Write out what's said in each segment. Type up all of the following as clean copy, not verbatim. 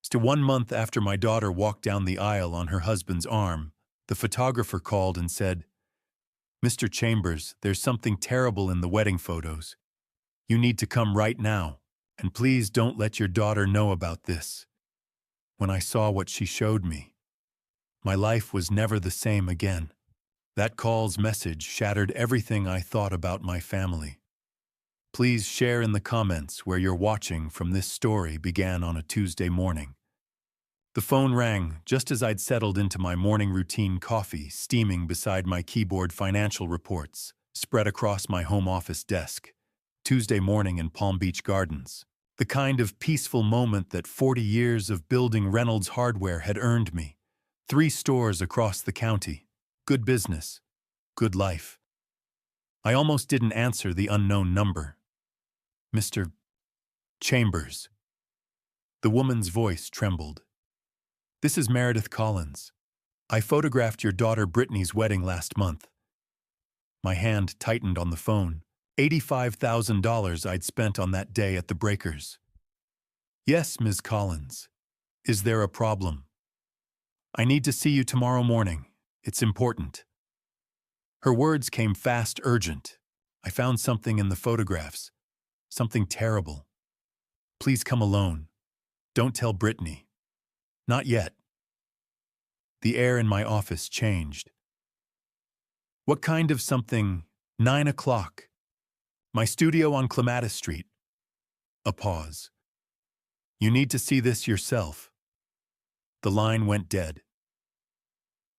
So 1 month after my daughter walked down the aisle on her husband's arm, the photographer called and said, "Mr. Chambers, there's something terrible in the wedding photos. You need to come right now, and please don't let your daughter know about this." When I saw what she showed me, my life was never the same again. That call's message shattered everything I thought about my family. Please share in the comments where you're watching from this story began on a Tuesday morning. The phone rang just as I'd settled into my morning routine, coffee steaming beside my keyboard, financial reports spread across my home office desk. Tuesday morning in Palm Beach Gardens. The kind of peaceful moment that 40 years of building Reynolds Hardware had earned me. 3 stores across the county. Good business. Good life. I almost didn't answer the unknown number. "Mr. Chambers." The woman's voice trembled. "This is Meredith Collins. I photographed your daughter Brittany's wedding last month." My hand tightened on the phone. $85,000 I'd spent on that day at the Breakers. "Yes, Ms. Collins. Is there a problem?" "I need to see you tomorrow morning. It's important." Her words came fast, urgent. "I found something in the photographs. Something terrible. Please come alone. Don't tell Brittany." "Not yet." The air in my office changed. "What kind of something?" 9 o'clock. "My studio on Clematis Street." A pause. "You need to see this yourself." The line went dead.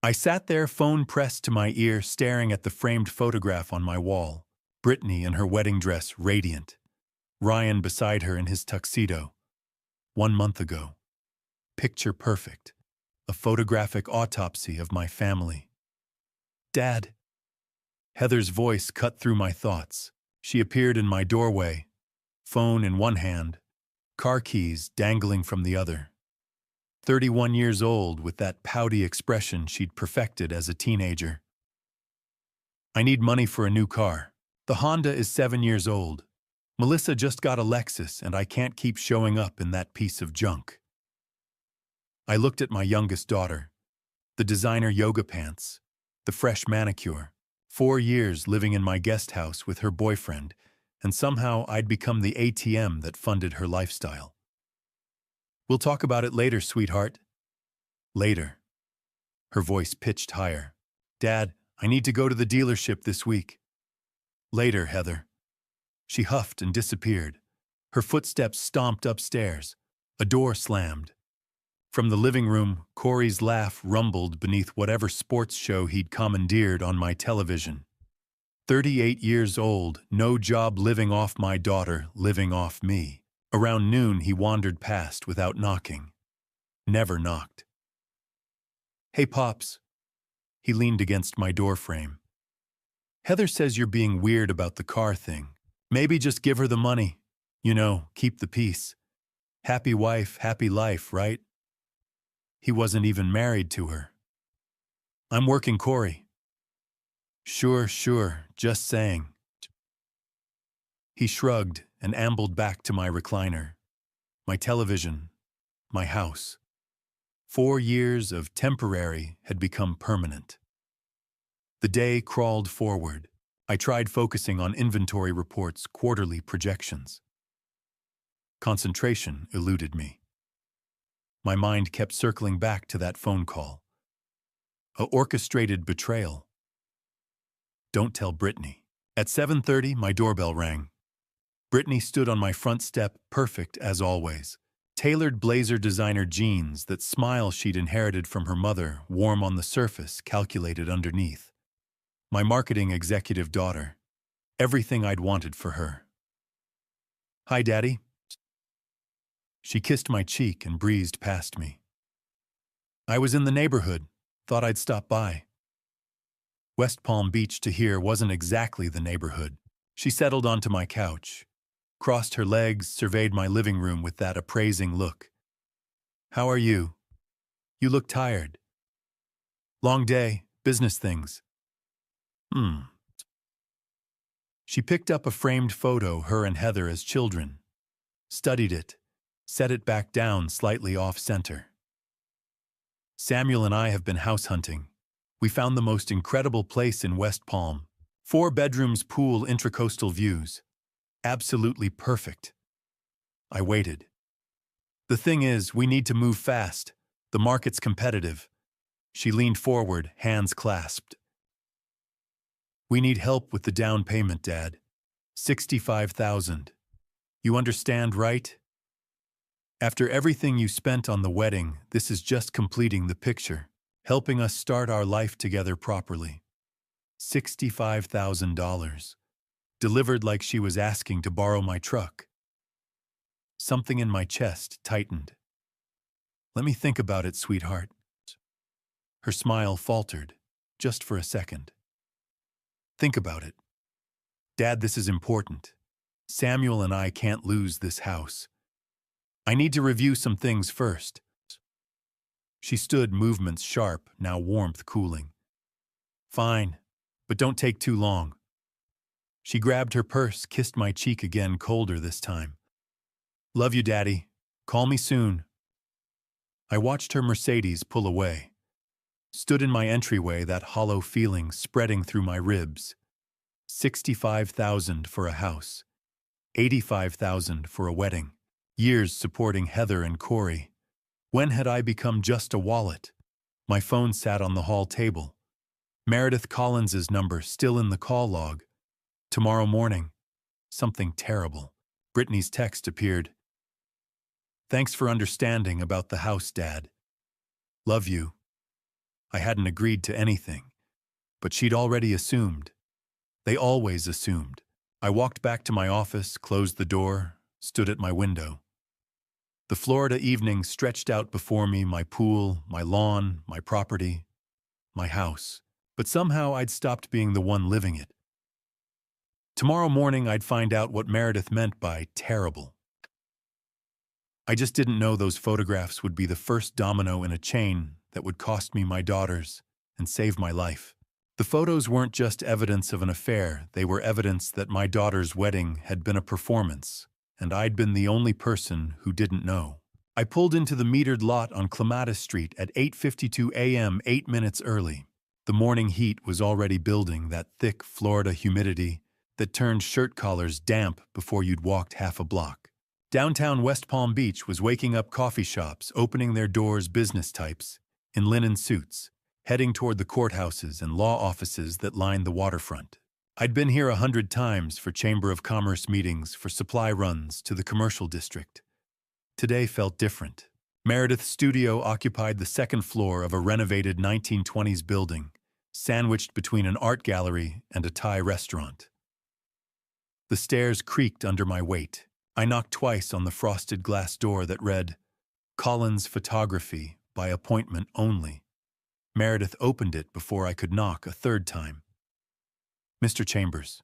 I sat there, phone pressed to my ear, staring at the framed photograph on my wall. Brittany in her wedding dress, radiant. Ryan beside her in his tuxedo. 1 month ago. Picture perfect. A photographic autopsy of my family. "Dad." Heather's voice cut through my thoughts. She appeared in my doorway, phone in one hand, car keys dangling from the other. 31 years old with that pouty expression she'd perfected as a teenager. "I need money for a new car. The Honda is 7 years old. Melissa just got a Lexus and I can't keep showing up in that piece of junk." I looked at my youngest daughter. The designer yoga pants, the fresh manicure. 4 years living in my guest house with her boyfriend, and somehow I'd become the ATM that funded her lifestyle. "We'll talk about it later, sweetheart." "Later." Her voice pitched higher. "Dad, I need to go to the dealership this week." "Later, Heather." She huffed and disappeared. Her footsteps stomped upstairs. A door slammed. From the living room, Corey's laugh rumbled beneath whatever sports show he'd commandeered on my television. 38 years old, no job, living off my daughter, living off me. Around noon he wandered past without knocking. Never knocked. "Hey, Pops." He leaned against my doorframe. "Heather says you're being weird about the car thing. Maybe just give her the money. You know, keep the peace. Happy wife, happy life, right?" He wasn't even married to her. "I'm working, Corey." Sure, just saying." He shrugged and ambled back to my recliner. My television, my house. 4 years of temporary had become permanent. The day crawled forward. I tried focusing on inventory reports, quarterly projections. Concentration eluded me. My mind kept circling back to that phone call. A orchestrated betrayal. "Don't tell Brittany." At 7:30, my doorbell rang. Brittany stood on my front step, perfect as always. Tailored blazer, designer jeans, that smile she'd inherited from her mother, warm on the surface, calculated underneath. My marketing executive daughter. Everything I'd wanted for her. "Hi, Daddy." She kissed my cheek and breezed past me. "I was in the neighborhood. Thought I'd stop by." West Palm Beach to here wasn't exactly the neighborhood. She settled onto my couch, crossed her legs, surveyed my living room with that appraising look. "How are you? You look tired." "Long day, business things." She picked up a framed photo, her and Heather as children. Studied it. Set it back down slightly off-center. Samuel and I have been house hunting. We found the most incredible place in West Palm. 4 bedrooms, pool, intracoastal views. Absolutely perfect. I waited. The thing is, we need to move fast. The market's competitive. She leaned forward, hands clasped. We need help with the down payment, Dad. $65,000. You understand, right? After everything you spent on the wedding, this is just completing the picture, helping us start our life together properly. $65,000. Delivered like she was asking to borrow my truck. Something in my chest tightened. Let me think about it, sweetheart. Her smile faltered, just for a second. Think about it. Dad, this is important. Samuel and I can't lose this house. I need to review some things first. She stood, movements sharp, now warmth cooling. Fine, but don't take too long. She grabbed her purse, kissed my cheek again, colder this time. Love you, Daddy. Call me soon. I watched her Mercedes pull away. Stood in my entryway, that hollow feeling spreading through my ribs. $65,000 for a house. $85,000 for a wedding. Years supporting Heather and Corey. When had I become just a wallet? My phone sat on the hall table. Meredith Collins's number still in the call log. Tomorrow morning. Something terrible. Brittany's text appeared. Thanks for understanding about the house, Dad. Love you. I hadn't agreed to anything, but she'd already assumed. They always assumed. I walked back to my office, closed the door, stood at my window. The Florida evening stretched out before me, my pool, my lawn, my property, my house. But somehow I'd stopped being the one living it. Tomorrow morning I'd find out what Meredith meant by terrible. I just didn't know those photographs would be the first domino in a chain that would cost me my daughters and save my life. The photos weren't just evidence of an affair, they were evidence that my daughter's wedding had been a performance, and I'd been the only person who didn't know. I pulled into the metered lot on Clematis Street at 8:52 a.m., 8 minutes early. The morning heat was already building, that thick Florida humidity that turned shirt collars damp before you'd walked half a block. Downtown West Palm Beach was waking up, coffee shops opening their doors, business types in linen suits, heading toward the courthouses and law offices that lined the waterfront. I'd been here 100 times for Chamber of Commerce meetings, for supply runs to the commercial district. Today felt different. Meredith's studio occupied the second floor of a renovated 1920s building, sandwiched between an art gallery and a Thai restaurant. The stairs creaked under my weight. I knocked twice on the frosted glass door that read, Collins Photography, by appointment only. Meredith opened it before I could knock a third time. Mr. Chambers.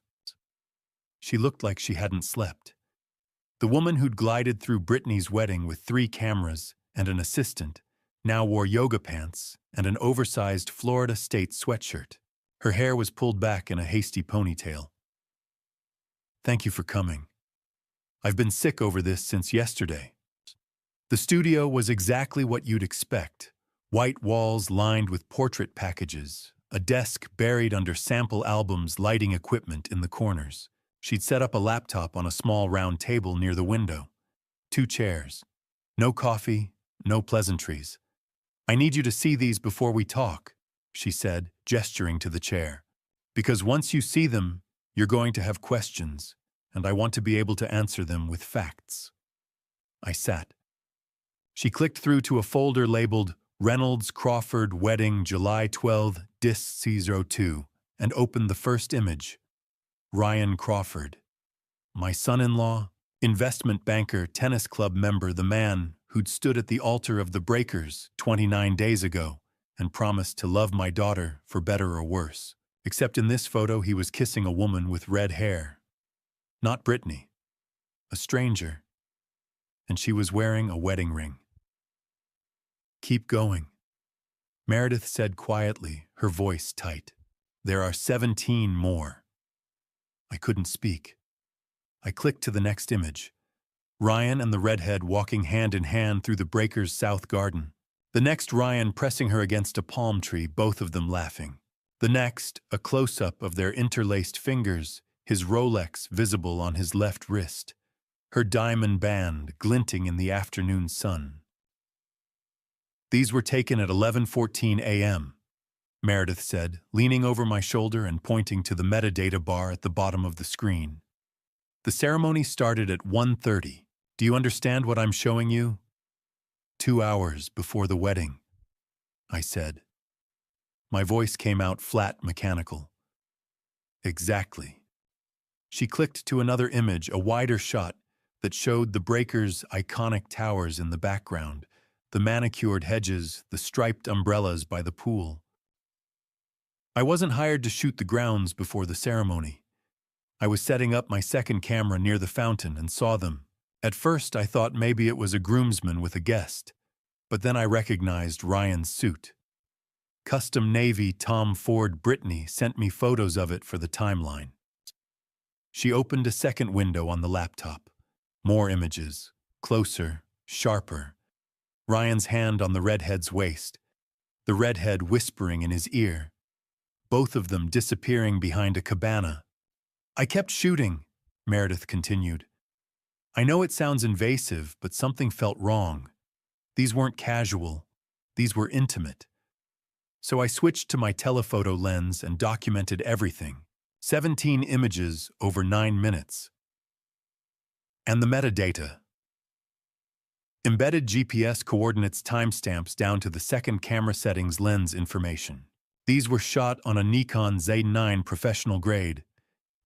She looked like she hadn't slept. The woman who'd glided through Brittany's wedding with 3 cameras and an assistant now wore yoga pants and an oversized Florida State sweatshirt. Her hair was pulled back in a hasty ponytail. Thank you for coming. I've been sick over this since yesterday. The studio was exactly what you'd expect. White walls lined with portrait packages, a desk buried under sample albums, lighting equipment in the corners. She'd set up a laptop on a small round table near the window. 2 chairs. No coffee, no pleasantries. I need you to see these before we talk, she said, gesturing to the chair. Because once you see them, you're going to have questions, and I want to be able to answer them with facts. I sat. She clicked through to a folder labeled Reynolds Crawford Wedding July 12, Disc C02, and opened the first image. Ryan Crawford. My son-in-law, investment banker, tennis club member, the man who'd stood at the altar of the Breakers 29 days ago and promised to love my daughter for better or worse. Except in this photo he was kissing a woman with red hair. Not Brittany. A stranger. And she was wearing a wedding ring. Keep going, Meredith said quietly, her voice tight. There are 17 more. I couldn't speak. I clicked to the next image. Ryan and the redhead walking hand in hand through the breaker's south garden. The next, Ryan pressing her against a palm tree, both of them laughing. The next, a close-up of their interlaced fingers, his Rolex visible on his left wrist, her diamond band glinting in the afternoon sun. These were taken at 11:14 a.m., Meredith said, leaning over my shoulder and pointing to the metadata bar at the bottom of the screen. The ceremony started at 1:30. Do you understand what I'm showing you? 2 hours before the wedding, I said. My voice came out flat, mechanical. Exactly. She clicked to another image, a wider shot that showed the breaker's iconic towers in the background, the manicured hedges, the striped umbrellas by the pool. I wasn't hired to shoot the grounds before the ceremony. I was setting up my second camera near the fountain and saw them. At first, I thought maybe it was a groomsman with a guest, but then I recognized Ryan's suit. Custom Navy Tom Ford Brittany sent me photos of it for the timeline. She opened a second window on the laptop. More images, closer, sharper. Ryan's hand on the redhead's waist, the redhead whispering in his ear, both of them disappearing behind a cabana. I kept shooting, Meredith continued. I know it sounds invasive, but something felt wrong. These weren't casual. These were intimate. So I switched to my telephoto lens and documented everything. 17 images over 9 minutes. And the metadata. Embedded GPS coordinates timestamps down to the second camera setting's lens information. These were shot on a Nikon Z9 professional grade.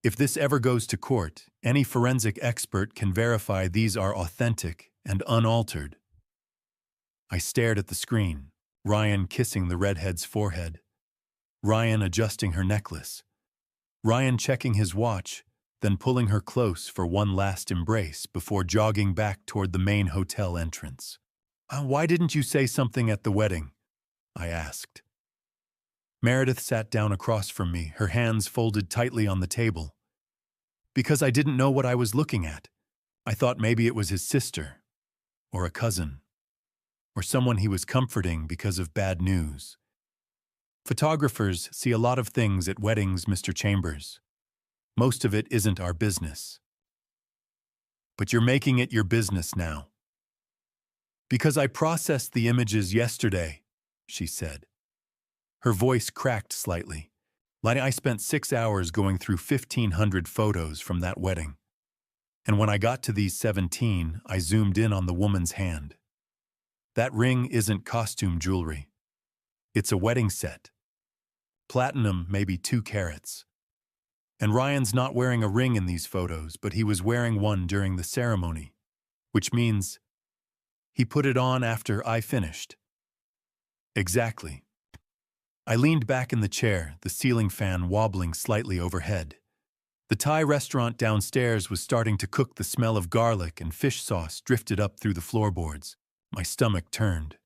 If this ever goes to court, any forensic expert can verify these are authentic and unaltered. I stared at the screen, Ryan kissing the redhead's forehead, Ryan adjusting her necklace, Ryan checking his watch, then pulling her close for one last embrace before jogging back toward the main hotel entrance. Why didn't you say something at the wedding? I asked. Meredith sat down across from me, her hands folded tightly on the table. Because I didn't know what I was looking at. I thought maybe it was his sister, or a cousin, or someone he was comforting because of bad news. Photographers see a lot of things at weddings, Mr. Chambers. Most of it isn't our business. But you're making it your business now. Because I processed the images yesterday, she said. Her voice cracked slightly. I spent 6 hours going through 1,500 photos from that wedding. And when I got to these 17, I zoomed in on the woman's hand. That ring isn't costume jewelry. It's a wedding set. Platinum, maybe 2 carats. And Ryan's not wearing a ring in these photos, but he was wearing one during the ceremony, which means he put it on after I finished. Exactly. I leaned back in the chair, the ceiling fan wobbling slightly overhead. The Thai restaurant downstairs was starting to cook. The smell of garlic and fish sauce drifted up through the floorboards. My stomach turned.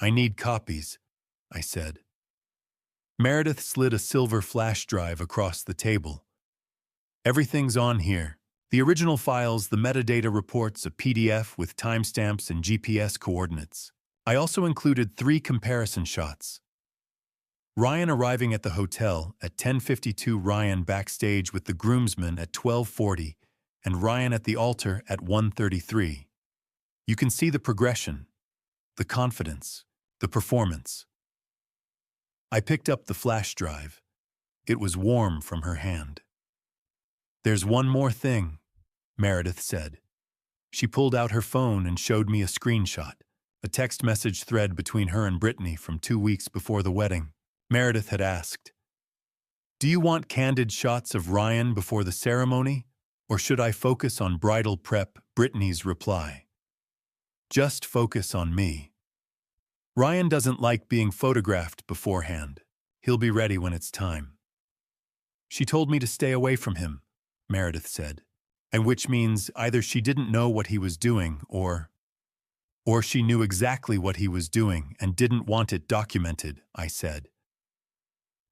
I need copies, I said. Meredith slid a silver flash drive across the table. Everything's on here. The original files, the metadata reports, a PDF with timestamps and GPS coordinates. I also included 3 comparison shots. Ryan arriving at the hotel at 10:52, Ryan backstage with the groomsmen at 12:40, and Ryan at the altar at 1:33. You can see the progression, the confidence, the performance. I picked up the flash drive. It was warm from her hand. There's one more thing, Meredith said. She pulled out her phone and showed me a screenshot, a text message thread between her and Brittany from 2 weeks before the wedding. Meredith had asked, "Do you want candid shots of Ryan before the ceremony, or should I focus on bridal prep?" Brittany's reply, "Just focus on me. Ryan doesn't like being photographed beforehand. He'll be ready when it's time." She told me to stay away from him, Meredith said, and which means either she didn't know what he was doing or she knew exactly what he was doing and didn't want it documented, I said.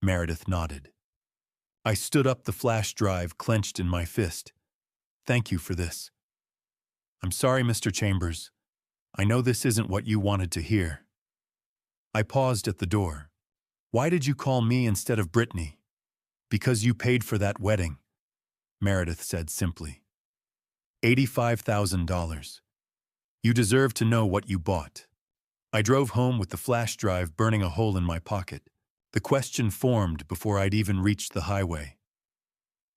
Meredith nodded. I stood up, the flash drive clenched in my fist. "Thank you for this." I'm sorry, Mr. Chambers. I know this isn't what you wanted to hear. I paused at the door. Why did you call me instead of Brittany? Because you paid for that wedding, Meredith said simply. $85,000. You deserve to know what you bought. I drove home with the flash drive burning a hole in my pocket. The question formed before I'd even reached the highway.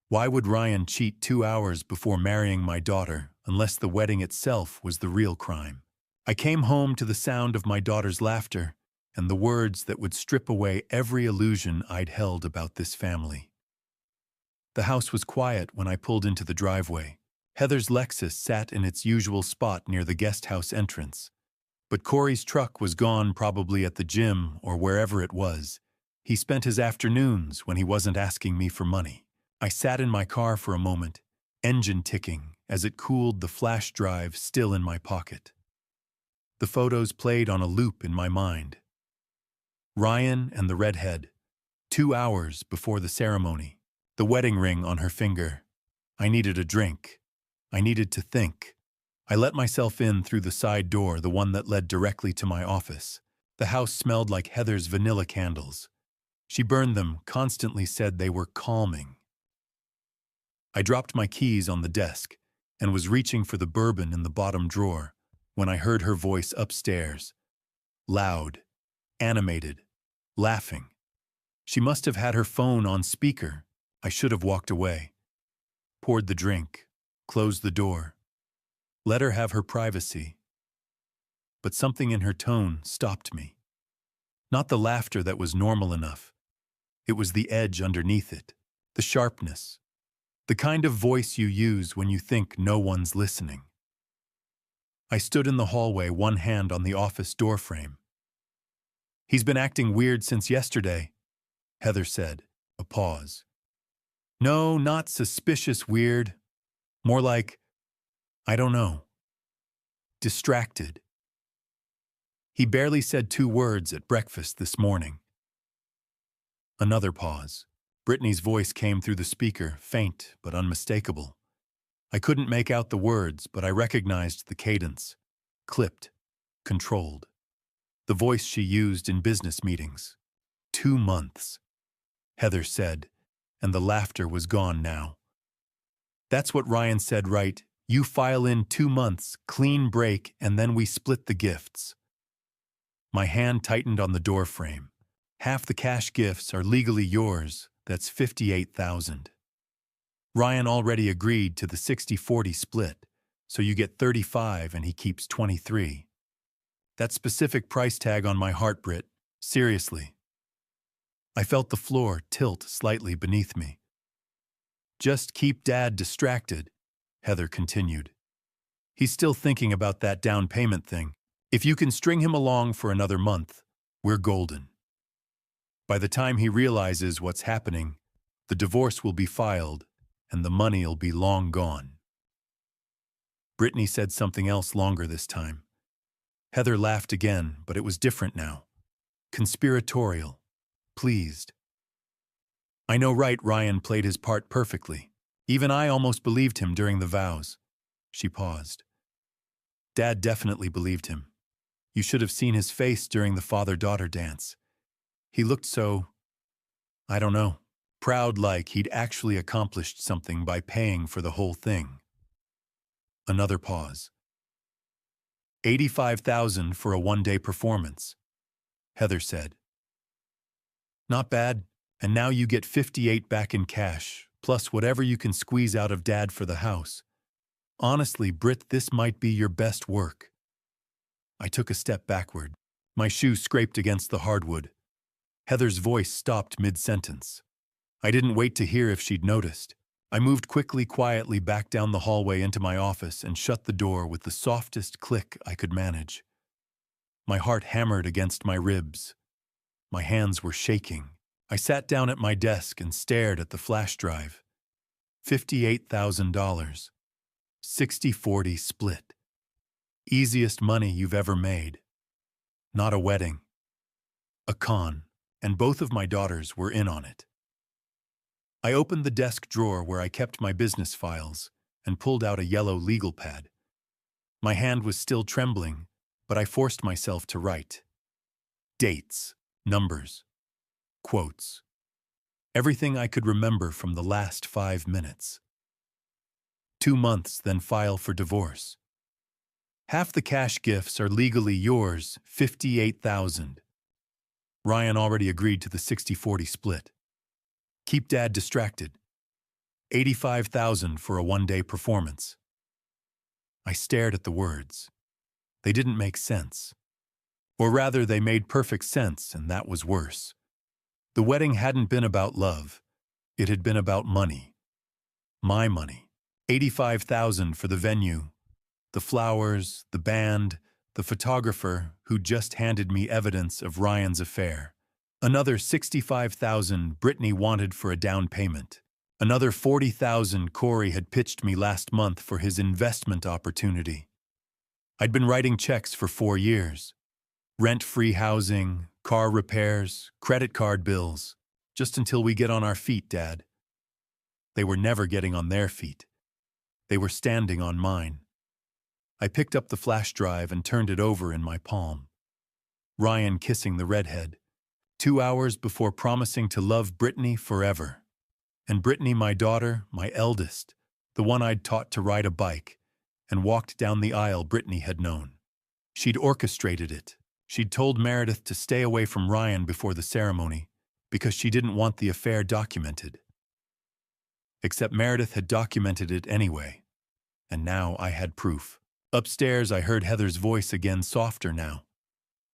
Why would Ryan cheat 2 hours before marrying my daughter unless the wedding itself was the real crime? I came home to the sound of my daughter's laughter and the words that would strip away every illusion I'd held about this family. The house was quiet when I pulled into the driveway. Heather's Lexus sat in its usual spot near the guest house entrance. But Corey's truck was gone, probably at the gym or wherever it was. He spent his afternoons when he wasn't asking me for money. I sat in my car for a moment, engine ticking as it cooled, the flash drive still in my pocket. The photos played on a loop in my mind. Ryan and the redhead, 2 hours before the ceremony, the wedding ring on her finger. I needed a drink. I needed to think. I let myself in through the side door, the one that led directly to my office. The house smelled like Heather's vanilla candles. She burned them, constantly said they were calming. I dropped my keys on the desk and was reaching for the bourbon in the bottom drawer when I heard her voice upstairs. Loud, animated, laughing. She must have had her phone on speaker. I should have walked away. Poured the drink, closed the door. Let her have her privacy. But something in her tone stopped me. Not the laughter that was normal enough. It was the edge underneath it, the sharpness, the kind of voice you use when you think no one's listening. I stood in the hallway, one hand on the office doorframe. He's been acting weird since yesterday, Heather said. A pause. No, not suspicious weird. More like, I don't know. Distracted. He barely said 2 words at breakfast this morning. Another pause. Brittany's voice came through the speaker, faint but unmistakable. I couldn't make out the words, but I recognized the cadence. Clipped, controlled. The voice she used in business meetings. 2 months, Heather said, and the laughter was gone now. That's what Ryan said, right? You file in 2 months, clean break, and then we split the gifts. My hand tightened on the door frame. Half the cash gifts are legally yours. That's $58,000. Ryan already agreed to the 60-40 split, so you get 35 and he keeps 23. That specific price tag on my heart, Britt. Seriously. I felt the floor tilt slightly beneath me. Just keep Dad distracted, Heather continued. He's still thinking about that down payment thing. If you can string him along for another month, we're golden. By the time he realizes what's happening, the divorce will be filed and the money'll be long gone. Brittany said something else longer this time. Heather laughed again, but it was different now. Conspiratorial. Pleased. I know, right? Ryan played his part perfectly. Even I almost believed him during the vows. She paused. Dad definitely believed him. You should have seen his face during the father-daughter dance. He looked so, I don't know, proud, like he'd actually accomplished something by paying for the whole thing. Another pause. $85,000 for a one-day performance, Heather said. Not bad, and now you get 58 back in cash, plus whatever you can squeeze out of Dad for the house. Honestly, Britt, this might be your best work. I took a step backward. My shoe scraped against the hardwood. Heather's voice stopped mid-sentence. I didn't wait to hear if she'd noticed. I moved quietly back down the hallway into my office and shut the door with the softest click I could manage. My heart hammered against my ribs. My hands were shaking. I sat down at my desk and stared at the flash drive. $58,000. 60-40 split. Easiest money you've ever made. Not a wedding. A con, and both of my daughters were in on it. I opened the desk drawer where I kept my business files and pulled out a yellow legal pad. My hand was still trembling, but I forced myself to write. Dates, numbers, quotes. Everything I could remember from the last 5 minutes. 2 months, then file for divorce. Half the cash gifts are legally yours, 58,000. Ryan already agreed to the 60-40 split. Keep Dad distracted. 85,000 for a one-day performance. I stared at the words. They didn't make sense. Or rather, they made perfect sense, and that was worse. The wedding hadn't been about love. It had been about money. My money. 85,000 for the venue, the flowers, the band, the photographer who just handed me evidence of Ryan's affair. Another 65,000 Brittany wanted for a down payment. Another 40,000 Corey had pitched me last month for his investment opportunity. I'd been writing checks for 4 years. Rent-free housing, car repairs, credit card bills, just until we get on our feet, Dad. They were never getting on their feet. They were standing on mine. I picked up the flash drive and turned it over in my palm. Ryan kissing the redhead, 2 hours before promising to love Brittany forever. And Brittany, my daughter, my eldest, the one I'd taught to ride a bike, and walked down the aisle Brittany had known. She'd orchestrated it. She'd told Meredith to stay away from Ryan before the ceremony because she didn't want the affair documented. Except Meredith had documented it anyway, and now I had proof. Upstairs, I heard Heather's voice again, softer now.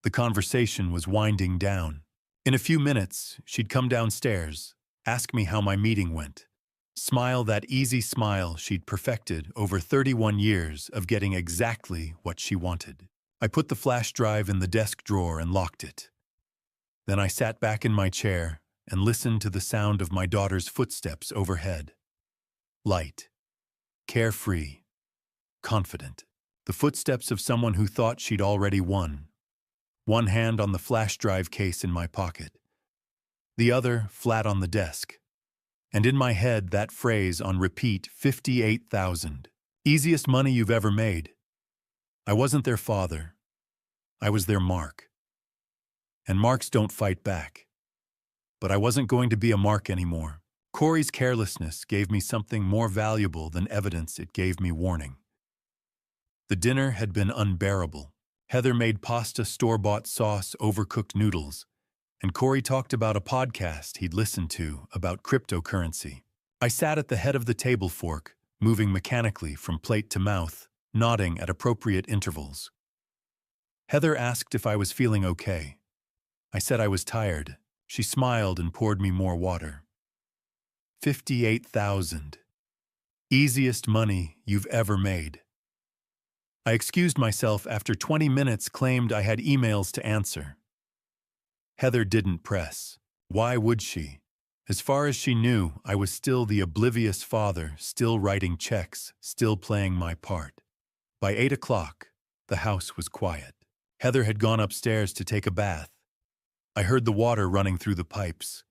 The conversation was winding down. In a few minutes, she'd come downstairs, ask me how my meeting went. Smile that easy smile she'd perfected over 31 years of getting exactly what she wanted. I put the flash drive in the desk drawer and locked it. Then I sat back in my chair and listened to the sound of my daughter's footsteps overhead. Light, carefree, confident. The footsteps of someone who thought she'd already won. One hand on the flash drive case in my pocket, the other flat on the desk. And in my head, that phrase on repeat, 58,000. Easiest money you've ever made. I wasn't their father. I was their Mark. And Marks don't fight back. But I wasn't going to be a Mark anymore. Corey's carelessness gave me something more valuable than evidence. It gave me warning. The dinner had been unbearable. Heather made pasta, store-bought sauce, overcooked noodles. And Corey talked about a podcast he'd listened to about cryptocurrency. I sat at the head of the table fork, moving mechanically from plate to mouth, nodding at appropriate intervals. Heather asked if I was feeling okay. I said I was tired. She smiled and poured me more water. 58,000. Easiest money you've ever made. I excused myself after 20 minutes, claimed I had emails to answer. Heather didn't press. Why would she? As far as she knew, I was still the oblivious father, still writing checks, still playing my part. By 8 o'clock, the house was quiet. Heather had gone upstairs to take a bath. I heard the water running through the pipes.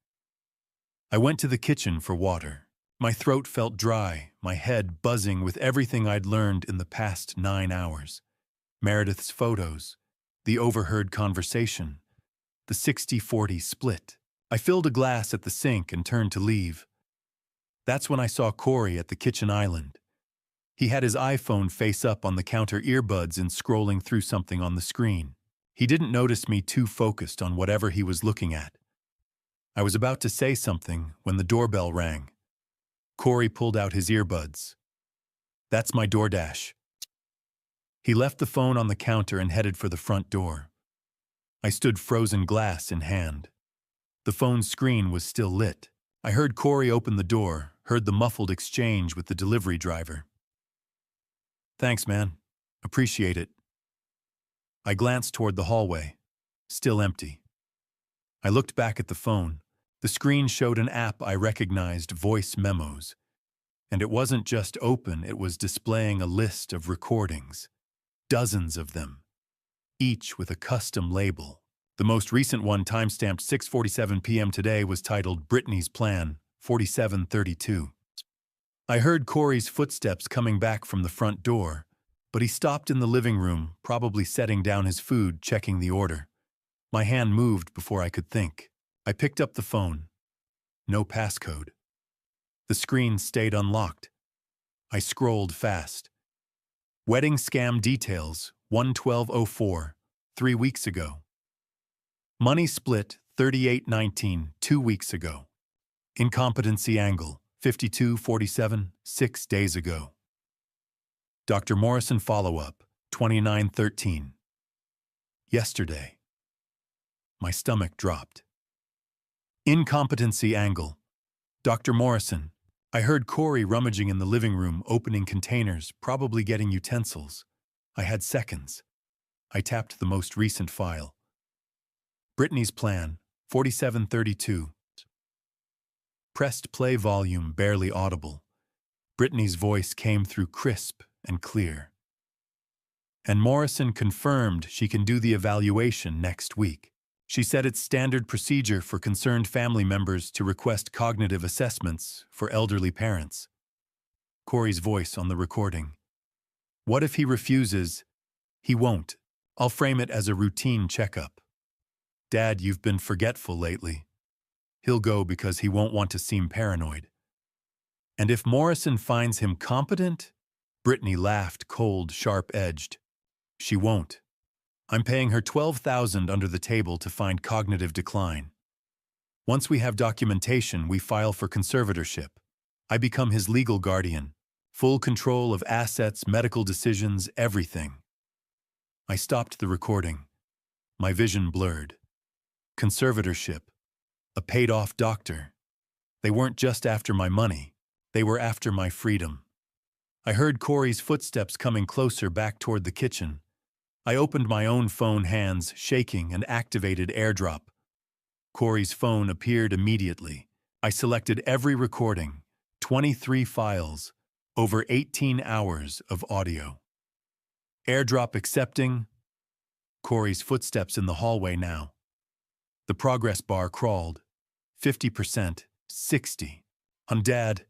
I went to the kitchen for water. My throat felt dry, my head buzzing with everything I'd learned in the past 9 hours. Meredith's photos, the overheard conversation, the 60-40 split. I filled a glass at the sink and turned to leave. That's when I saw Corey at the kitchen island. He had his iPhone face up on the counter, earbuds and scrolling through something on the screen. He didn't notice me, too focused on whatever he was looking at. I was about to say something when the doorbell rang. Corey pulled out his earbuds. That's my DoorDash. He left the phone on the counter and headed for the front door. I stood frozen glass in hand. The phone's screen was still lit. I heard Corey open the door, heard the muffled exchange with the delivery driver. Thanks, man. Appreciate it. I glanced toward the hallway. Still empty. I looked back at the phone. The screen showed an app I recognized, Voice Memos. And it wasn't just open, it was displaying a list of recordings. Dozens of them. Each with a custom label. The most recent one, timestamped 6:47 p.m. today, was titled Brittany's Plan, 4732. I heard Corey's footsteps coming back from the front door, But he stopped in the living room, probably setting down his food, checking the order. My hand moved before I could think. I picked up the phone. No passcode. The screen stayed unlocked. I scrolled fast. Wedding scam details, 1/12/04, 3 weeks ago. Money split, 38/19, 2 weeks ago. Incompetency angle, 52/47, 6 days ago. Dr. Morrison follow-up, 29/13. Yesterday. My stomach dropped. Incompetency angle. Dr. Morrison, I heard Corey rummaging in the living room, opening containers, probably getting utensils. I had seconds. I tapped the most recent file. Brittany's plan, 4732. Pressed play, volume barely audible. Brittany's voice came through crisp and clear. And Morrison confirmed she can do the evaluation next week. She said it's standard procedure for concerned family members to request cognitive assessments for elderly parents. Corey's voice on the recording. What if he refuses? He won't. I'll frame it as a routine checkup. Dad, you've been forgetful lately. He'll go because he won't want to seem paranoid. And if Morrison finds him competent? Brittany laughed, cold, sharp-edged. She won't. I'm paying her $12,000 under the table to find cognitive decline. Once we have documentation, we file for conservatorship. I become his legal guardian. Full control of assets, medical decisions, everything. I stopped the recording. My vision blurred. Conservatorship. A paid-off doctor. They weren't just after my money. They were after my freedom. I heard Corey's footsteps coming closer back toward the kitchen. I opened my own phone, hands shaking, and activated AirDrop. Corey's phone appeared immediately. I selected every recording, 23 files, over 18 hours of audio. AirDrop accepting. Corey's footsteps in the hallway now. The progress bar crawled. 50%, 60. Dad.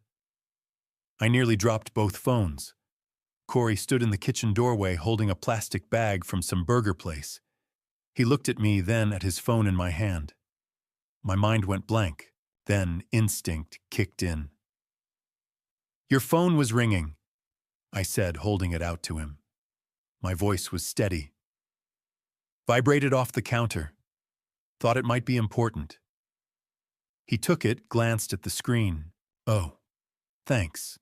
I nearly dropped both phones. Corey stood in the kitchen doorway holding a plastic bag from some burger place. He looked at me, then at his phone in my hand. My mind went blank. Then instinct kicked in. Your phone was ringing, I said, holding it out to him. My voice was steady. Vibrated off the counter. Thought it might be important. He took it, glanced at the screen. Oh, thanks.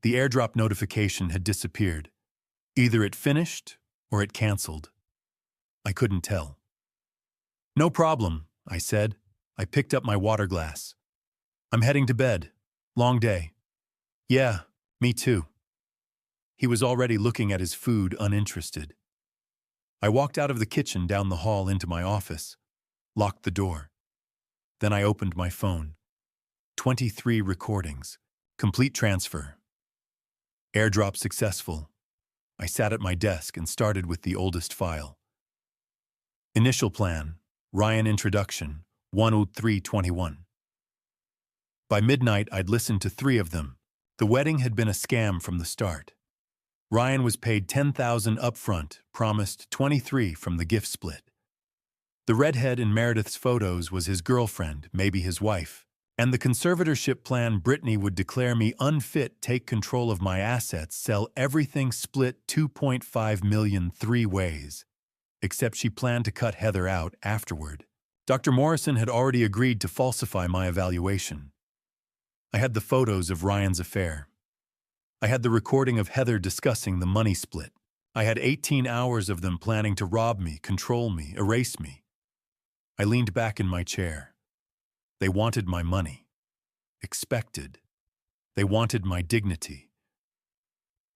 The AirDrop notification had disappeared. Either it finished or it canceled. I couldn't tell. No problem, I said. I picked up my water glass. I'm heading to bed. Long day. Yeah, me too. He was already looking at his food, uninterested. I walked out of the kitchen down the hall into my office, locked the door. Then I opened my phone. 23 recordings. Complete transfer. AirDrop successful. I sat at my desk and started with the oldest file. Initial plan, Ryan introduction, 10321. By midnight, I'd listened to 3 of them. The wedding had been a scam from the start. Ryan was paid $10,000 upfront, promised $23,000 from the gift split. The redhead in Meredith's photos was his girlfriend, maybe his wife. And the conservatorship plan, Brittany would declare me unfit, take control of my assets, sell everything, split $2.5 million 3 ways. Except she planned to cut Heather out afterward. Dr. Morrison had already agreed to falsify my evaluation. I had the photos of Ryan's affair. I had the recording of Heather discussing the money split. I had 18 hours of them planning to rob me, control me, erase me. I leaned back in my chair. They wanted my money. Expected. They wanted my dignity.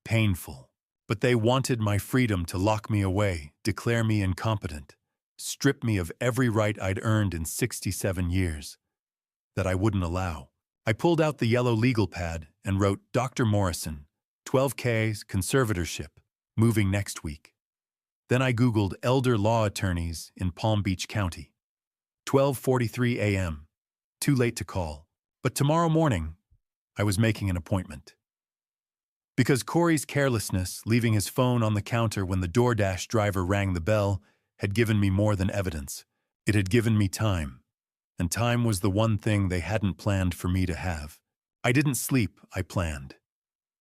Painful. But they wanted my freedom to lock me away, declare me incompetent, strip me of every right I'd earned in 67 years. That I wouldn't allow. I pulled out the yellow legal pad and wrote Dr. Morrison, 12Ks, conservatorship, moving next week. Then I Googled elder law attorneys in Palm Beach County. 12:43 a.m. Too late to call. But tomorrow morning, I was making an appointment. Because Corey's carelessness, leaving his phone on the counter when the DoorDash driver rang the bell, had given me more than evidence. It had given me time. And time was the one thing they hadn't planned for me to have. I didn't sleep, I planned.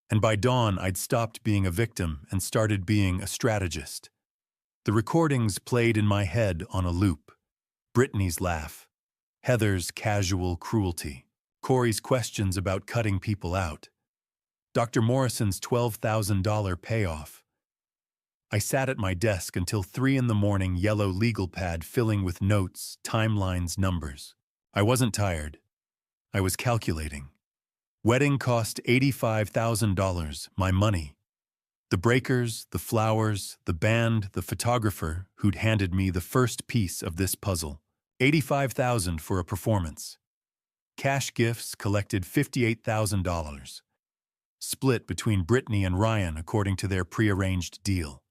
And by dawn, I'd stopped being a victim and started being a strategist. The recordings played in my head on a loop. Brittany's laugh, Heather's casual cruelty, Corey's questions about cutting people out, Dr. Morrison's $12,000 payoff. I sat at my desk until 3 in the morning, yellow legal pad filling with notes, timelines, numbers. I wasn't tired. I was calculating. Wedding cost $85,000, my money. The breakers, the flowers, the band, the photographer who'd handed me the first piece of this puzzle. $85,000 for a performance. Cash gifts collected $58,000. Split between Brittany and Ryan according to their prearranged deal.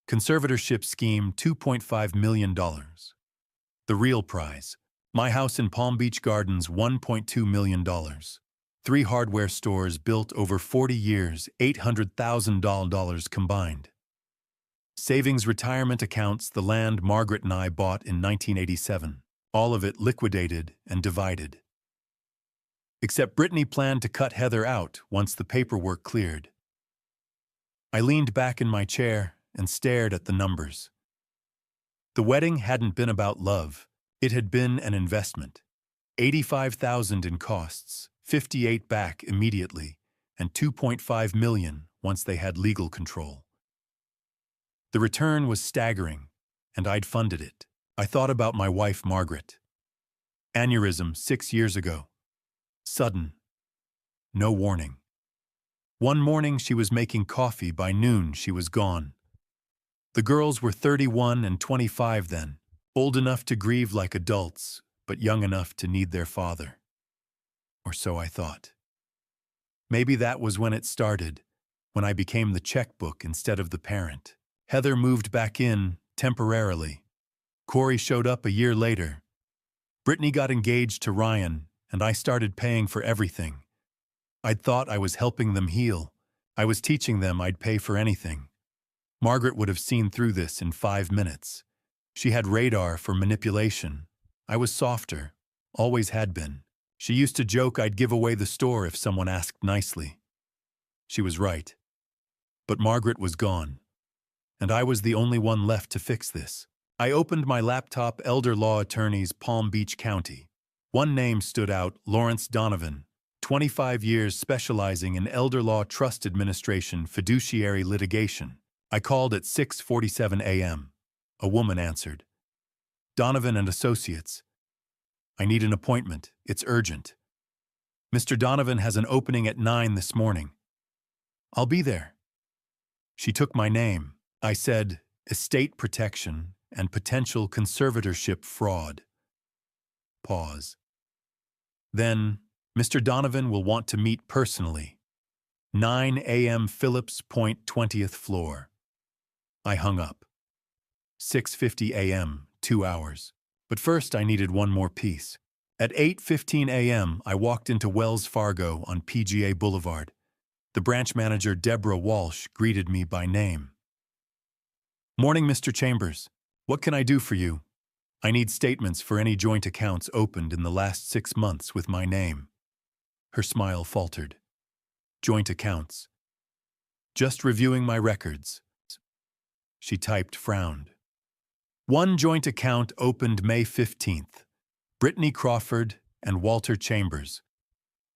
Conservatorship scheme, $2.5 million. The real prize, my house in Palm Beach Gardens, $1.2 million. 3 hardware stores built over 40 years, $800,000 combined. Savings retirement accounts, the land Margaret and I bought in 1987. All of it liquidated and divided. Except Brittany planned to cut Heather out once the paperwork cleared. I leaned back in my chair and stared at the numbers. The wedding hadn't been about love. It had been an investment. $85,000 in costs, $58,000 back immediately, and $2.5 million once they had legal control. The return was staggering, and I'd funded it. I thought about my wife, Margaret. Aneurysm 6 years ago. Sudden. No warning. One morning she was making coffee, by noon she was gone. The girls were 31 and 25 then, old enough to grieve like adults, but young enough to need their father. Or so I thought. Maybe that was when it started, when I became the checkbook instead of the parent. Heather moved back in, temporarily. Corey showed up a year later. Brittany got engaged to Ryan, and I started paying for everything. I'd thought I was helping them heal. I was teaching them I'd pay for anything. Margaret would have seen through this in 5 minutes. She had radar for manipulation. I was softer, always had been. She used to joke I'd give away the store if someone asked nicely. She was right. But Margaret was gone, and I was the only one left to fix this. I opened my laptop, elder law attorneys, Palm Beach County. One name stood out, Lawrence Donovan, 25 years specializing in elder law, trust administration, fiduciary litigation. I called at 6:47 a.m. A woman answered. Donovan and Associates. I need an appointment. It's urgent. Mr. Donovan has an opening at 9 this morning. I'll be there. She took my name. I said, estate protection and potential conservatorship fraud. Pause. Then, Mr. Donovan will want to meet personally. 9 a.m. Phillips Point, 20th floor. I hung up. 6:50 a.m., 2 hours. But first I needed one more piece. At 8:15 a.m., I walked into Wells Fargo on PGA Boulevard. The branch manager, Deborah Walsh, greeted me by name. Morning, Mr. Chambers. What can I do for you? I need statements for any joint accounts opened in the last 6 months with my name. Her smile faltered. Joint accounts. Just reviewing my records. She typed, frowned. One joint account opened May 15th. Brittany Crawford and Walter Chambers.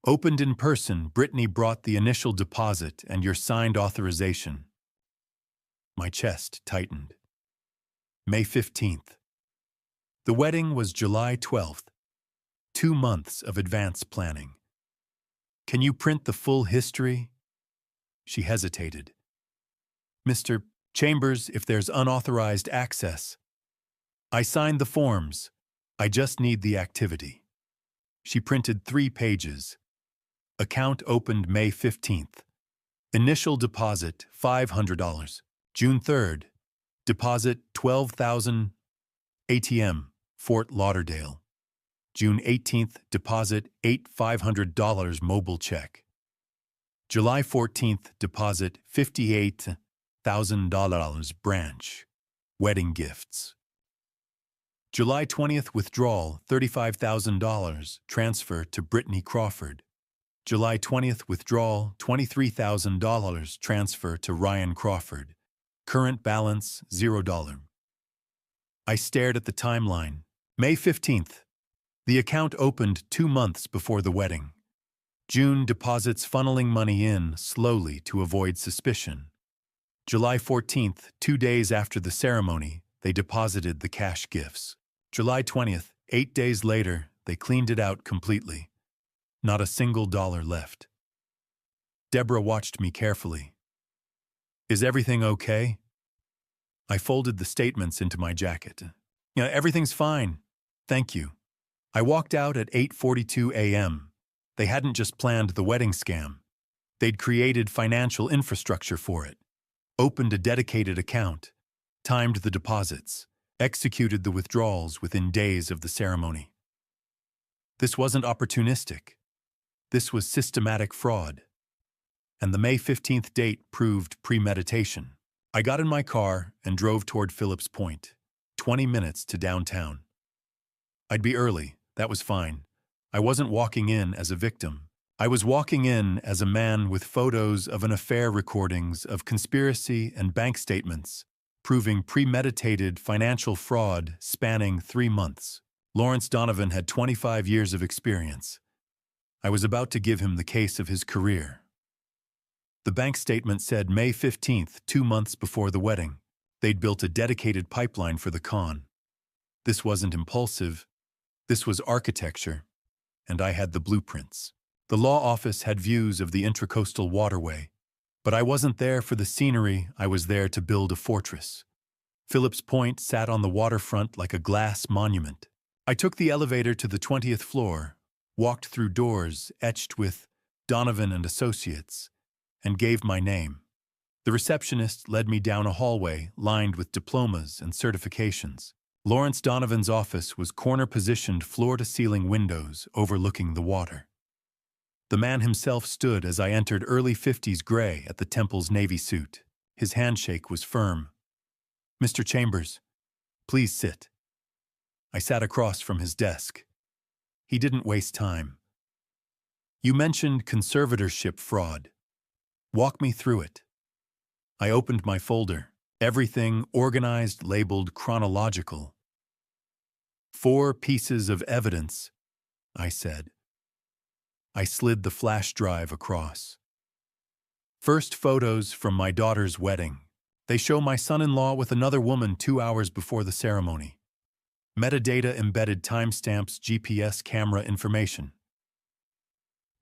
Opened in person, Brittany brought the initial deposit and your signed authorization. My chest tightened. May 15th. The wedding was July 12th. 2 months of advance planning. Can you print the full history? She hesitated. Mr. Chambers, if there's unauthorized access. I signed the forms. I just need the activity. She printed 3 pages. Account opened May 15th. Initial deposit, $500. June 3rd. Deposit, $12,000. ATM, Fort Lauderdale. June 18th. Deposit, $8,500 mobile check. July 14th, deposit $58,000 branch. Wedding gifts. July 20th, withdrawal $35,000 transfer to Brittany Crawford. July 20th, withdrawal $23,000 transfer to Ryan Crawford. Current balance $0. I stared at the timeline. May 15th. The account opened 2 months before the wedding. June, deposits funneling money in slowly to avoid suspicion. July 14th, 2 days after the ceremony, they deposited the cash gifts. July 20th, 8 days later, they cleaned it out completely. Not a single dollar left. Deborah watched me carefully. Is everything okay? I folded the statements into my jacket. Yeah, everything's fine. Thank you. I walked out at 8:42 a.m. They hadn't just planned the wedding scam. They'd created financial infrastructure for it, opened a dedicated account, timed the deposits, executed the withdrawals within days of the ceremony. This wasn't opportunistic. This was systematic fraud. And the May 15th date proved premeditation. I got in my car and drove toward Phillips Point, 20 minutes to downtown. I'd be early, that was fine. I wasn't walking in as a victim. I was walking in as a man with photos of an affair, recordings of conspiracy and bank statements, proving premeditated financial fraud spanning 3 months. Lawrence Donovan had 25 years of experience. I was about to give him the case of his career. The bank statement said May 15th, 2 months before the wedding. They'd built a dedicated pipeline for the con. This wasn't impulsive. This was architecture, and I had the blueprints. The law office had views of the Intracoastal Waterway, but I wasn't there for the scenery. I was there to build a fortress. Phillips Point sat on the waterfront like a glass monument. I took the elevator to the 20th floor, walked through doors etched with Donovan and Associates, and gave my name. The receptionist led me down a hallway lined with diplomas and certifications. Lawrence Donovan's office was corner-positioned floor-to-ceiling windows overlooking the water. The man himself stood as I entered early 50s gray at the Temple's navy suit. His handshake was firm. "Mr. Chambers, please sit." I sat across from his desk. He didn't waste time. "You mentioned conservatorship fraud. Walk me through it." I opened my folder. Everything organized, labeled chronological. 4 pieces of evidence, I said. I slid the flash drive across. First, photos from my daughter's wedding. They show my son-in-law with another woman 2 hours before the ceremony. Metadata embedded timestamps, GPS camera information.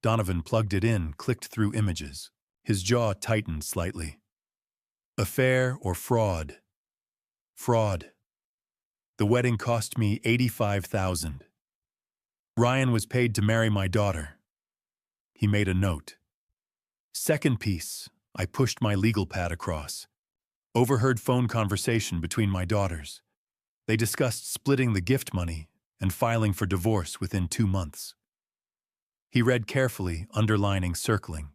Donovan plugged it in, clicked through images. His jaw tightened slightly. Affair or fraud? Fraud. The wedding cost me $85,000. Ryan was paid to marry my daughter. He made a note. Second piece, I pushed my legal pad across. Overheard phone conversation between my daughters. They discussed splitting the gift money and filing for divorce within 2 months. He read carefully, underlining, circling.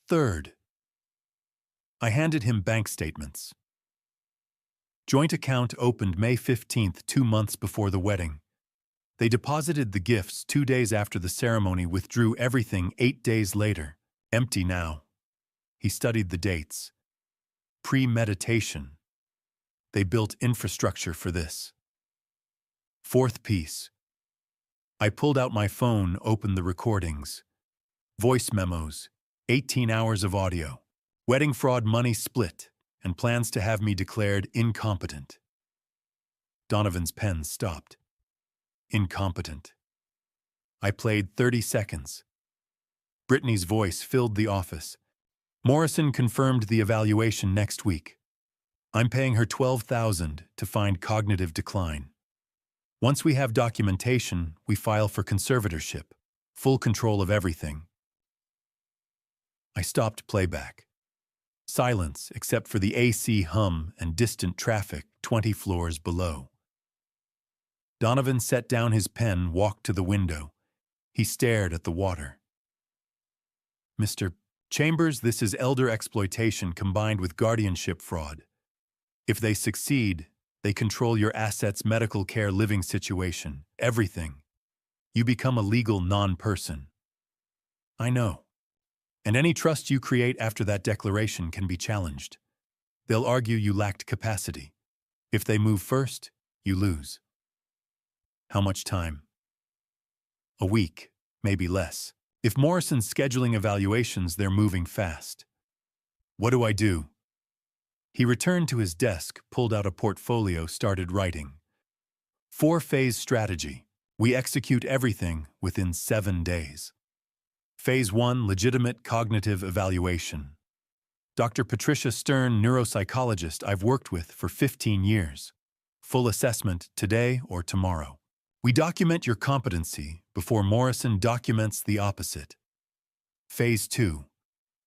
Third, I handed him bank statements. Joint account opened May 15th, 2 months before the wedding. They deposited the gifts 2 days after the ceremony, withdrew everything 8 days later. Empty now. He studied the dates. Premeditation. They built infrastructure for this. Fourth piece. I pulled out my phone, opened the recordings. Voice memos, 18 hours of audio. Wedding fraud money split, and plans to have me declared incompetent. Donovan's pen stopped. Incompetent. I played 30 seconds. Brittany's voice filled the office. Morrison confirmed the evaluation next week. I'm paying her $12,000 to find cognitive decline. Once we have documentation, we file for conservatorship, full control of everything. I stopped playback. Silence except for the AC hum and distant traffic 20 floors below. Donovan set down his pen, walked to the window. He stared at the water. Mr. Chambers, this is elder exploitation combined with guardianship fraud. If they succeed, they control your assets, medical care, living situation, everything. You become a legal non-person. I know. And any trust you create after that declaration can be challenged. They'll argue you lacked capacity. If they move first, you lose. How much time? A week, maybe less. If Morrison's scheduling evaluations, they're moving fast. What do I do? He returned to his desk, pulled out a portfolio, started writing. 4-phase strategy. We execute everything within 7 days. Phase 1, legitimate cognitive evaluation. Dr. Patricia Stern, neuropsychologist I've worked with for 15 years. Full assessment today or tomorrow. We document your competency before Morrison documents the opposite. Phase 2,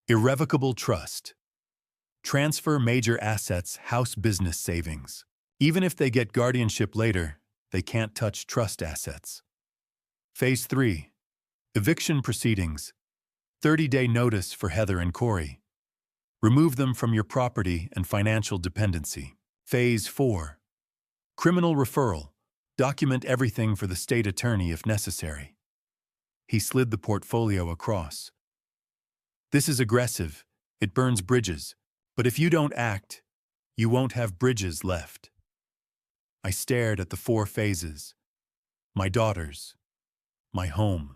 irrevocable trust. Transfer major assets, house business savings. Even if they get guardianship later, they can't touch trust assets. Phase 3, eviction proceedings. 30-day notice for Heather and Corey. Remove them from your property and financial dependency. Phase 4, criminal referral. Document everything for the state attorney if necessary. He slid the portfolio across. This is aggressive. It burns bridges. But if you don't act, you won't have bridges left. I stared at the 4 phases. My daughters. My home.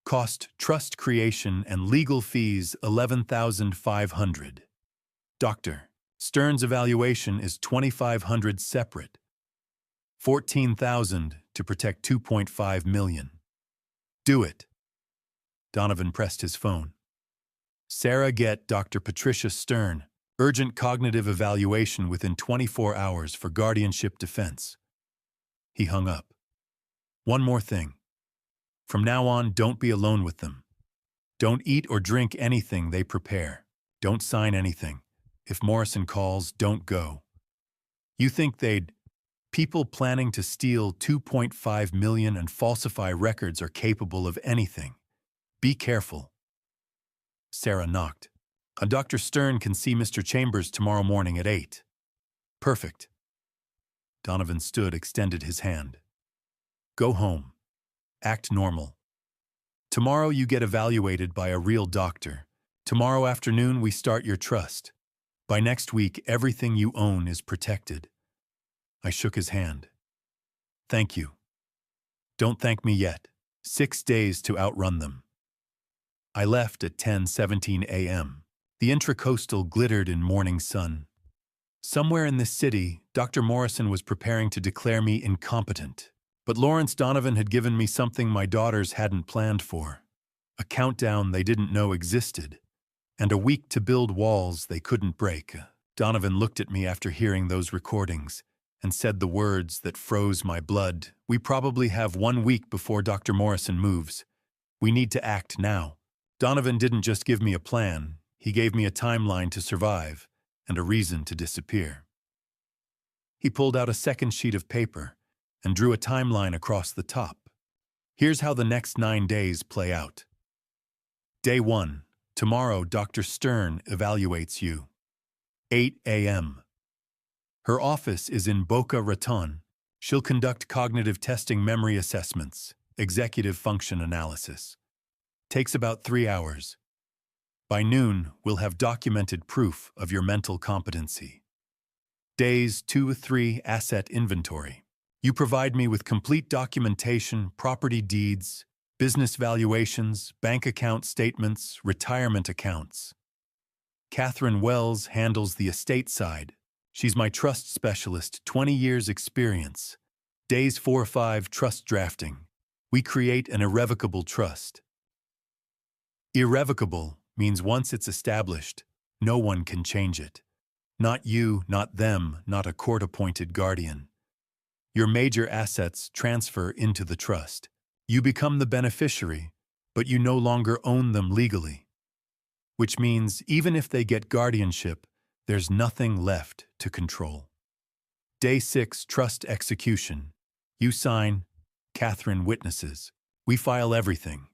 Cost, trust creation, and legal fees $11,500. Dr. Stern's evaluation is $2,500 separate. $14,000 to protect $2.5 million. Do it. Donovan pressed his phone. Sarah, get Dr. Patricia Stern. Urgent cognitive evaluation within 24 hours for guardianship defense. He hung up. One more thing. From now on, don't be alone with them. Don't eat or drink anything they prepare. Don't sign anything. If Morrison calls, don't go. You think they'd... People planning to steal $2.5 million and falsify records are capable of anything. Be careful. Sarah knocked. Dr. Stern can see Mr. Chambers tomorrow morning at 8. Perfect. Donovan stood, extended his hand. Go home. Act normal. Tomorrow you get evaluated by a real doctor. Tomorrow afternoon we start your trust. By next week, everything you own is protected. I shook his hand. Thank you. Don't thank me yet. 6 days to outrun them. I left at 10:17 a.m. The intracoastal glittered in morning sun. Somewhere in this city, Dr. Morrison was preparing to declare me incompetent. But Lawrence Donovan had given me something my daughters hadn't planned for. A countdown they didn't know existed. And a week to build walls they couldn't break. Donovan looked at me after hearing those recordings and said the words that froze my blood. We probably have 1 week before Dr. Morrison moves. We need to act now. Donovan didn't just give me a plan. He gave me a timeline to survive and a reason to disappear. He pulled out a second sheet of paper and drew a timeline across the top. Here's how the next 9 days play out. Day 1. Tomorrow, Dr. Stern evaluates you. 8 a.m. Her office is in Boca Raton. She'll conduct cognitive testing, memory assessments, executive function analysis. Takes about 3 hours. By noon, we'll have documented proof of your mental competency. Days 2-3, asset inventory. You provide me with complete documentation, property deeds, business valuations, bank account statements, retirement accounts. Catherine Wells handles the estate side. She's my trust specialist, 20 years experience. Days 4-5, trust drafting. We create an irrevocable trust. Irrevocable means once it's established, no one can change it. Not you, not them, not a court-appointed guardian. Your major assets transfer into the trust. You become the beneficiary, but you no longer own them legally. Which means even if they get guardianship, there's nothing left to control. Day 6, trust execution. You sign, Catherine witnesses. We file everything.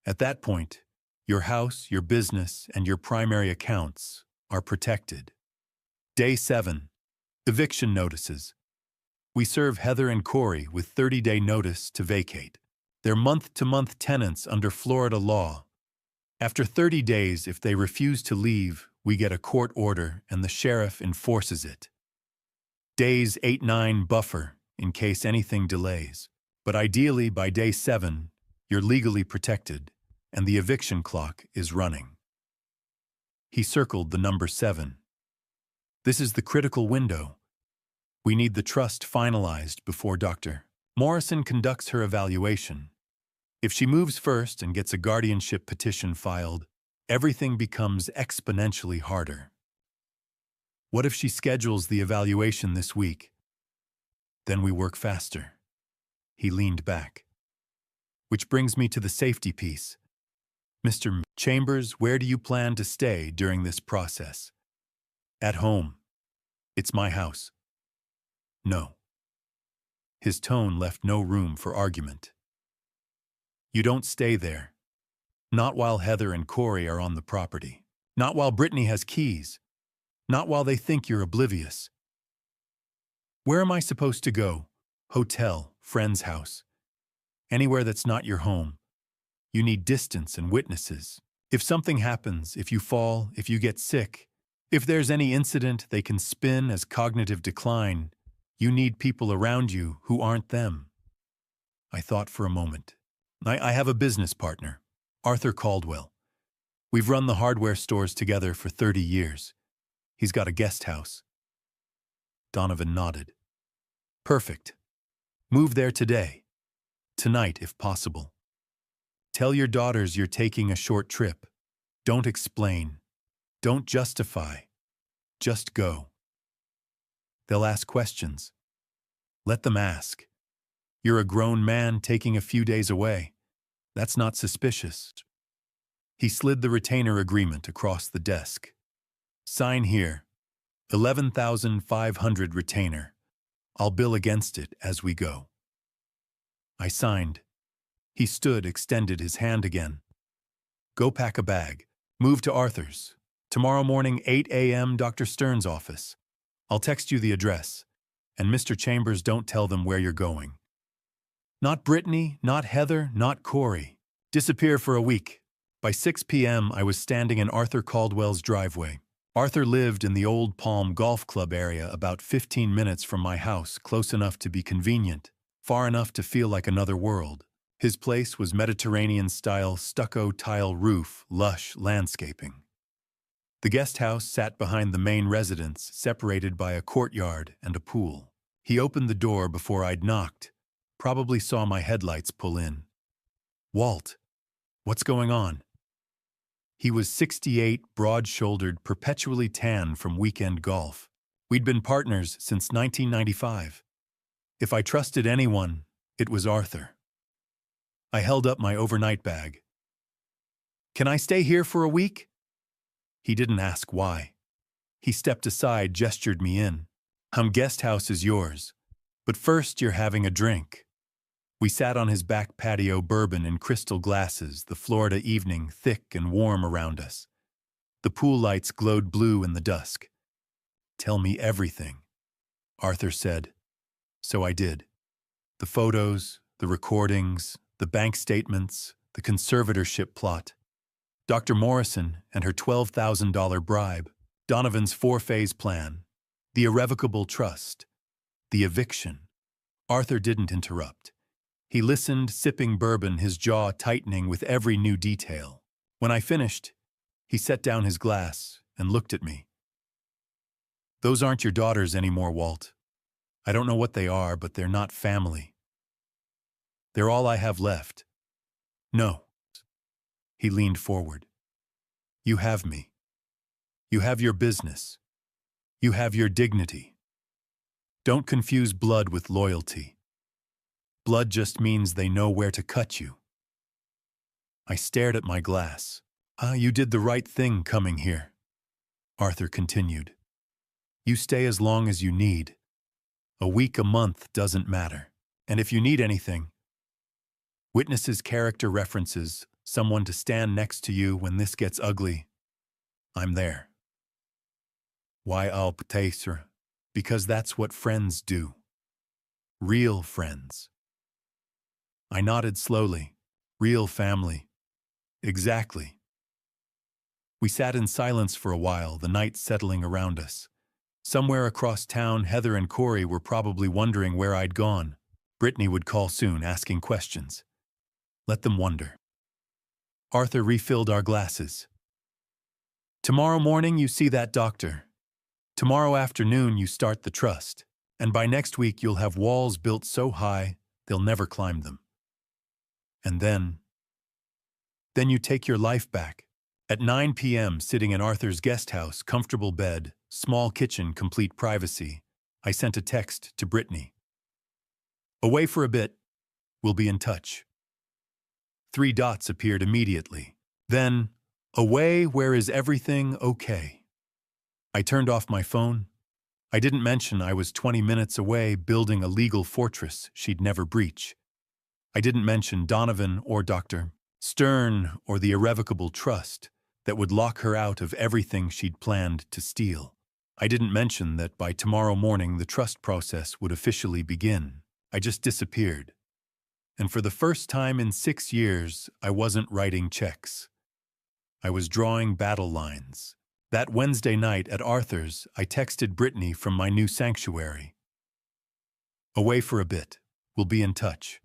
At that point, Your house, your business, and your primary accounts are protected. Day 7. Eviction notices. We serve Heather and Corey with 30-day notice to vacate. They're month-to-month tenants under Florida law. After 30 days, if they refuse to leave, we get a court order and the sheriff enforces it. Days 8-9 buffer in case anything delays. But ideally, by day 7, you're legally protected and the eviction clock is running. He circled the number 7. This is the critical window. We need the trust finalized before Dr. Morrison conducts her evaluation. If she moves first and gets a guardianship petition filed, everything becomes exponentially harder. What if she schedules the evaluation this week? Then we work faster. He leaned back. Which brings me to the safety piece. Mr. Chambers, where do you plan to stay during this process? At home. It's my house. No. His tone left no room for argument. You don't stay there. Not while Heather and Corey are on the property. Not while Brittany has keys. Not while they think you're oblivious. Where am I supposed to go? Hotel, friend's house. Anywhere that's not your home. You need distance and witnesses. If something happens, if you fall, if you get sick, if there's any incident they can spin as cognitive decline, you need people around you who aren't them. I thought for a moment. I have a business partner, Arthur Caldwell. We've run the hardware stores together for 30 years. He's got a guest house. Donovan nodded. Perfect. Move there today. Tonight, if possible. Tell your daughters you're taking a short trip. Don't explain. Don't justify. Just go. They'll ask questions. Let them ask. You're a grown man taking a few days away. That's not suspicious. He slid the retainer agreement across the desk. Sign here. 11,500 retainer. I'll bill against it as we go. I signed. He stood, extended his hand again. Go pack a bag. Move to Arthur's. Tomorrow morning, 8 a.m., Dr. Stern's office. I'll text you the address. And Mr. Chambers, don't tell them where you're going. Not Brittany, not Heather, not Corey. Disappear for a week. By 6 p.m., I was standing in Arthur Caldwell's driveway. Arthur lived in the Old Palm Golf Club area about 15 minutes from my house, close enough to be convenient, far enough to feel like another world. His place was Mediterranean-style stucco tile roof, lush landscaping. The guest house sat behind the main residence, separated by a courtyard and a pool. He opened the door before I'd knocked, probably saw my headlights pull in. Walt, what's going on? He was 68, broad-shouldered, perpetually tan from weekend golf. We'd been partners since 1995. If I trusted anyone, it was Arthur. I held up my overnight bag. Can I stay here for a week? He didn't ask why. He stepped aside, gestured me in. Guest house is yours, but first you're having a drink. We sat on his back patio, bourbon in crystal glasses, the Florida evening thick and warm around us. The pool lights glowed blue in the dusk. Tell me everything, Arthur said. So I did. The photos, the recordings, the bank statements, the conservatorship plot. Dr. Morrison and her $12,000 bribe, Donovan's 4-phase plan, the irrevocable trust, the eviction. Arthur didn't interrupt. He listened, sipping bourbon, his jaw tightening with every new detail. When I finished, he set down his glass and looked at me. Those aren't your daughters anymore, Walt. I don't know what they are, but they're not family. They're all I have left. No. He leaned forward. You have me. You have your business. You have your dignity. Don't confuse blood with loyalty. Blood just means they know where to cut you. I stared at my glass. You did the right thing coming here, Arthur continued. You stay as long as you need. A week, a month doesn't matter. And if you need anything, witnesses, character references, someone to stand next to you when this gets ugly, I'm there. Why I'll her? Because that's what friends do. Real friends. I nodded slowly. Real family. Exactly. We sat in silence for a while, the night settling around us. Somewhere across town, Heather and Corey were probably wondering where I'd gone. Brittany would call soon, asking questions. Let them wonder. Arthur refilled our glasses. Tomorrow morning you see that doctor. Tomorrow afternoon you start the trust. And by next week you'll have walls built so high they'll never climb them. And then you take your life back. At 9 p.m., sitting in Arthur's guest house, comfortable bed, small kitchen, complete privacy, I sent a text to Brittany. Away for a bit. We'll be in touch. 3 dots appeared immediately. Then, away, where is everything okay? I turned off my phone. I didn't mention I was 20 minutes away building a legal fortress she'd never breach. I didn't mention Donovan or Dr. Stern or the irrevocable trust that would lock her out of everything she'd planned to steal. I didn't mention that by tomorrow morning the trust process would officially begin. I just disappeared. And for the first time in 6 years, I wasn't writing checks. I was drawing battle lines. That Wednesday night at Arthur's, I texted Brittany from my new sanctuary. Away for a bit. We'll be in touch.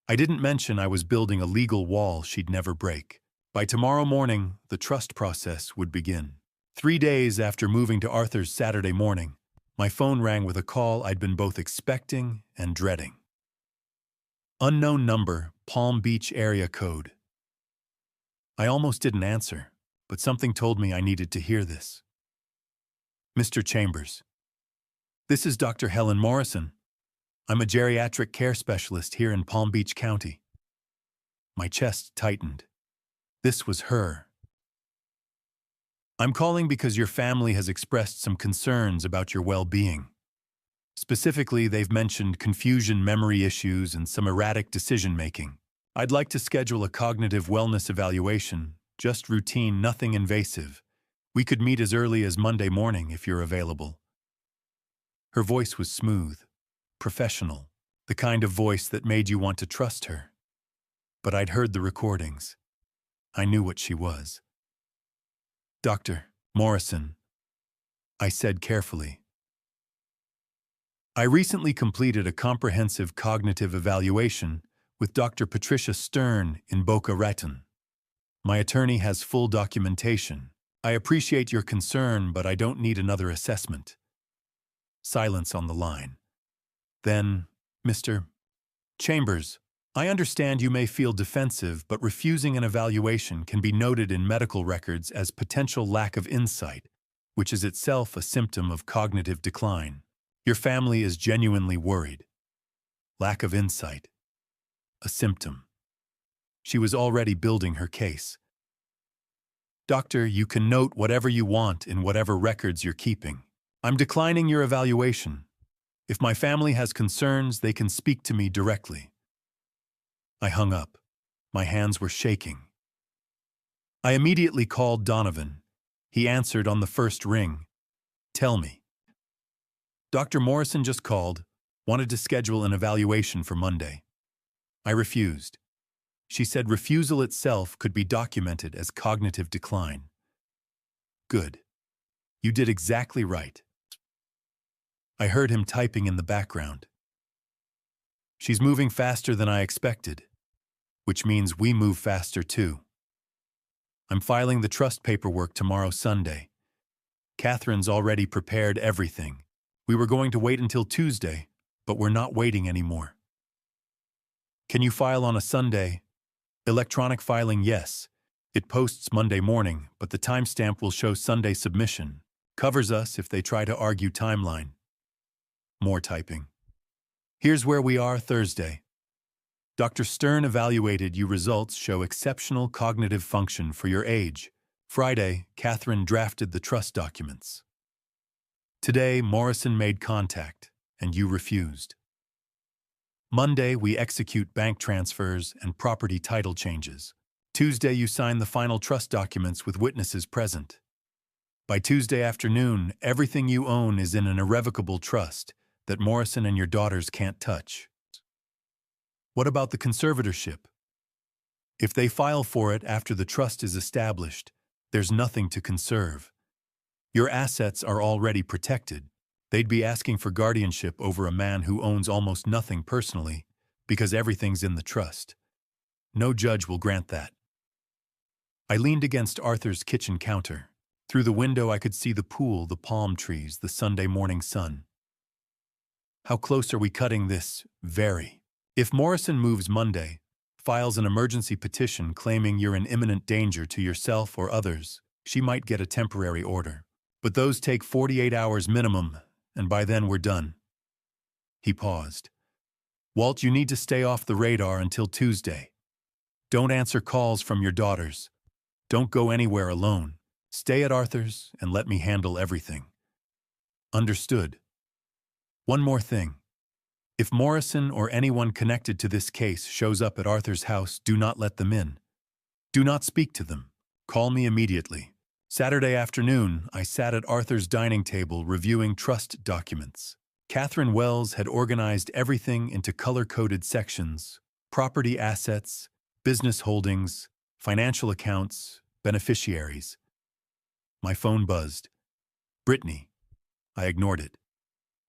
I didn't mention I was building a legal wall she'd never break. By tomorrow morning, the trust process would begin. 3 days after moving to Arthur's Saturday morning, my phone rang with a call I'd been both expecting and dreading. Unknown number, Palm Beach area code. I almost didn't answer, but something told me I needed to hear this. Mr. Chambers. This is Dr. Helen Morrison. I'm a geriatric care specialist here in Palm Beach County. My chest tightened. This was her. I'm calling because your family has expressed some concerns about your well-being. Specifically, they've mentioned confusion, memory issues, and some erratic decision-making. I'd like to schedule a cognitive wellness evaluation, just routine, nothing invasive. We could meet as early as Monday morning if you're available. Her voice was smooth, professional, the kind of voice that made you want to trust her. But I'd heard the recordings. I knew what she was. Dr. Morrison, I said carefully. I recently completed a comprehensive cognitive evaluation with Dr. Patricia Stern in Boca Raton. My attorney has full documentation. I appreciate your concern, but I don't need another assessment. Silence on the line. Then, Mr. Chambers, I understand you may feel defensive, but refusing an evaluation can be noted in medical records as potential lack of insight, which is itself a symptom of cognitive decline. Your family is genuinely worried. Lack of insight. A symptom. She was already building her case. Doctor, you can note whatever you want in whatever records you're keeping. I'm declining your evaluation. If my family has concerns, they can speak to me directly. I hung up. My hands were shaking. I immediately called Donovan. He answered on the first ring. Tell me. Dr. Morrison just called, wanted to schedule an evaluation for Monday. I refused. She said refusal itself could be documented as cognitive decline. Good. You did exactly right. I heard him typing in the background. She's moving faster than I expected, which means we move faster too. I'm filing the trust paperwork tomorrow, Sunday. Catherine's already prepared everything. We were going to wait until Tuesday, but we're not waiting anymore. Can you file on a Sunday? Electronic filing, yes. It posts Monday morning, but the timestamp will show Sunday submission. Covers us if they try to argue timeline. More typing. Here's where we are Thursday. Dr. Stern evaluated you. Results show exceptional cognitive function for your age. Friday, Catherine drafted the trust documents. Today, Morrison made contact, and you refused. Monday, we execute bank transfers and property title changes. Tuesday, you sign the final trust documents with witnesses present. By Tuesday afternoon, everything you own is in an irrevocable trust that Morrison and your daughters can't touch. What about the conservatorship? If they file for it after the trust is established, there's nothing to conserve. Your assets are already protected. They'd be asking for guardianship over a man who owns almost nothing personally because everything's in the trust. No judge will grant that. I leaned against Arthur's kitchen counter. Through the window I could see the pool, the palm trees, the Sunday morning sun. How close are we cutting this? Very. If Morrison moves Monday, files an emergency petition claiming you're in imminent danger to yourself or others, she might get a temporary order. But those take 48 hours minimum, and by then we're done. He paused. Walt, you need to stay off the radar until Tuesday. Don't answer calls from your daughters. Don't go anywhere alone. Stay at Arthur's and let me handle everything. Understood. One more thing. If Morrison or anyone connected to this case shows up at Arthur's house, do not let them in. Do not speak to them. Call me immediately. Saturday afternoon, I sat at Arthur's dining table reviewing trust documents. Catherine Wells had organized everything into color-coded sections: property assets, business holdings, financial accounts, beneficiaries. My phone buzzed. Brittany. I ignored it.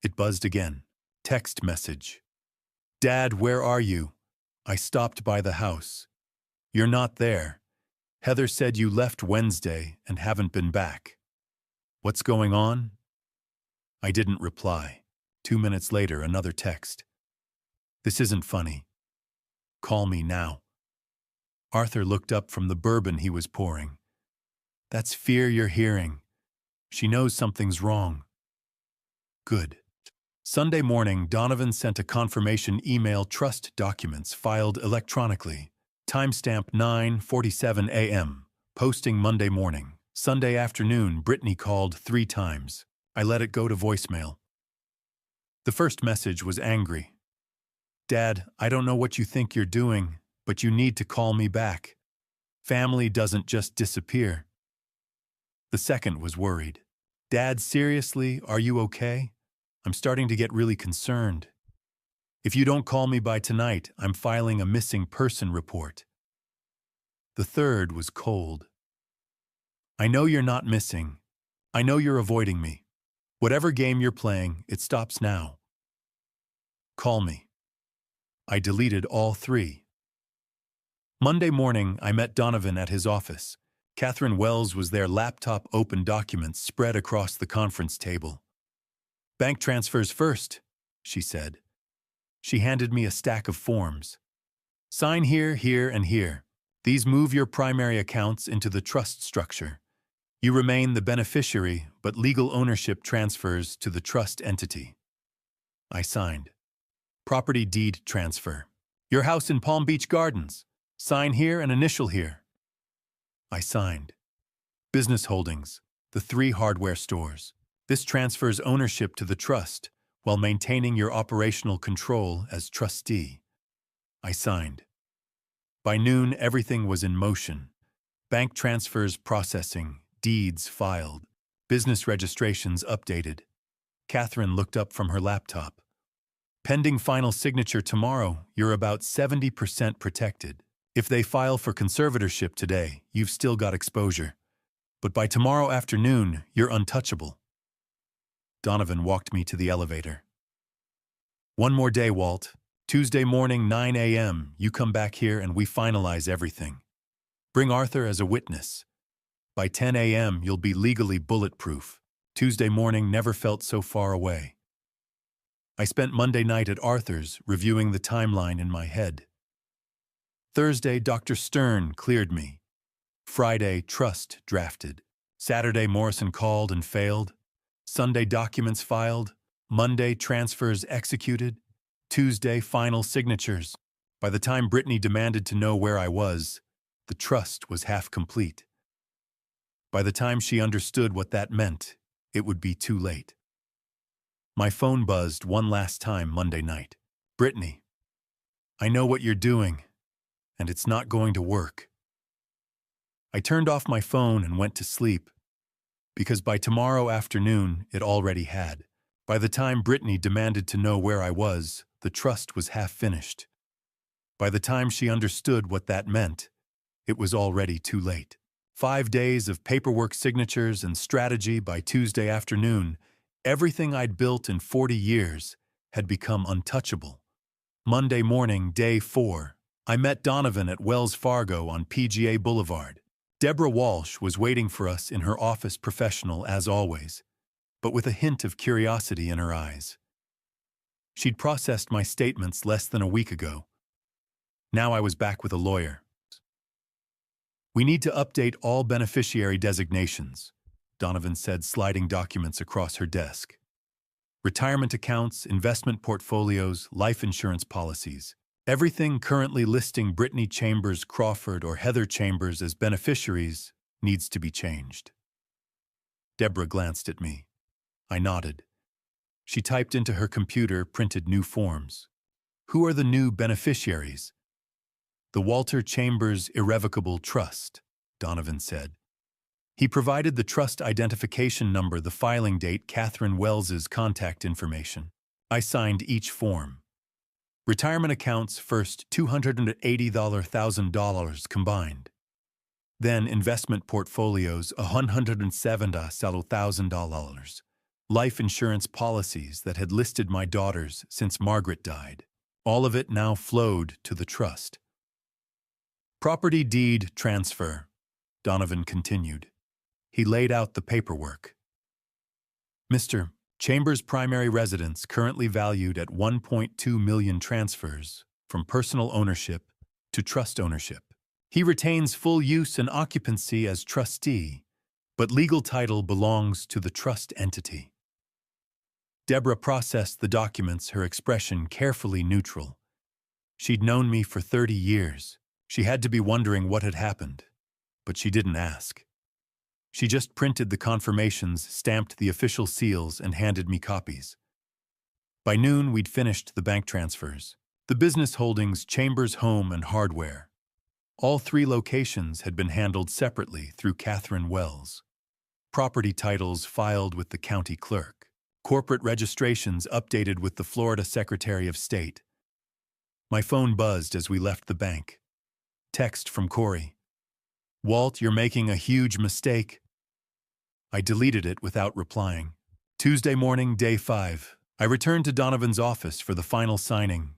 It buzzed again. Text message. Dad, where are you? I stopped by the house. You're not there. Heather said you left Wednesday and haven't been back. What's going on? I didn't reply. 2 minutes later, another text. This isn't funny. Call me now. Arthur looked up from the bourbon he was pouring. That's fear you're hearing. She knows something's wrong. Good. Sunday morning, Donovan sent a confirmation email, trust documents filed electronically. Timestamp 9:47 a.m. Posting Monday morning. Sunday afternoon, Brittany called 3 times. I let it go to voicemail. The first message was angry. Dad, I don't know what you think you're doing, but you need to call me back. Family doesn't just disappear. The second was worried. Dad, seriously, are you okay? I'm starting to get really concerned. If you don't call me by tonight, I'm filing a missing person report. The third was cold. I know you're not missing. I know you're avoiding me. Whatever game you're playing, it stops now. Call me. I deleted all 3. Monday morning, I met Donovan at his office. Catherine Wells was there, laptop open, documents spread across the conference table. Bank transfers first, she said. She handed me a stack of forms. Sign here, here, and here. These move your primary accounts into the trust structure. You remain the beneficiary, but legal ownership transfers to the trust entity. I signed. Property deed transfer. Your house in Palm Beach Gardens. Sign here and initial here. I signed. Business holdings, the 3 hardware stores. This transfers ownership to the trust while maintaining your operational control as trustee. I signed. By noon, everything was in motion. Bank transfers processing, deeds filed, business registrations updated. Catherine looked up from her laptop. Pending final signature tomorrow, you're about 70% protected. If they file for conservatorship today, you've still got exposure. But by tomorrow afternoon, you're untouchable. Donovan walked me to the elevator. One more day, Walt. Tuesday morning, 9 a.m., you come back here and we finalize everything. Bring Arthur as a witness. By 10 a.m., you'll be legally bulletproof. Tuesday morning never felt so far away. I spent Monday night at Arthur's reviewing the timeline in my head. Thursday, Dr. Stern cleared me. Friday, trust drafted. Saturday, Morrison called and failed. Sunday, documents filed. Monday, transfers executed. Tuesday, final signatures. By the time Brittany demanded to know where I was, the trust was half complete. By the time she understood what that meant, it would be too late. My phone buzzed one last time Monday night. Brittany, I know what you're doing, and it's not going to work. I turned off my phone and went to sleep, because by tomorrow afternoon it already had. By the time Brittany demanded to know where I was, the trust was half finished. By the time she understood what that meant, it was already too late. 5 days of paperwork, signatures, and strategy. By Tuesday afternoon, everything I'd built in 40 years had become untouchable. Monday morning, day 4, I met Donovan at Wells Fargo on PGA Boulevard. Deborah Walsh was waiting for us in her office, professional as always, but with a hint of curiosity in her eyes. She'd processed my statements less than a week ago. Now I was back with a lawyer. "We need to update all beneficiary designations," Donovan said, sliding documents across her desk. "Retirement accounts, investment portfolios, life insurance policies. Everything currently listing Brittany Chambers Crawford or Heather Chambers as beneficiaries needs to be changed." Deborah glanced at me. I nodded. She typed into her computer, printed new forms. "Who are the new beneficiaries?" "The Walter Chambers Irrevocable Trust," Donovan said. He provided the trust identification number, the filing date, Catherine Wells's contact information. I signed each form. Retirement accounts first, $280,000 combined. Then investment portfolios, $107,000. Life insurance policies that had listed my daughters since Margaret died. All of it now flowed to the trust. "Property deed transfer," Donovan continued. He laid out the paperwork. "Mr. Chambers' primary residence currently valued at $1.2 million, transfers from personal ownership to trust ownership. He retains full use and occupancy as trustee, but legal title belongs to the trust entity." Deborah processed the documents, her expression carefully neutral. She'd known me for 30 years. She had to be wondering what had happened, but she didn't ask. She just printed the confirmations, stamped the official seals, and handed me copies. By noon, we'd finished the bank transfers. The business holdings, Chambers Home and Hardware. All 3 locations had been handled separately through Catherine Wells. Property titles filed with the county clerk. Corporate registrations updated with the Florida Secretary of State. My phone buzzed as we left the bank. Text from Corey. "Walt, you're making a huge mistake." I deleted it without replying. Tuesday morning, day 5. I returned to Donovan's office for the final signing.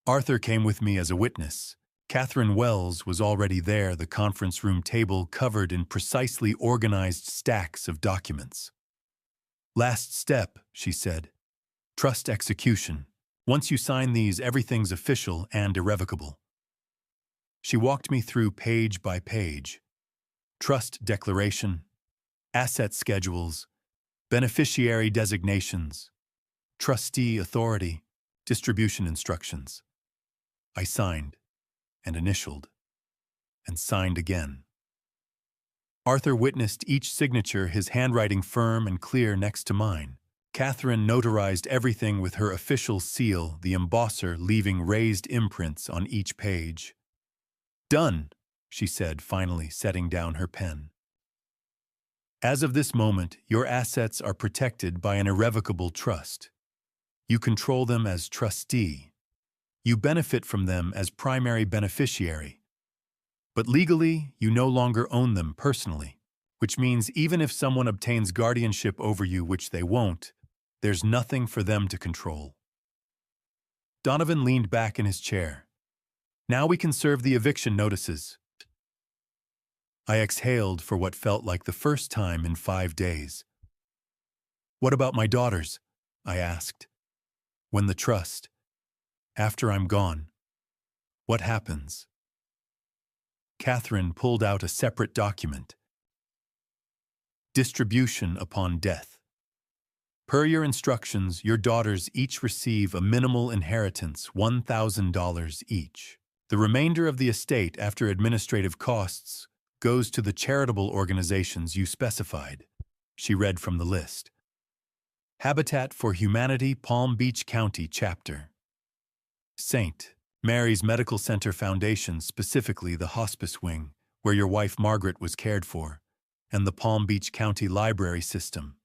Arthur came with me as a witness. Catherine Wells was already there, the conference room table covered in precisely organized stacks of documents. "Last step," she said. "Trust execution. Once you sign these, everything's official and irrevocable." She walked me through page by page. Trust declaration, asset schedules, beneficiary designations, trustee authority, distribution instructions. I signed and initialed and signed again. Arthur witnessed each signature, his handwriting firm and clear next to mine. Catherine notarized everything with her official seal, the embosser leaving raised imprints on each page. "Done," she said, finally setting down her pen. "As of this moment, your assets are protected by an irrevocable trust. You control them as trustee. You benefit from them as primary beneficiary. But legally, you no longer own them personally, which means even if someone obtains guardianship over you, which they won't, there's nothing for them to control." Donovan leaned back in his chair. "Now we can serve the eviction notices." I exhaled for what felt like the first time in 5 days. "What about my daughters?" I asked. "When the trust, after I'm gone, what happens?" Catherine pulled out a separate document. "Distribution upon death. Per your instructions, your daughters each receive a minimal inheritance, $1,000 each. The remainder of the estate, after administrative costs, goes to the charitable organizations you specified." She read from the list. Habitat for Humanity, Palm Beach County Chapter. St. Mary's Medical Center Foundation, specifically the hospice wing, where your wife Margaret was cared for, and the Palm Beach County Library System.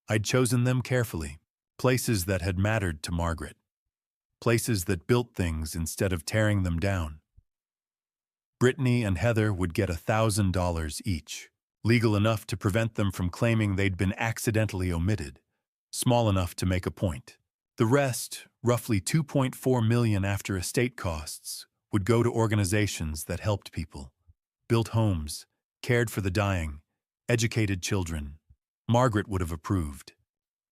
I'd chosen them carefully, places that had mattered to Margaret, places that built things instead of tearing them down. Brittany and Heather would get $1,000 each, legal enough to prevent them from claiming they'd been accidentally omitted, small enough to make a point. The rest, roughly $2.4 million after estate costs, would go to organizations that helped people, built homes, cared for the dying, educated children. Margaret would have approved.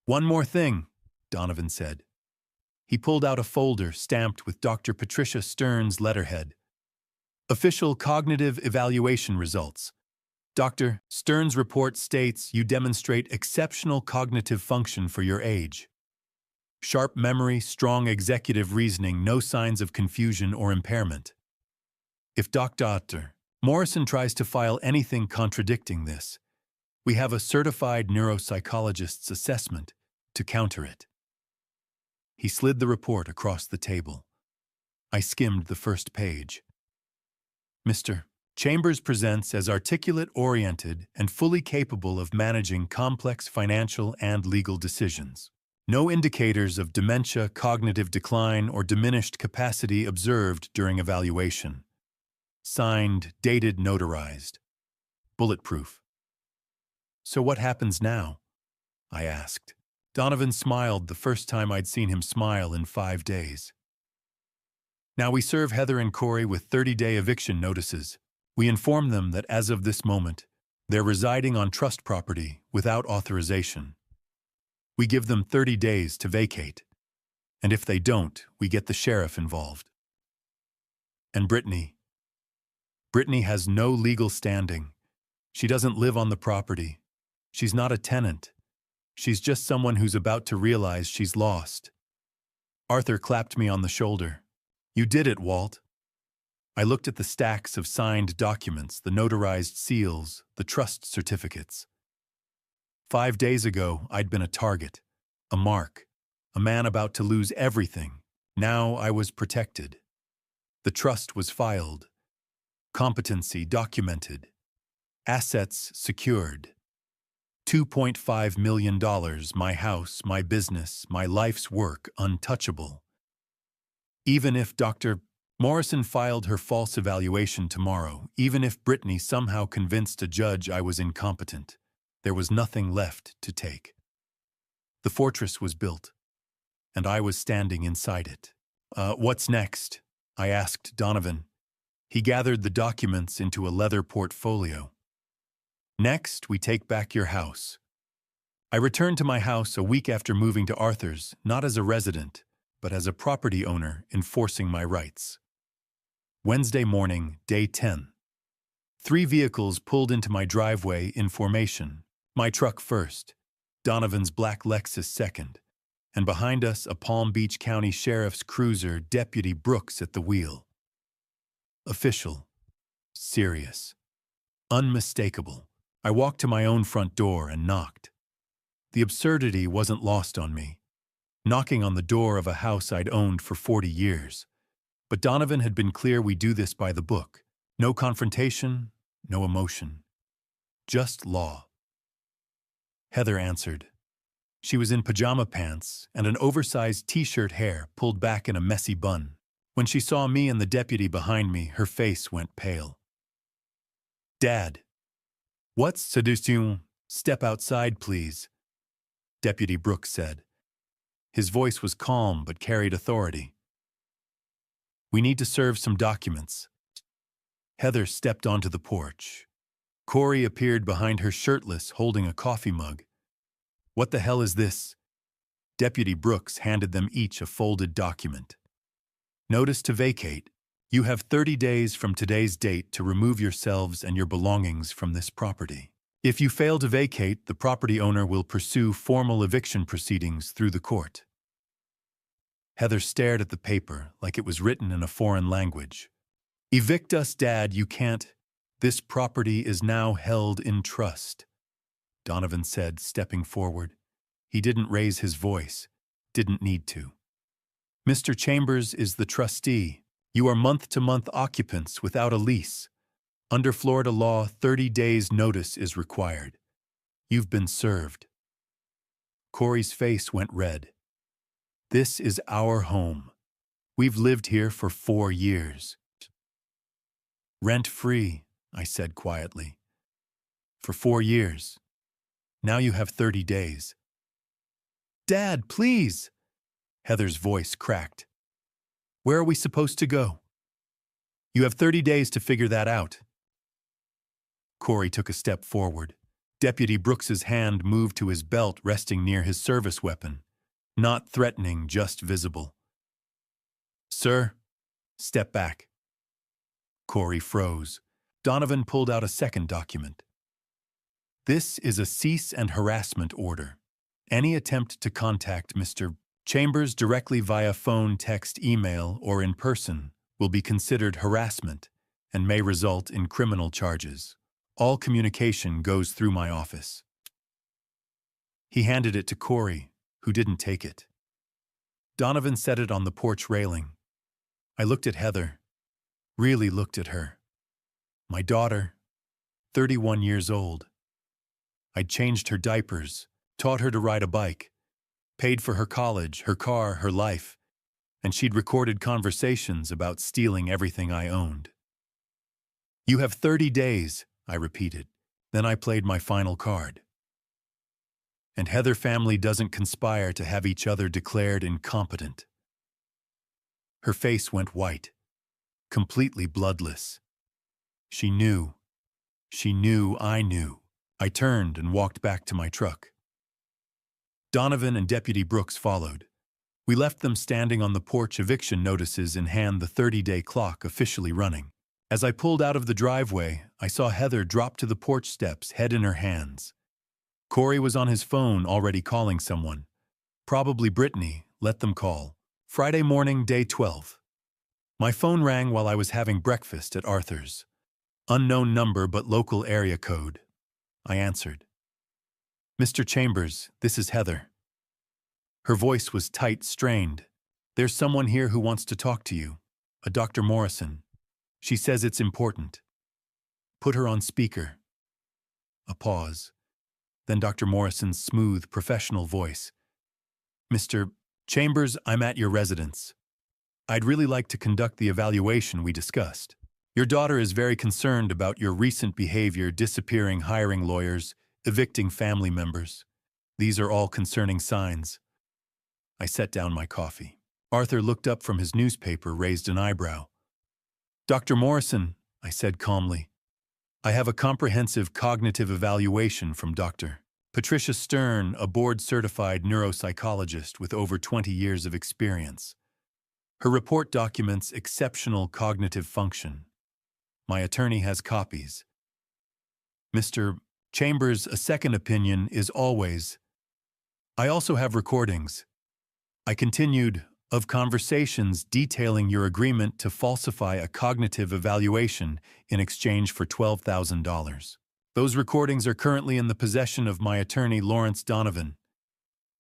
"One more thing," Donovan said. He pulled out a folder stamped with Dr. Patricia Stern's letterhead. "Official cognitive evaluation results. Dr. Stern's report states you demonstrate exceptional cognitive function for your age. Sharp memory, strong executive reasoning, no signs of confusion or impairment. If Dr. Morrison tries to file anything contradicting this, we have a certified neuropsychologist's assessment to counter it." He slid the report across the table. I skimmed the first page. "Mr. Chambers presents as articulate, oriented, and fully capable of managing complex financial and legal decisions. No indicators of dementia, cognitive decline, or diminished capacity observed during evaluation. Signed, dated, notarized. Bulletproof." "So what happens now?" I asked. Donovan smiled the first time I'd seen him smile in 5 days. "Now we serve Heather and Corey with 30-day eviction notices. We inform them that as of this moment, they're residing on trust property without authorization. We give them 30 days to vacate, and if they don't, we get the sheriff involved. And Brittany has no legal standing. She doesn't live on the property. She's not a tenant. She's just someone who's about to realize she's lost." Arthur clapped me on the shoulder. "You did it, Walt." I looked at the stacks of signed documents, the notarized seals, the trust certificates. 5 days ago, I'd been a target, a mark, a man about to lose everything. Now I was protected. The trust was filed. Competency documented. Assets secured. $2.5 million, my house, my business, my life's work untouchable. Even if Dr. Morrison filed her false evaluation tomorrow, even if Brittany somehow convinced a judge I was incompetent, there was nothing left to take. The fortress was built, and I was standing inside it. What's next?" I asked Donovan. He gathered the documents into a leather portfolio. "Next, we take back your house." I returned to my house a week after moving to Arthur's, not as a resident, but as a property owner enforcing my rights. Wednesday morning, day 10. 3 vehicles pulled into my driveway in formation. My truck first, Donovan's black Lexus second, and behind us a Palm Beach County Sheriff's cruiser, Deputy Brooks at the wheel. Official. Serious. Unmistakable. I walked to my own front door and knocked. The absurdity wasn't lost on me. Knocking on the door of a house I'd owned for 40 years. But Donovan had been clear we do this by the book. No confrontation, no emotion. Just law. Heather answered. She was in pajama pants and an oversized t-shirt, hair pulled back in a messy bun. When she saw me and the deputy behind me, her face went pale. "Dad." "What's seduction? Step outside, please," Deputy Brooks said. His voice was calm but carried authority. "We need to serve some documents." Heather stepped onto the porch. Corey appeared behind her shirtless, holding a coffee mug. "What the hell is this?" Deputy Brooks handed them each a folded document. "Notice to vacate. You have 30 days from today's date to remove yourselves and your belongings from this property. If you fail to vacate, the property owner will pursue formal eviction proceedings through the court." Heather stared at the paper like it was written in a foreign language. "Evict us, Dad, you can't. This property is now held in trust," Donovan said, stepping forward. He didn't raise his voice. Didn't need to. "Mr. Chambers is the trustee. You are month-to-month occupants without a lease. Under Florida law, 30 days notice is required. You've been served. Corey's face went red. This is our home. We've lived here for 4 years. Rent-free, I said quietly. For 4 years. Now you have 30 days. Dad, please! Heather's voice cracked. Where are we supposed to go? You have 30 days to figure that out. Corey took a step forward. Deputy Brooks's hand moved to his belt resting near his service weapon. Not threatening, just visible. Sir, step back. Corey froze. Donovan pulled out a second document. This is a cease and harassment order. Any attempt to contact Mr. Chambers directly via phone, text, email, or in person will be considered harassment and may result in criminal charges. All communication goes through my office. He handed it to Corey, who didn't take it. Donovan set it on the porch railing. I looked at Heather, really looked at her. My daughter, 31 years old. I'd changed her diapers, taught her to ride a bike, paid for her college, her car, her life, and she'd recorded conversations about stealing everything I owned. You have 30 days, I repeated. Then I played my final card. And Heather family doesn't conspire to have each other declared incompetent. Her face went white, completely bloodless. She knew. She knew I knew. I turned and walked back to my truck. Donovan and Deputy Brooks followed. We left them standing on the porch, eviction notices in hand, the 30-day clock officially running. As I pulled out of the driveway, I saw Heather drop to the porch steps, head in her hands. Corey was on his phone, already calling someone. Probably Brittany. Let them call. Friday morning, day 12. My phone rang while I was having breakfast at Arthur's. Unknown number but local area code. I answered. Mr. Chambers, this is Heather. Her voice was tight, strained. There's someone here who wants to talk to you. A Dr. Morrison. She says it's important. Put her on speaker. A pause. Then Dr. Morrison's smooth, professional voice. Mr. Chambers, I'm at your residence. I'd really like to conduct the evaluation we discussed. Your daughter is very concerned about your recent behavior, disappearing, hiring lawyers, evicting family members. These are all concerning signs. I set down my coffee. Arthur looked up from his newspaper, raised an eyebrow. Dr. Morrison, I said calmly, I have a comprehensive cognitive evaluation from Dr. Patricia Stern, a board-certified neuropsychologist with over 20 years of experience. Her report documents exceptional cognitive function. My attorney has copies. Mr. Chambers, a second opinion is always. I also have recordings. I continued, of conversations detailing your agreement to falsify a cognitive evaluation in exchange for $12,000. Those recordings are currently in the possession of my attorney, Lawrence Donovan.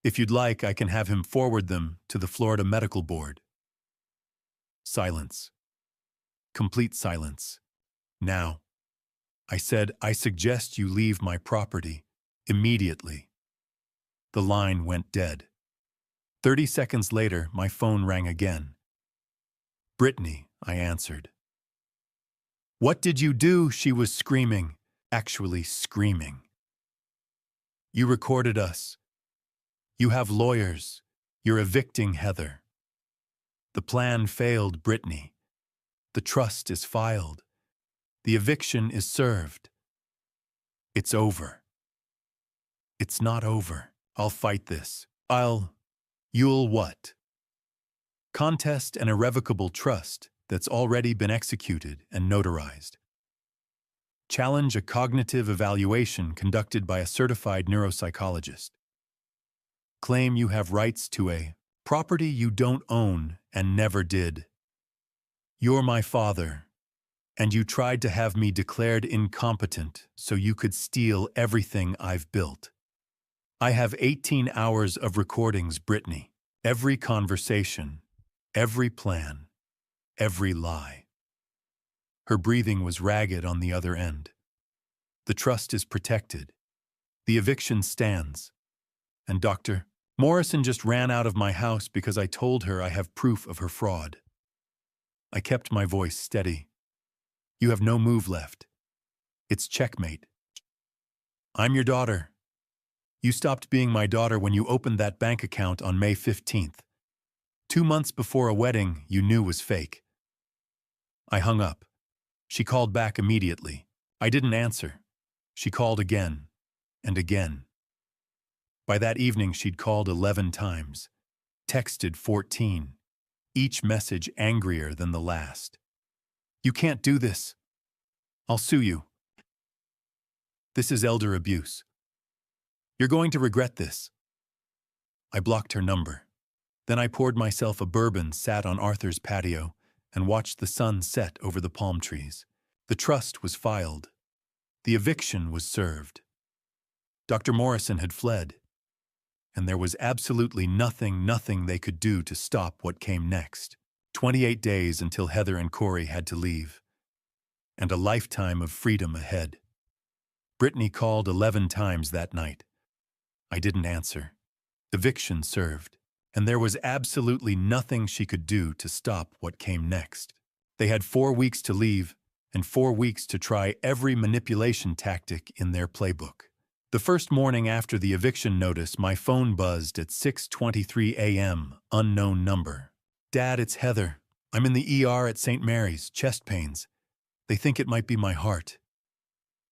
If you'd like, I can have him forward them to the Florida Medical Board. Silence. Complete silence. Now, I said, I suggest you leave my property immediately. The line went dead. 30 seconds later, my phone rang again. Brittany, I answered. What did you do? She was screaming, actually screaming. You recorded us. You have lawyers. You're evicting Heather. The plan failed, Brittany. The trust is filed. The eviction is served. It's over. It's not over. I'll fight this. You'll what? Contest an irrevocable trust that's already been executed and notarized. Challenge a cognitive evaluation conducted by a certified neuropsychologist. Claim you have rights to a property you don't own and never did. You're my father, and you tried to have me declared incompetent so you could steal everything I've built. I have 18 hours of recordings, Brittany. Every conversation, every plan, every lie. Her breathing was ragged on the other end. The trust is protected. The eviction stands. And Dr. Morrison just ran out of my house because I told her I have proof of her fraud. I kept my voice steady. You have no move left. It's checkmate. I'm your daughter. You stopped being my daughter when you opened that bank account on May 15th. 2 months before a wedding you knew was fake. I hung up. She called back immediately. I didn't answer. She called again and again. By that evening she'd called 11 times, texted 14, each message angrier than the last. You can't do this. I'll sue you. This is elder abuse. You're going to regret this. I blocked her number. Then I poured myself a bourbon, sat on Arthur's patio, and watched the sun set over the palm trees. The trust was filed. The eviction was served. Dr. Morrison had fled. And there was absolutely nothing they could do to stop what came next. 28 days until Heather and Corey had to leave. And a lifetime of freedom ahead. Brittany called 11 times that night. I didn't answer. Eviction served. And there was absolutely nothing she could do to stop what came next. They had 4 weeks to leave, and 4 weeks to try every manipulation tactic in their playbook. The first morning after the eviction notice, my phone buzzed at 6:23 a.m., unknown number. Dad, it's Heather. I'm in the ER at St. Mary's, chest pains. They think it might be my heart.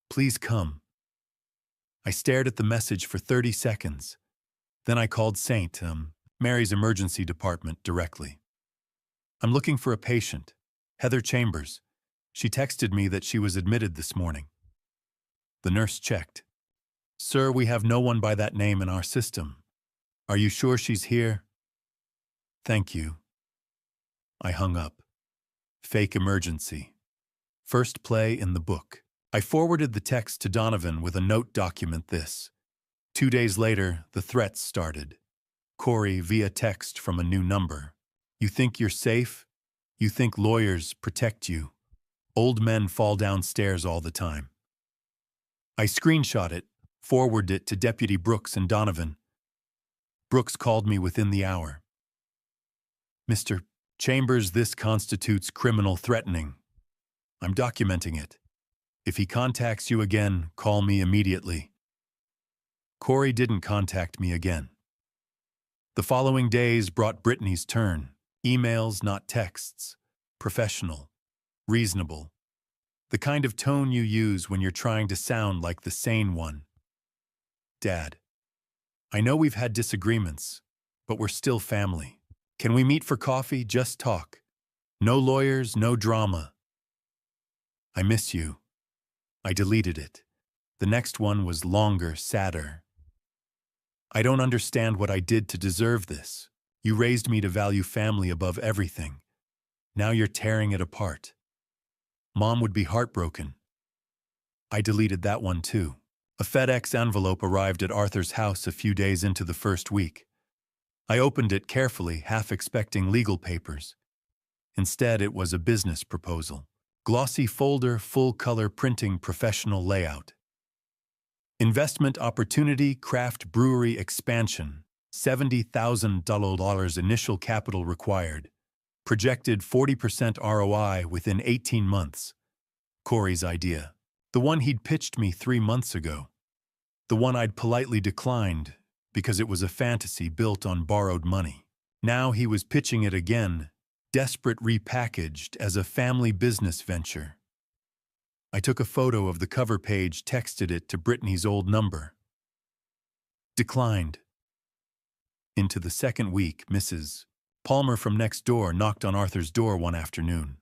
Please come. I stared at the message for 30 seconds. Then I called St. Mary's emergency department directly. I'm looking for a patient, Heather Chambers. She texted me that she was admitted this morning. The nurse checked. Sir, we have no one by that name in our system. Are you sure she's here? Thank you. I hung up. Fake emergency. First play in the book. I forwarded the text to Donovan with a note document this. 2 days later, the threats started. Corey via text from a new number. You think you're safe? You think lawyers protect you? Old men fall downstairs all the time. I screenshot it, forwarded it to Deputy Brooks and Donovan. Brooks called me within the hour. Mr. Chambers, this constitutes criminal threatening. I'm documenting it. If he contacts you again, call me immediately. Corey didn't contact me again. The following days brought Brittany's turn. Emails, not texts. Professional. Reasonable. The kind of tone you use when you're trying to sound like the sane one. Dad, I know we've had disagreements, but we're still family. Can we meet for coffee? Just talk. No lawyers, no drama. I miss you. I deleted it. The next one was longer, sadder. I don't understand what I did to deserve this. You raised me to value family above everything. Now you're tearing it apart. Mom would be heartbroken. I deleted that one too. A FedEx envelope arrived at Arthur's house a few days into the first week. I opened it carefully, half expecting legal papers. Instead, it was a business proposal. Glossy folder, full-color printing, professional layout. Investment opportunity, craft brewery expansion. $70,000 initial capital required. Projected 40% ROI within 18 months. Corey's idea. The one he'd pitched me 3 months ago. The one I'd politely declined because it was a fantasy built on borrowed money. Now he was pitching it again, desperate, repackaged as a family business venture. I took a photo of the cover page, texted it to Brittany's old number. Declined. Into the second week, Mrs. Palmer from next door knocked on Arthur's door one afternoon.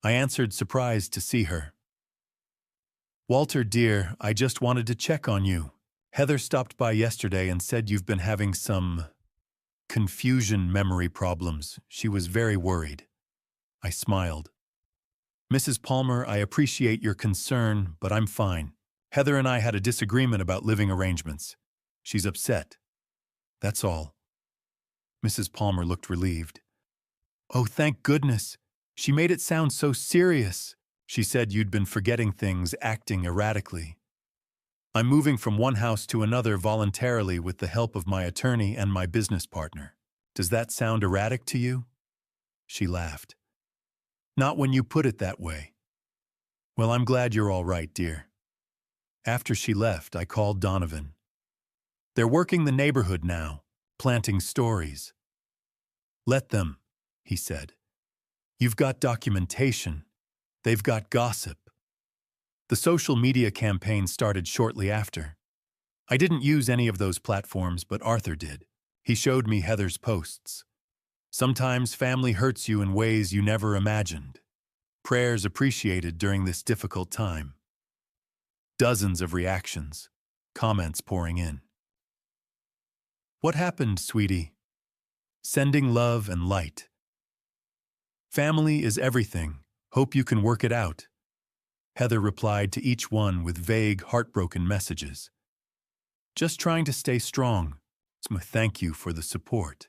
I answered, surprised to see her. Walter, dear, I just wanted to check on you. Heather stopped by yesterday and said you've been having some confusion memory problems. She was very worried. I smiled. Mrs. Palmer, I appreciate your concern, but I'm fine. Heather and I had a disagreement about living arrangements. She's upset. That's all. Mrs. Palmer looked relieved. Oh, thank goodness. She made it sound so serious. She said you'd been forgetting things, acting erratically. I'm moving from one house to another voluntarily with the help of my attorney and my business partner. Does that sound erratic to you? She laughed. Not when you put it that way. Well, I'm glad you're all right, dear. After she left, I called Donovan. They're working the neighborhood now, planting stories. Let them, he said. You've got documentation. They've got gossip. The social media campaign started shortly after. I didn't use any of those platforms, but Arthur did. He showed me Heather's posts. Sometimes family hurts you in ways you never imagined. Prayers appreciated during this difficult time. Dozens of reactions, comments pouring in. What happened, sweetie? Sending love and light. Family is everything. Hope you can work it out. Heather replied to each one with vague, heartbroken messages. Just trying to stay strong. Thank you for the support.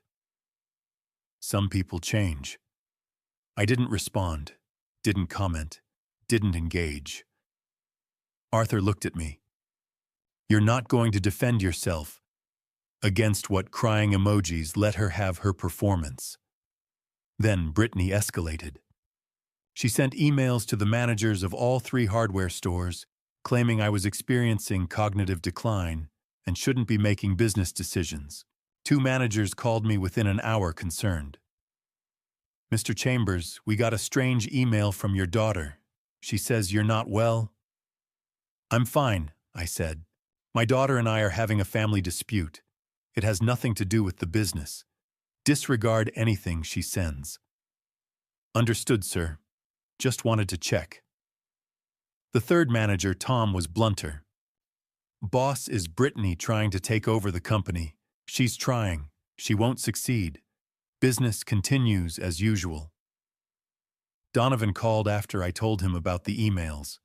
Some people change. I didn't respond, didn't comment, didn't engage. Arthur looked at me. You're not going to defend yourself. Against what crying emojis let her have her performance. Then Brittany escalated. She sent emails to the managers of all 3 hardware stores, claiming I was experiencing cognitive decline and shouldn't be making business decisions. 2 managers called me within an hour concerned. Mr. Chambers, we got a strange email from your daughter. She says you're not well. I'm fine, I said. My daughter and I are having a family dispute. It has nothing to do with the business. Disregard anything she sends. Understood, sir. Just wanted to check. The 3rd manager, Tom, was blunter. Boss is Brittany trying to take over the company. She's trying. She won't succeed. Business continues as usual. Donovan called after I told him about the emails.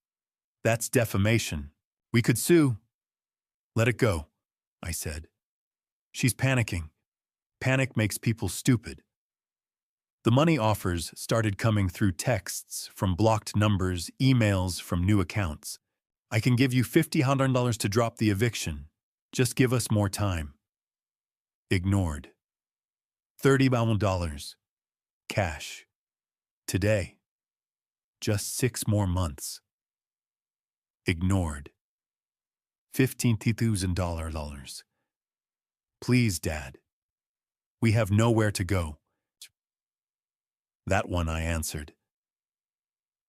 That's defamation. We could sue. Let it go, I said. She's panicking. Panic makes people stupid. The money offers started coming through texts from blocked numbers, emails from new accounts. I can give you $50 to drop the eviction. Just give us more time. Ignored. $30 cash. Today. Just 6 more months. Ignored. $15,000. Please, Dad. We have nowhere to go. That one, I answered.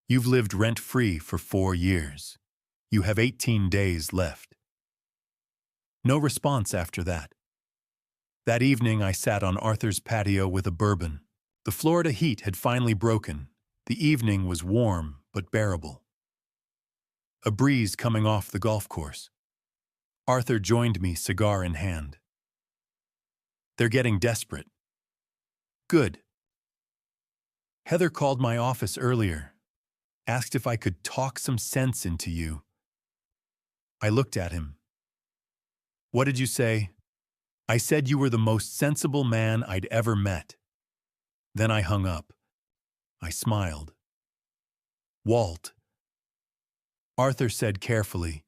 You've lived rent-free for 4 years. You have 18 days left. No response after that. That evening, I sat on Arthur's patio with a bourbon. The Florida heat had finally broken. The evening was warm but bearable. A breeze coming off the golf course. Arthur joined me, cigar in hand. They're getting desperate. Good. Heather called my office earlier, asked if I could talk some sense into you. I looked at him. What did you say? I said you were the most sensible man I'd ever met. Then I hung up. I smiled. Walt. Arthur said carefully,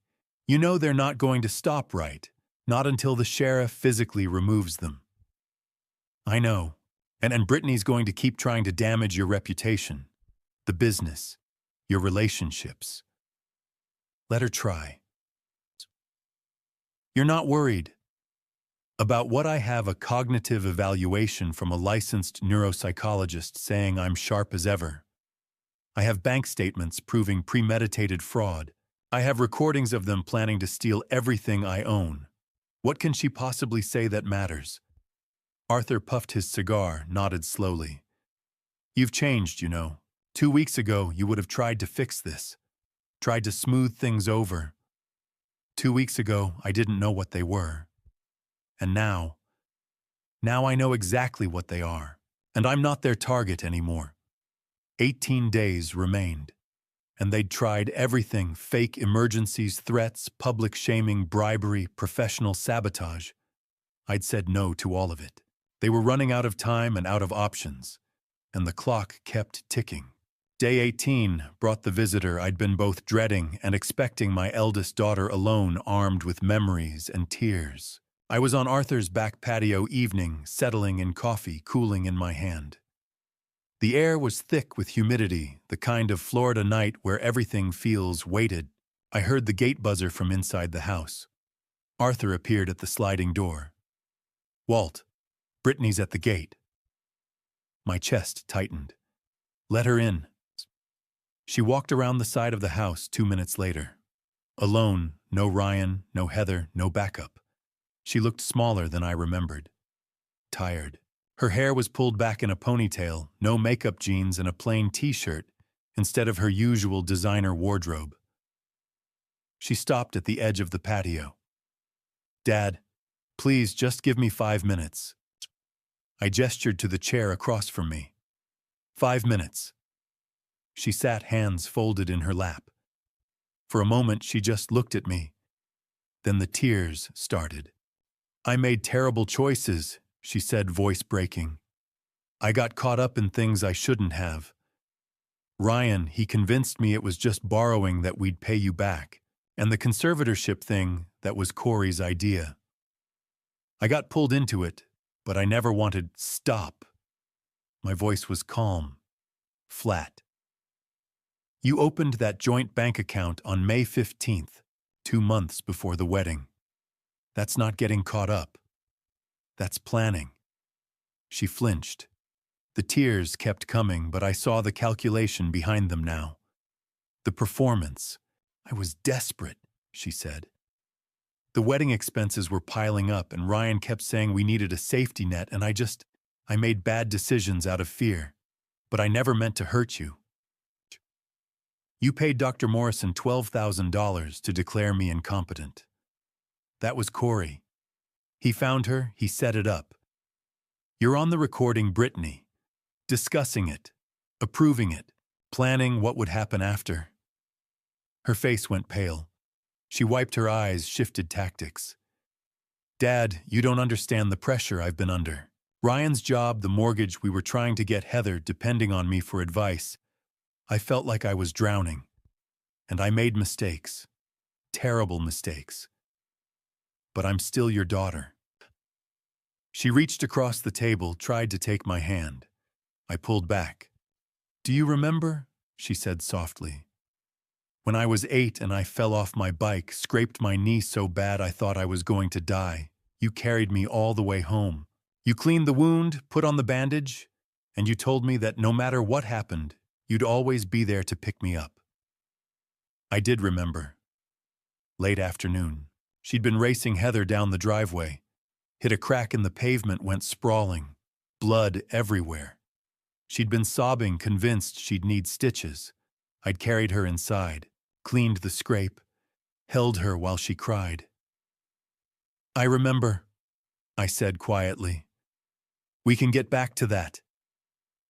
you know they're not going to stop, right? Not until the sheriff physically removes them. I know. And Brittany's going to keep trying to damage your reputation, the business, your relationships. Let her try. You're not worried about what? I have a cognitive evaluation from a licensed neuropsychologist saying I'm sharp as ever. I have bank statements proving premeditated fraud. I have recordings of them planning to steal everything I own. What can she possibly say that matters? Arthur puffed his cigar, nodded slowly. You've changed, you know. 2 weeks ago, you would have tried to fix this, tried to smooth things over. 2 weeks ago, I didn't know what they were. And now I know exactly what they are, and I'm not their target anymore. 18 days remained, and they'd tried everything: fake emergencies, threats, public shaming, bribery, professional sabotage. I'd said no to all of it. They were running out of time and out of options, and the clock kept ticking. Day 18 brought the visitor I'd been both dreading and expecting, my eldest daughter alone, armed with memories and tears. I was on Arthur's back patio evening, settling in coffee, cooling in my hand. The air was thick with humidity, the kind of Florida night where everything feels weighted. I heard the gate buzzer from inside the house. Arthur appeared at the sliding door. "Walt, Brittany's at the gate." My chest tightened. "Let her in." She walked around the side of the house 2 minutes later. Alone, no Ryan, no Heather, no backup. She looked smaller than I remembered. Tired. Her hair was pulled back in a ponytail, no makeup, jeans, and a plain t-shirt instead of her usual designer wardrobe. She stopped at the edge of the patio. "Dad, please just give me 5 minutes." I gestured to the chair across from me. 5 minutes. She sat, hands folded in her lap. For a moment, she just looked at me. Then the tears started. "I made terrible choices," she said, voice breaking. "I got caught up in things I shouldn't have. Ryan, he convinced me it was just borrowing, that we'd pay you back, and the conservatorship thing, that was Corey's idea. I got pulled into it, but I never wanted." "Stop." My voice was calm, flat. "You opened that joint bank account on May 15th, 2 months before the wedding. That's not getting caught up. That's planning." She flinched. The tears kept coming, but I saw the calculation behind them now. The performance. "I was desperate," she said. "The wedding expenses were piling up, and Ryan kept saying we needed a safety net, and I made bad decisions out of fear. But I never meant to hurt you. You paid Dr. Morrison $12,000 to declare me incompetent. That was Corey. He found her, he set it up. You're on the recording, Brittany, discussing it, approving it, planning what would happen after." Her face went pale. She wiped her eyes, shifted tactics. "Dad, you don't understand the pressure I've been under. Ryan's job, the mortgage, we were trying to get Heather depending on me for advice. I felt like I was drowning. And I made mistakes. Terrible mistakes. But I'm still your daughter." She reached across the table, tried to take my hand. I pulled back. "Do you remember?" she said softly. "When I was 8 and I fell off my bike, scraped my knee so bad I thought I was going to die. You carried me all the way home. You cleaned the wound, put on the bandage, and you told me that no matter what happened, you'd always be there to pick me up." I did remember. Late afternoon. She'd been racing Heather down the driveway. Hit a crack in the pavement, went sprawling. Blood everywhere. She'd been sobbing, convinced she'd need stitches. I'd carried her inside, cleaned the scrape, held her while she cried. "I remember," I said quietly. "We can get back to that,"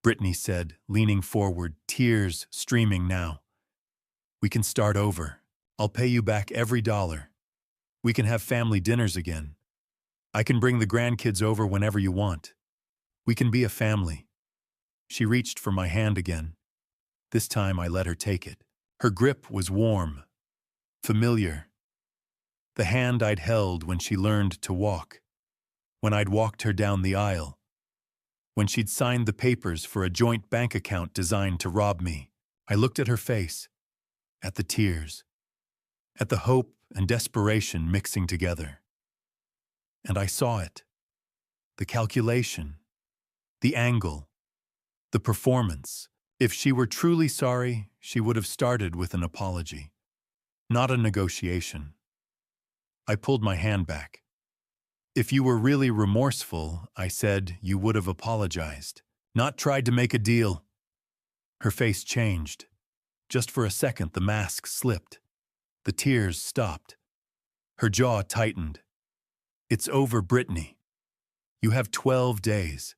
Brittany said, leaning forward, tears streaming now. "We can start over. I'll pay you back every dollar. We can have family dinners again. I can bring the grandkids over whenever you want. We can be a family." She reached for my hand again. This time I let her take it. Her grip was warm, familiar. The hand I'd held when she learned to walk, when I'd walked her down the aisle, when she'd signed the papers for a joint bank account designed to rob me. I looked at her face, at the tears, at the hope and desperation mixing together. And I saw it. The calculation, the angle, the performance. If she were truly sorry, she would have started with an apology, not a negotiation. I pulled my hand back. "If you were really remorseful," I said, "you would have apologized, not tried to make a deal." Her face changed. Just for a second, the mask slipped. The tears stopped. Her jaw tightened. "It's over, Brittany. You have 12 days.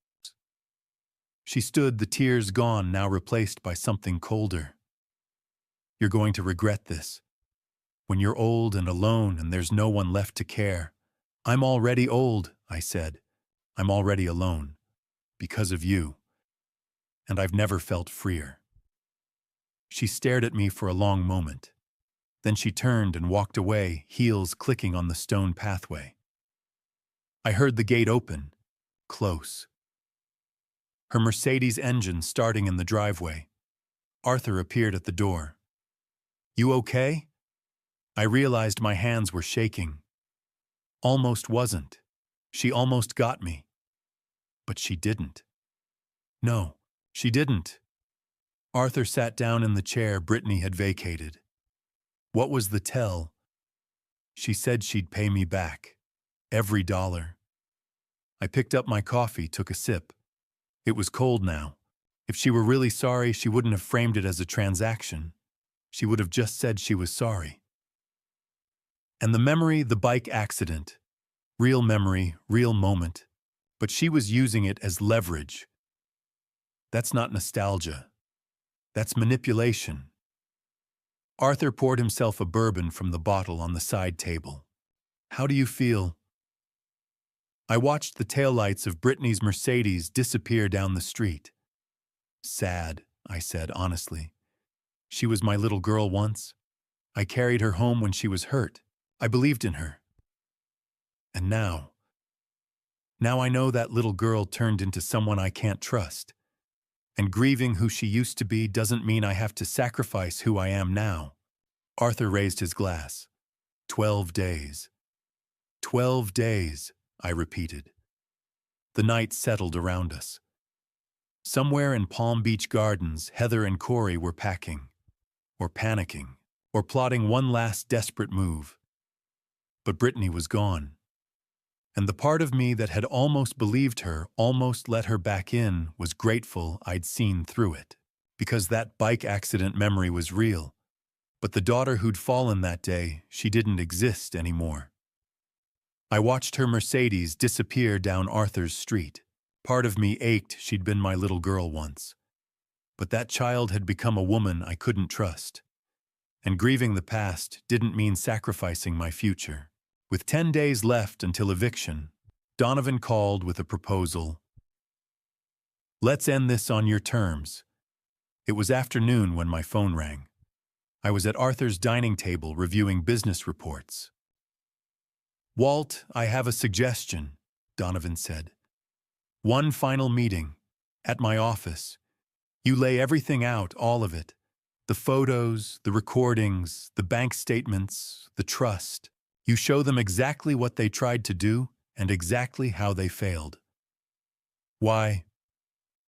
She stood, the tears gone, now replaced by something colder. "You're going to regret this. When you're old and alone and there's no one left to care." "I'm already old," I said. "I'm already alone. Because of you. And I've never felt freer." She stared at me for a long moment. Then she turned and walked away, heels clicking on the stone pathway. I heard the gate open, close. Her Mercedes engine starting in the driveway. Arthur appeared at the door. "You okay?" I realized my hands were shaking. Almost wasn't. She almost got me. But she didn't. No, she didn't. Arthur sat down in the chair Brittany had vacated. What was the tell? She said she'd pay me back. Every dollar. I picked up my coffee, took a sip. It was cold now. If she were really sorry, she wouldn't have framed it as a transaction. She would have just said she was sorry. And the memory, the bike accident. Real memory, real moment. But she was using it as leverage. That's not nostalgia. That's manipulation. Arthur poured himself a bourbon from the bottle on the side table. "How do you feel?" I watched the taillights of Brittany's Mercedes disappear down the street. "Sad," I said honestly. She was my little girl once. I carried her home when she was hurt. I believed in her. And now I know that little girl turned into someone I can't trust. And grieving who she used to be doesn't mean I have to sacrifice who I am now. Arthur raised his glass. 12 days. 12 days, I repeated. The night settled around us. Somewhere in Palm Beach Gardens, Heather and Corey were packing, or panicking, or plotting one last desperate move. But Brittany was gone. And the part of me that had almost believed her, almost let her back in, was grateful I'd seen through it. Because that bike accident memory was real. But the daughter who'd fallen that day, she didn't exist anymore. I watched her Mercedes disappear down Arthur's street. Part of me ached she'd been my little girl once. But that child had become a woman I couldn't trust. And grieving the past didn't mean sacrificing my future. With 10 days left until eviction, Donovan called with a proposal. "Let's end this on your terms." It was afternoon when my phone rang. I was at Arthur's dining table reviewing business reports. "Walt, I have a suggestion," Donovan said. "One final meeting, at my office. You lay everything out, all of it. The photos, the recordings, the bank statements, the trust. You show them exactly what they tried to do and exactly how they failed. Why?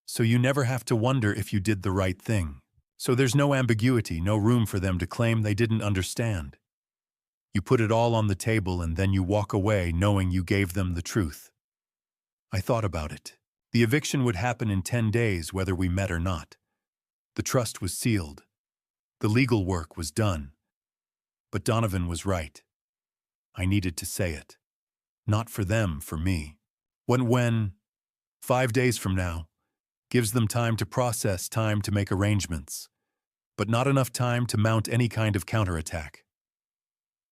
So you never have to wonder if you did the right thing. So there's no ambiguity, no room for them to claim they didn't understand. You put it all on the table and then you walk away knowing you gave them the truth." I thought about it. The eviction would happen in 10 days whether we met or not. The trust was sealed. The legal work was done. But Donovan was right. I needed to say it. Not for them, for me. When 5 days from now, gives them time to process, time to make arrangements, but not enough time to mount any kind of counterattack.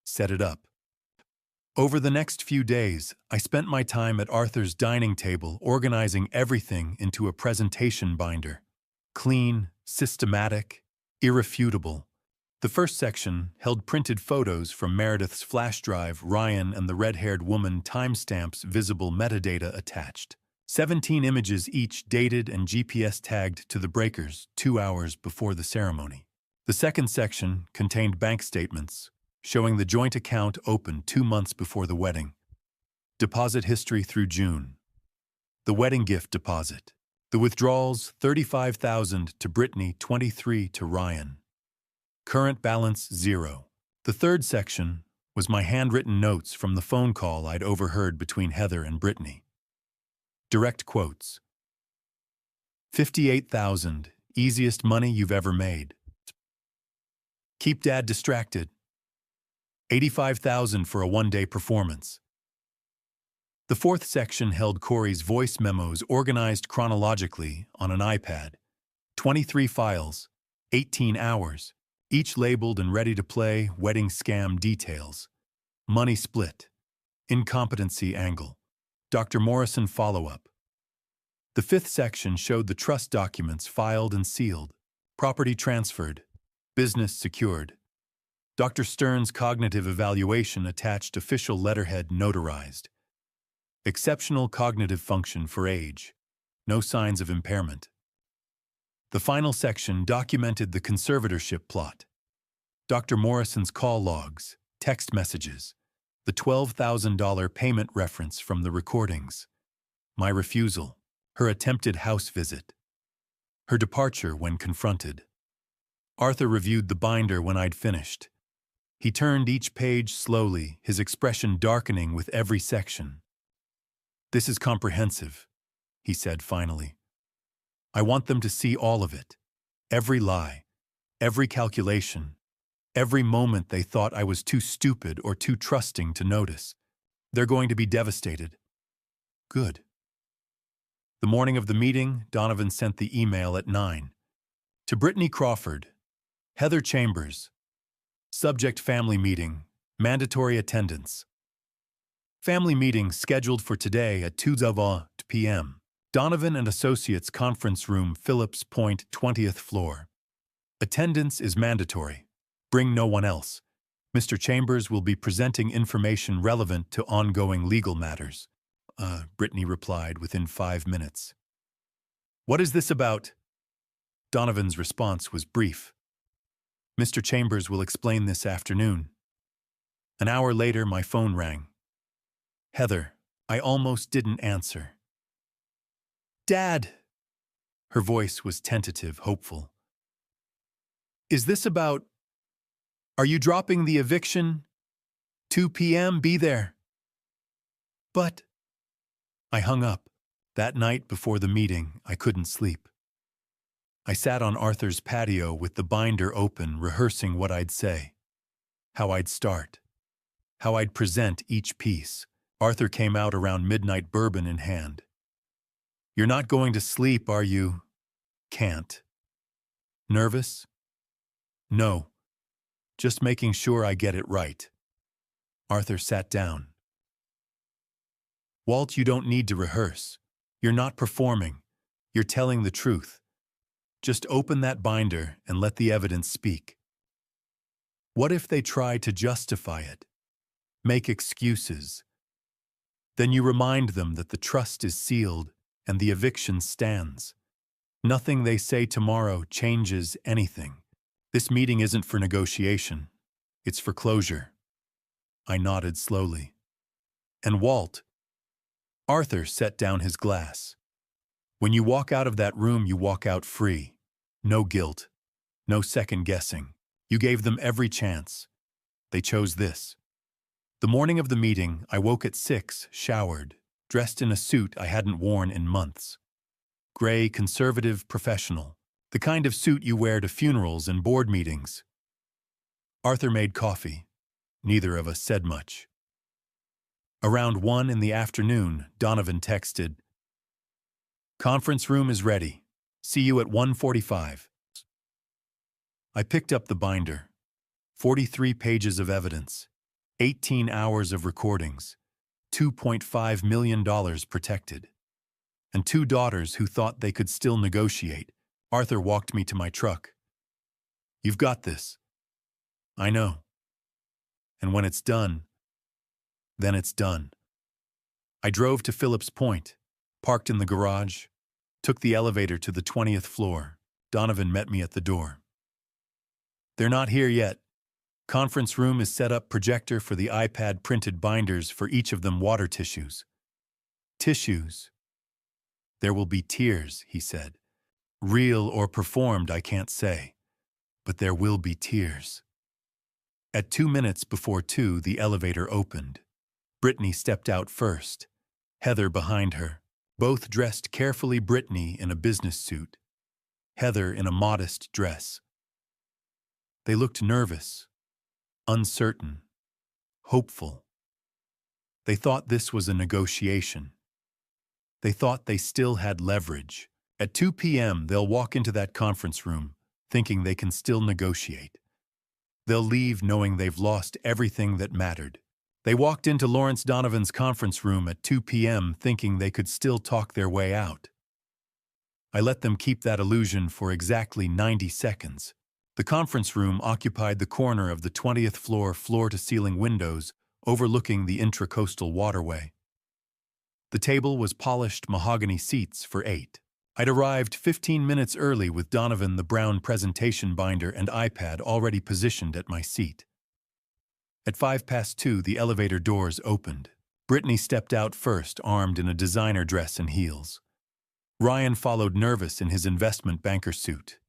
Set it up. Over the next few days, I spent my time at Arthur's dining table organizing everything into a presentation binder. Clean, systematic, irrefutable. The first section held printed photos from Meredith's flash drive, Ryan and the red-haired woman, timestamps, visible metadata attached. 17 images each dated and GPS tagged to the breakers 2 hours before the ceremony. The second section contained bank statements, showing the joint account opened 2 months before the wedding. Deposit history through June. The wedding gift deposit. The withdrawals, $35,000 to Brittany, $23,000 to Ryan. Current balance, 0. The third section was my handwritten notes from the phone call I'd overheard between Heather and Brittany. Direct quotes. $58,000, easiest money you've ever made. Keep Dad distracted. $85,000 for a one-day performance. The fourth section held Corey's voice memos organized chronologically on an iPad. 23 files, 18 hours, each labeled and ready to play. Wedding scam details. Money split. Incompetency angle. Dr. Morrison follow-up. The fifth section showed the trust documents filed and sealed. Property transferred. Business secured. Dr. Stern's cognitive evaluation attached official letterhead notarized. Exceptional cognitive function for age. No signs of impairment. The final section documented the conservatorship plot. Dr. Morrison's call logs, text messages, the $12,000 payment reference from the recordings, my refusal, her attempted house visit, her departure when confronted. Arthur reviewed the binder when I'd finished. He turned each page slowly, his expression darkening with every section. "This is comprehensive," he said finally. "I want them to see all of it. Every lie, every calculation, every moment they thought I was too stupid or too trusting to notice. They're going to be devastated." Good. The morning of the meeting, Donovan sent the email at 9. To Brittany Crawford, Heather Chambers. Subject: family meeting. Mandatory attendance. Family meeting scheduled for today at 2 p.m. Donovan and Associates Conference Room, Phillips Point, 20th floor. Attendance is mandatory. Bring no one else. Mr. Chambers will be presenting information relevant to ongoing legal matters. Brittany replied within 5 minutes. "What is this about?" Donovan's response was brief. "Mr. Chambers will explain this afternoon." An hour later, my phone rang. Heather. I almost didn't answer. "Dad!" Her voice was tentative, hopeful. "Is this about... Are you dropping the eviction? 2 p.m., be there." "But..." I hung up. That night before the meeting, I couldn't sleep. I sat on Arthur's patio with the binder open, rehearsing what I'd say, how I'd start, how I'd present each piece. Arthur came out around midnight, bourbon in hand. "You're not going to sleep, are you?" "Can't." "Nervous?" "No. Just making sure I get it right." Arthur sat down. "Walt, you don't need to rehearse. You're not performing. You're telling the truth. Just open that binder and let the evidence speak. What if they try to justify it? Make excuses? Then you remind them that the trust is sealed and the eviction stands. Nothing they say tomorrow changes anything. This meeting isn't for negotiation. It's for closure." I nodded slowly. "And Walt..." Arthur set down his glass. "When you walk out of that room, you walk out free. No guilt. No second guessing. You gave them every chance. They chose this." The morning of the meeting, I woke at 6, showered, dressed in a suit I hadn't worn in months. Gray, conservative, professional. The kind of suit you wear to funerals and board meetings. Arthur made coffee. Neither of us said much. Around 1 in the afternoon, Donovan texted, "Conference room is ready. See you at 1:45. I picked up the binder. 43 pages of evidence. 18 hours of recordings. $2.5 million protected. And 2 daughters who thought they could still negotiate. Arthur walked me to my truck. "You've got this." "I know. And when it's done, then it's done." I drove to Phillips Point, parked in the garage, took the elevator to the 20th floor. Donovan met me at the door. "They're not here yet. Conference room is set up, projector for the iPad, printed binders for each of them, water tissues." "Tissues?" "There will be tears," he said. "Real or performed, I can't say. But there will be tears." At 2 minutes before 2, the elevator opened. Brittany stepped out first, Heather behind her, both dressed carefully, Brittany in a business suit, Heather in a modest dress. They looked nervous, uncertain, hopeful. They thought this was a negotiation. They thought they still had leverage. At 2 p.m., they'll walk into that conference room, thinking they can still negotiate. They'll leave knowing they've lost everything that mattered. They walked into Lawrence Donovan's conference room at 2 p.m. thinking they could still talk their way out. I let them keep that illusion for exactly 90 seconds. The conference room occupied the corner of the 20th floor floor-to-ceiling windows overlooking the intracoastal waterway. The table was polished mahogany seats for 8. I'd arrived 15 minutes early with Donovan the brown presentation binder and iPad already positioned at my seat. At 2:05, the elevator doors opened. Brittany stepped out first, armed in a designer dress and heels. Ryan followed nervous in his investment banker suit.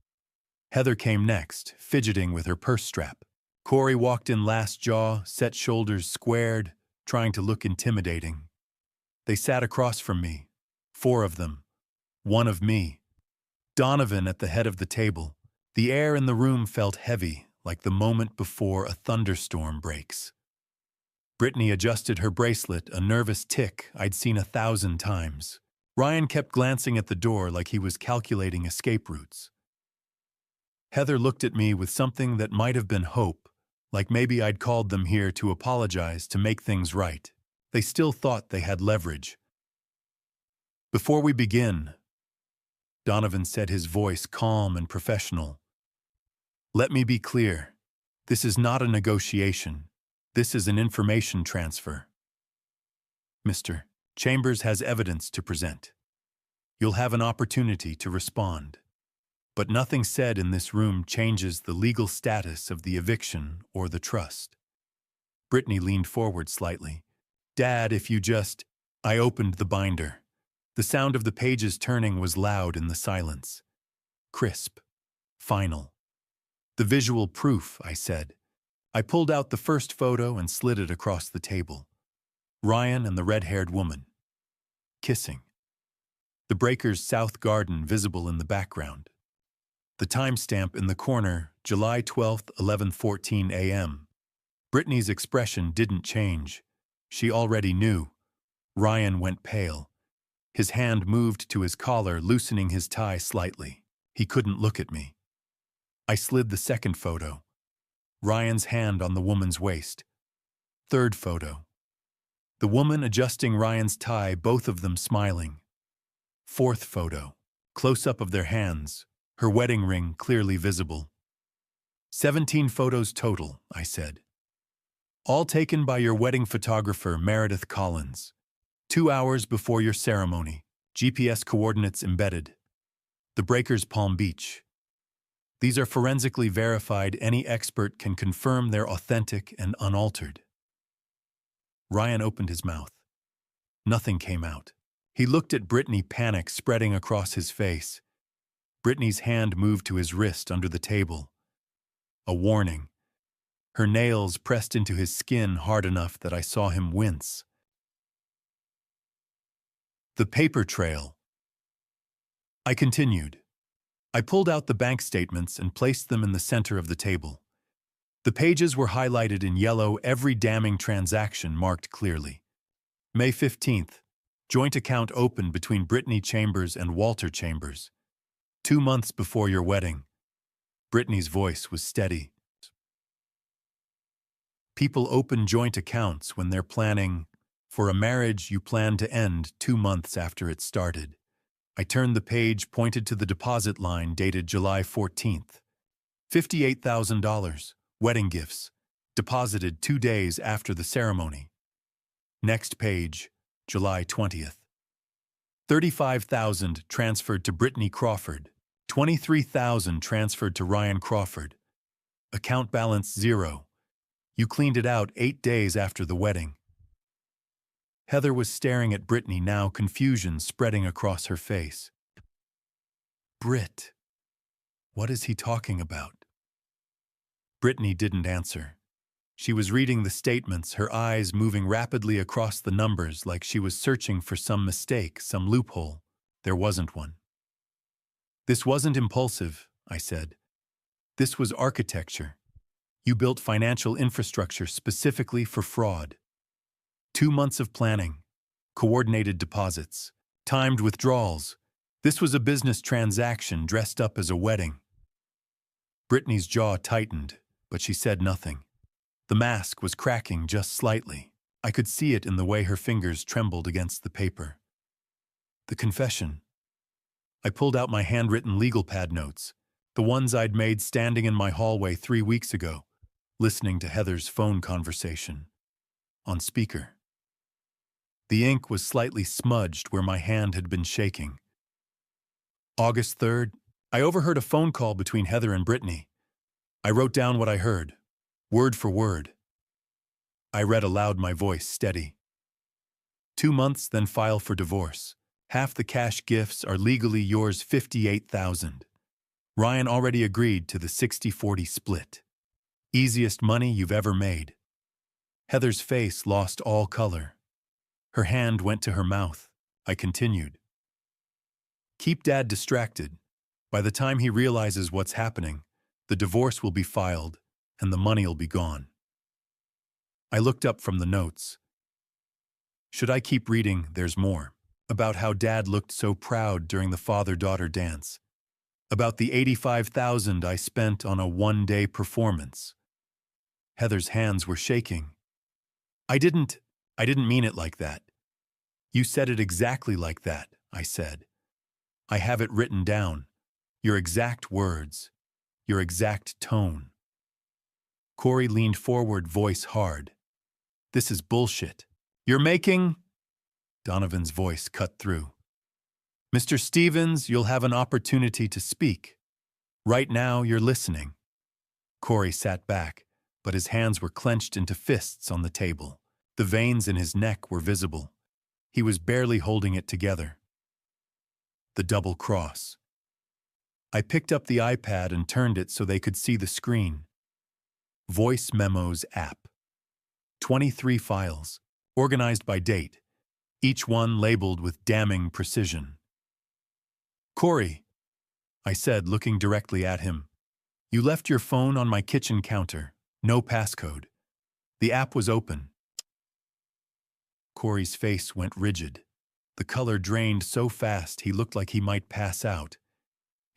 Heather came next, fidgeting with her purse strap. Corey walked in last, jaw set, shoulders squared, trying to look intimidating. They sat across from me, 4 of them, 1 of me. Donovan at the head of the table. The air in the room felt heavy, like the moment before a thunderstorm breaks. Brittany adjusted her bracelet, a nervous tick I'd seen 1,000 times. Ryan kept glancing at the door like he was calculating escape routes. Heather looked at me with something that might have been hope, like maybe I'd called them here to apologize, to make things right. They still thought they had leverage. "Before we begin," Donovan said, his voice calm and professional, "let me be clear. This is not a negotiation. This is an information transfer. Mr. Chambers has evidence to present. You'll have an opportunity to respond. But nothing said in this room changes the legal status of the eviction or the trust." Brittany leaned forward slightly. "Dad, if you just—" I opened the binder. The sound of the pages turning was loud in the silence. Crisp. Final. "The visual proof," I said. I pulled out the first photo and slid it across the table. Ryan and the red-haired woman. Kissing. The breaker's south garden visible in the background. The timestamp in the corner, July 12th, 11:14 a.m. Brittany's expression didn't change. She already knew. Ryan went pale. His hand moved to his collar, loosening his tie slightly. He couldn't look at me. I slid the second photo. Ryan's hand on the woman's waist. Third photo. The woman adjusting Ryan's tie, both of them smiling. Fourth photo. Close-up of their hands, her wedding ring clearly visible. 17 photos total, I said. All taken by your wedding photographer, Meredith Collins. 2 hours before your ceremony. GPS coordinates embedded. The breaker's Palm Beach. These are forensically verified. Any expert can confirm they're authentic and unaltered. Ryan opened his mouth. Nothing came out. He looked at Brittany, panic spreading across his face. Brittany's hand moved to his wrist under the table. A warning. Her nails pressed into his skin hard enough that I saw him wince. The paper trail. I continued. I pulled out the bank statements and placed them in the center of the table. The pages were highlighted in yellow, every damning transaction marked clearly. May 15th. Joint account opened between Brittany Chambers and Walter Chambers. 2 months before your wedding. Brittany's voice was steady. People open joint accounts when they're planning for a marriage you plan to end 2 months after it started. I turned the page, pointed to the deposit line dated July 14th. $58,000, wedding gifts, deposited 2 days after the ceremony. Next page, July 20th. $35,000 transferred to Brittany Crawford. $23,000 transferred to Ryan Crawford. Account balance 0. You cleaned it out 8 days after the wedding. Heather was staring at Brittany now, confusion spreading across her face. Britt, what is he talking about? Brittany didn't answer. She was reading the statements, her eyes moving rapidly across the numbers like she was searching for some mistake, some loophole. There wasn't one. This wasn't impulsive, I said. This was architecture. You built financial infrastructure specifically for fraud. 2 months of planning, coordinated deposits, timed withdrawals. This was a business transaction dressed up as a wedding. Brittany's jaw tightened, but she said nothing. The mask was cracking just slightly. I could see it in the way her fingers trembled against the paper. The confession. I pulled out my handwritten legal pad notes. The ones I'd made standing in my hallway 3 weeks ago, listening to Heather's phone conversation. On speaker. The ink was slightly smudged where my hand had been shaking. August 3rd, I overheard a phone call between Heather and Brittany. I wrote down what I heard, word for word. I read aloud, my voice steady. 2 months, then file for divorce. Half the cash gifts are legally yours, 58,000. Ryan already agreed to the 60-40 split. Easiest money you've ever made. Heather's face lost all color. Her hand went to her mouth. I continued. Keep Dad distracted. By the time he realizes what's happening, the divorce will be filed and the money'll be gone. I looked up from the notes. Should I keep reading? There's more. About how Dad looked so proud during the father-daughter dance. About the 85,000 I spent on a one-day performance. Heather's hands were shaking. I didn't mean it like that. You said it exactly like that, I said. I have it written down. Your exact words. Your exact tone. Corey leaned forward, voice hard. This is bullshit. You're making... Donovan's voice cut through. Mr. Stevens, you'll have an opportunity to speak. Right now, you're listening. Corey sat back, but his hands were clenched into fists on the table. The veins in his neck were visible. He was barely holding it together. The double cross. I picked up the iPad and turned it so they could see the screen. Voice Memos app. 23 files, organized by date, each one labeled with damning precision. Corey, I said, looking directly at him, you left your phone on my kitchen counter. No passcode. The app was open. Corey's face went rigid. The color drained so fast he looked like he might pass out.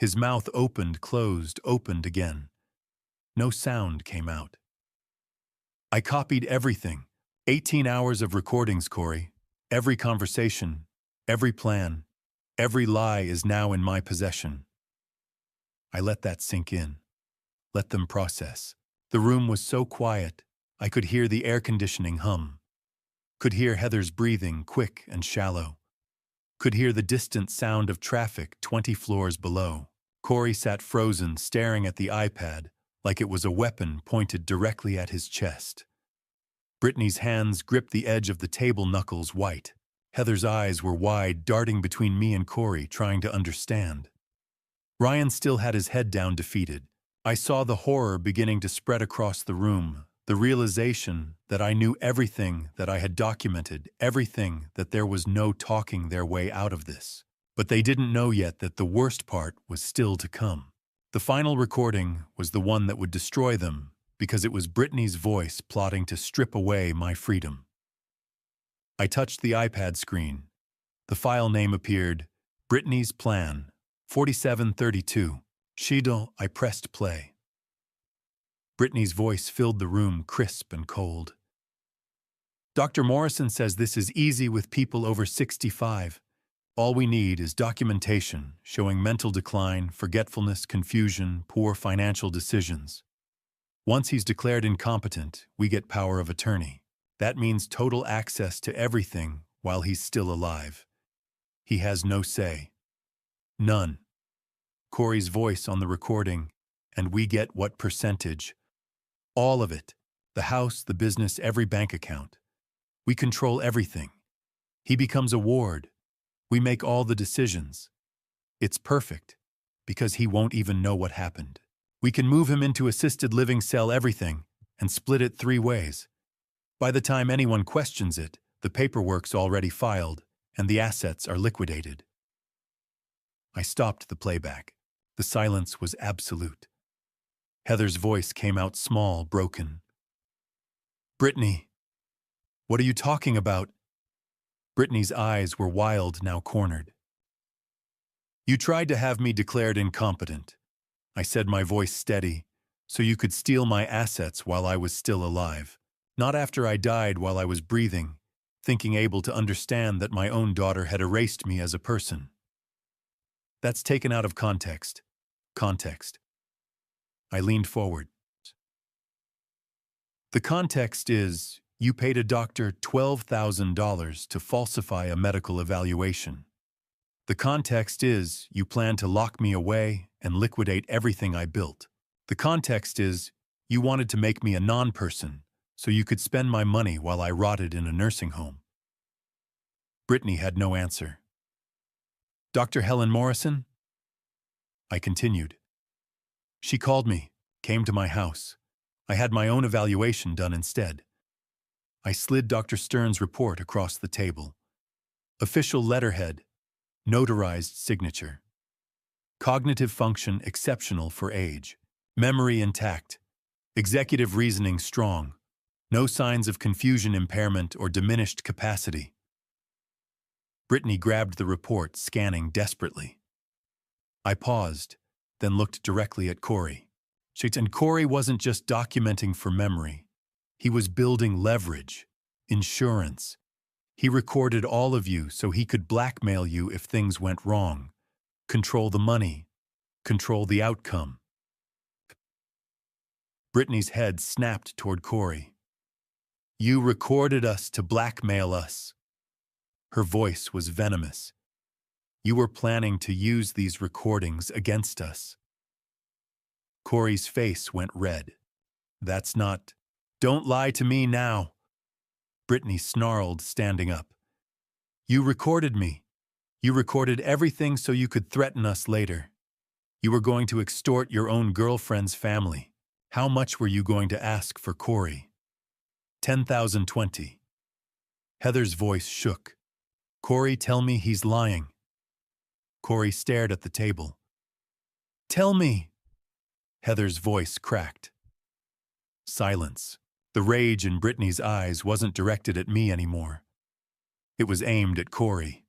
His mouth opened, closed, opened again. No sound came out. I copied everything. 18 hours of recordings, Corey. Every conversation, every plan, every lie is now in my possession. I let that sink in. Let them process. The room was so quiet, I could hear the air conditioning hum. Could hear Heather's breathing, quick and shallow. Could hear the distant sound of traffic 20 floors below. Corey sat frozen, staring at the iPad like it was a weapon pointed directly at his chest. Brittany's hands gripped the edge of the table, knuckles white. Heather's eyes were wide, darting between me and Corey, trying to understand. Ryan still had his head down, defeated. I saw the horror beginning to spread across the room, the realization that I knew everything that I had documented, everything that there was no talking their way out of this. But they didn't know yet that the worst part was still to come. The final recording was the one that would destroy them, because it was Brittany's voice plotting to strip away my freedom. I touched the iPad screen. The file name appeared, Brittany's Plan, 4732. Shidal, I pressed play. Brittany's voice filled the room, crisp and cold. Dr. Morrison says this is easy with people over 65. All we need is documentation showing mental decline, forgetfulness, confusion, poor financial decisions. Once he's declared incompetent, we get power of attorney. That means total access to everything while he's still alive. He has no say. None. Corey's voice on the recording, and we get what percentage? All of it. The house, the business, every bank account. We control everything. He becomes a ward. We make all the decisions. It's perfect, because he won't even know what happened. We can move him into assisted living, sell everything, and split it 3 ways. By the time anyone questions it, the paperwork's already filed, and the assets are liquidated. I stopped the playback. The silence was absolute. Heather's voice came out small, broken. Brittany, what are you talking about? Brittany's eyes were wild, now cornered. You tried to have me declared incompetent. I said, my voice steady, so you could steal my assets while I was still alive. Not after I died, while I was breathing, thinking able to understand that my own daughter had erased me as a person. That's taken out of context. Context. I leaned forward. The context is, you paid a doctor $12,000 to falsify a medical evaluation. The context is, you plan to lock me away and liquidate everything I built. The context is, you wanted to make me a non-person so you could spend my money while I rotted in a nursing home. Brittany had no answer. Dr. Helen Morrison? I continued. She called me, came to my house. I had my own evaluation done instead. I slid Dr. Stern's report across the table. Official letterhead, notarized signature. Cognitive function exceptional for age. Memory intact. Executive reasoning strong. No signs of confusion impairment or diminished capacity. Brittany grabbed the report, scanning desperately. I paused, then looked directly at Corey. And Corey wasn't just documenting for memory. He was building leverage, insurance. He recorded all of you so he could blackmail you if things went wrong. Control the money. Control the outcome. Brittany's head snapped toward Corey. You recorded us to blackmail us. Her voice was venomous. You were planning to use these recordings against us. Corey's face went red. That's not... Don't lie to me now. Brittany snarled, standing up. You recorded me. You recorded everything so you could threaten us later. You were going to extort your own girlfriend's family. How much were you going to ask for Corey? 10,020. Heather's voice shook. Corey, tell me he's lying. Corey stared at the table. Tell me. Heather's voice cracked. Silence. The rage in Brittany's eyes wasn't directed at me anymore. It was aimed at Corey.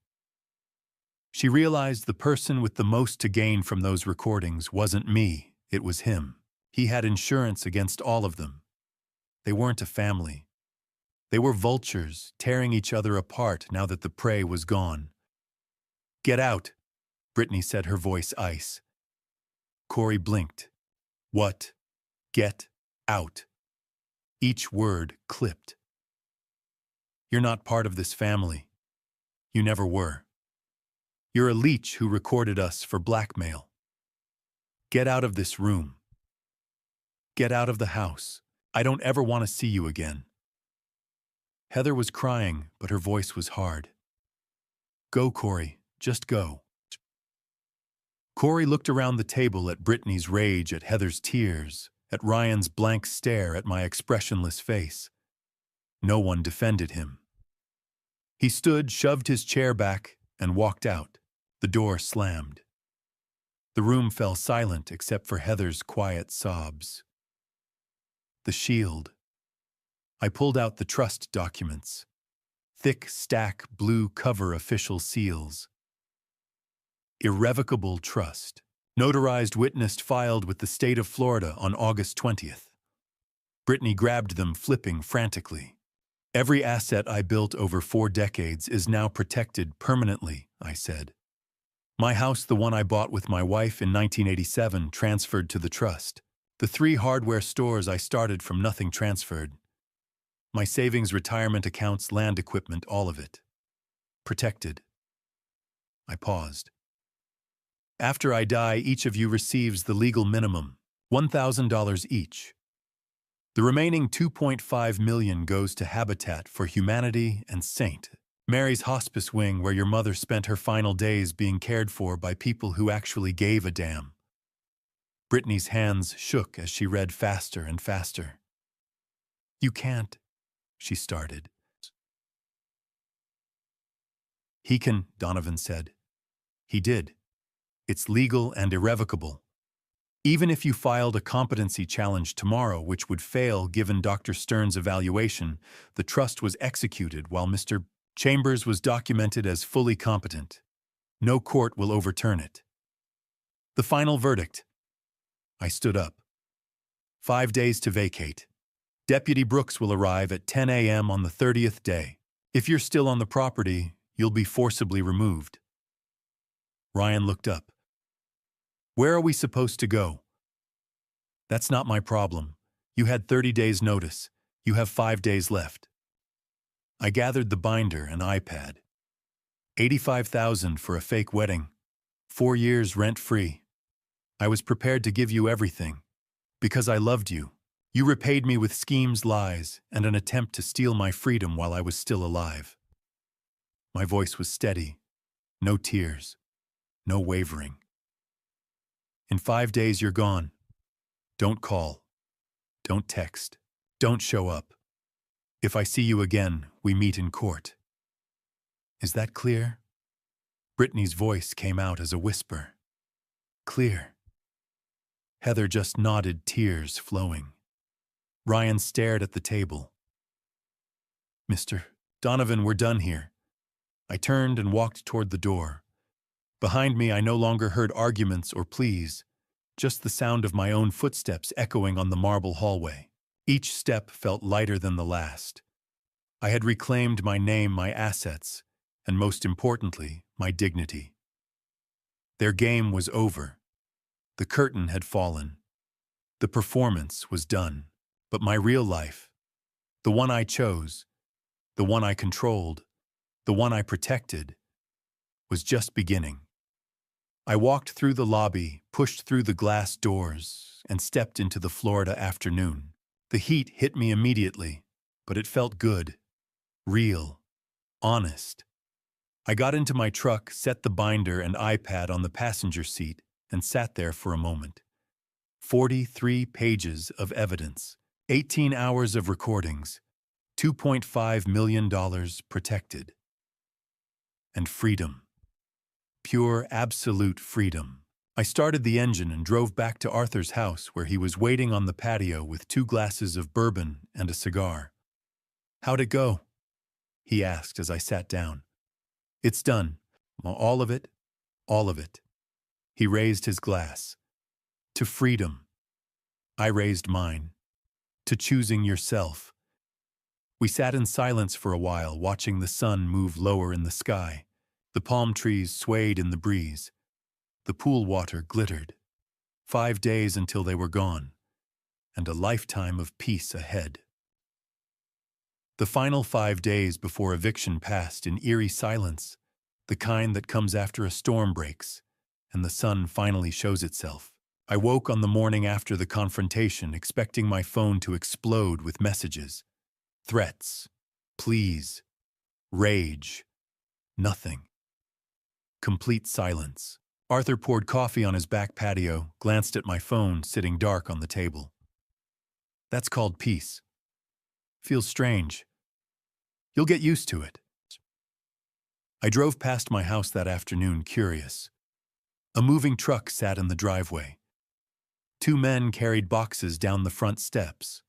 She realized the person with the most to gain from those recordings wasn't me, it was him. He had insurance against all of them. They weren't a family. They were vultures, tearing each other apart now that the prey was gone. Get out, Brittany said, her voice ice. Corey blinked. What? Get out. Each word clipped. You're not part of this family. You never were. You're a leech who recorded us for blackmail. Get out of this room. Get out of the house. I don't ever want to see you again. Heather was crying, but her voice was hard. Go, Corey. Just go. Corey looked around the table at Brittany's rage, at Heather's tears, at Ryan's blank stare at my expressionless face. No one defended him. He stood, shoved his chair back, and walked out. The door slammed. The room fell silent except for Heather's quiet sobs. The shield. I pulled out the trust documents. Thick stack blue cover official seals. Irrevocable trust. Notarized witnessed filed with the state of Florida on August 20th. Brittany grabbed them, flipping frantically. Every asset I built over 4 decades is now protected permanently, I said. My house, the one I bought with my wife in 1987, transferred to the trust. The 3 hardware stores I started from nothing transferred. My savings, retirement accounts, land equipment, all of it. Protected. I paused. After I die, each of you receives the legal minimum, $1,000 each. The remaining $2.5 million goes to Habitat for Humanity and St. Mary's Hospice Wing, where your mother spent her final days being cared for by people who actually gave a damn. Brittany's hands shook as she read faster and faster. You can't, she started. He can, Donovan said. He did. It's legal and irrevocable. Even if you filed a competency challenge tomorrow, which would fail given Dr. Stern's evaluation, the trust was executed while Mr. Chambers was documented as fully competent. No court will overturn it. The final verdict. I stood up. 5 days to vacate. Deputy Brooks will arrive at 10 a.m. on the 30th day. If you're still on the property, you'll be forcibly removed. Ryan looked up. Where are we supposed to go? That's not my problem. You had 30 days notice. You have 5 days left. I gathered the binder and iPad. 85,000 for a fake wedding. 4 years rent-free. I was prepared to give you everything. Because I loved you. You repaid me with schemes, lies, and an attempt to steal my freedom while I was still alive. My voice was steady. No tears. No wavering. In 5 days you're gone. Don't call. Don't text. Don't show up. If I see you again, we meet in court. Is that clear? Brittany's voice came out as a whisper. Clear. Heather just nodded, tears flowing. Ryan stared at the table. Mr. Donovan, we're done here. I turned and walked toward the door. Behind me, I no longer heard arguments or pleas, just the sound of my own footsteps echoing on the marble hallway. Each step felt lighter than the last. I had reclaimed my name, my assets, and most importantly, my dignity. Their game was over. The curtain had fallen. The performance was done. But my real life, the one I chose, the one I controlled, the one I protected, was just beginning. I walked through the lobby, pushed through the glass doors, and stepped into the Florida afternoon. The heat hit me immediately, but it felt good, real, honest. I got into my truck, set the binder and iPad on the passenger seat, and sat there for a moment. 43 pages of evidence. 18 hours of recordings, $2.5 million protected. And freedom. Pure, absolute freedom. I started the engine and drove back to Arthur's house where he was waiting on the patio with 2 glasses of bourbon and a cigar. How'd it go? He asked as I sat down. It's done. All of it. All of it. He raised his glass. To freedom. I raised mine. To choosing yourself. We sat in silence for a while, watching the sun move lower in the sky. The palm trees swayed in the breeze. The pool water glittered. 5 days until they were gone, and a lifetime of peace ahead. The final 5 days before eviction passed in eerie silence, the kind that comes after a storm breaks, and the sun finally shows itself. I woke on the morning after the confrontation, expecting my phone to explode with messages. Threats. Pleas. Rage. Nothing. Complete silence. Arthur poured coffee on his back patio, glanced at my phone sitting dark on the table. That's called peace. Feels strange. You'll get used to it. I drove past my house that afternoon, curious. A moving truck sat in the driveway. 2 men carried boxes down the front steps.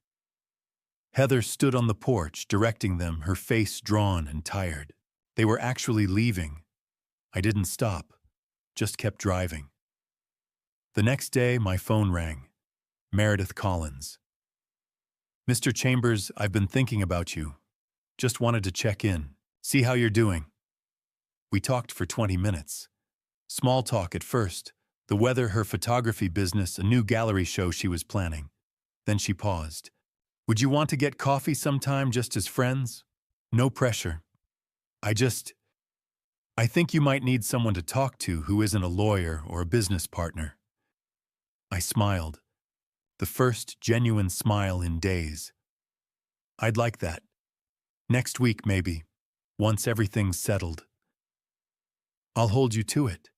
Heather stood on the porch, directing them, her face drawn and tired. They were actually leaving. I didn't stop, just kept driving. The next day, my phone rang. Meredith Collins. Mr. Chambers, I've been thinking about you. Just wanted to check in, see how you're doing. We talked for 20 minutes. Small talk at first. The weather, her photography business, a new gallery show she was planning. Then she paused. Would you want to get coffee sometime just as friends? No pressure. I think you might need someone to talk to who isn't a lawyer or a business partner. I smiled. The first genuine smile in days. I'd like that. Next week, maybe. Once everything's settled. I'll hold you to it.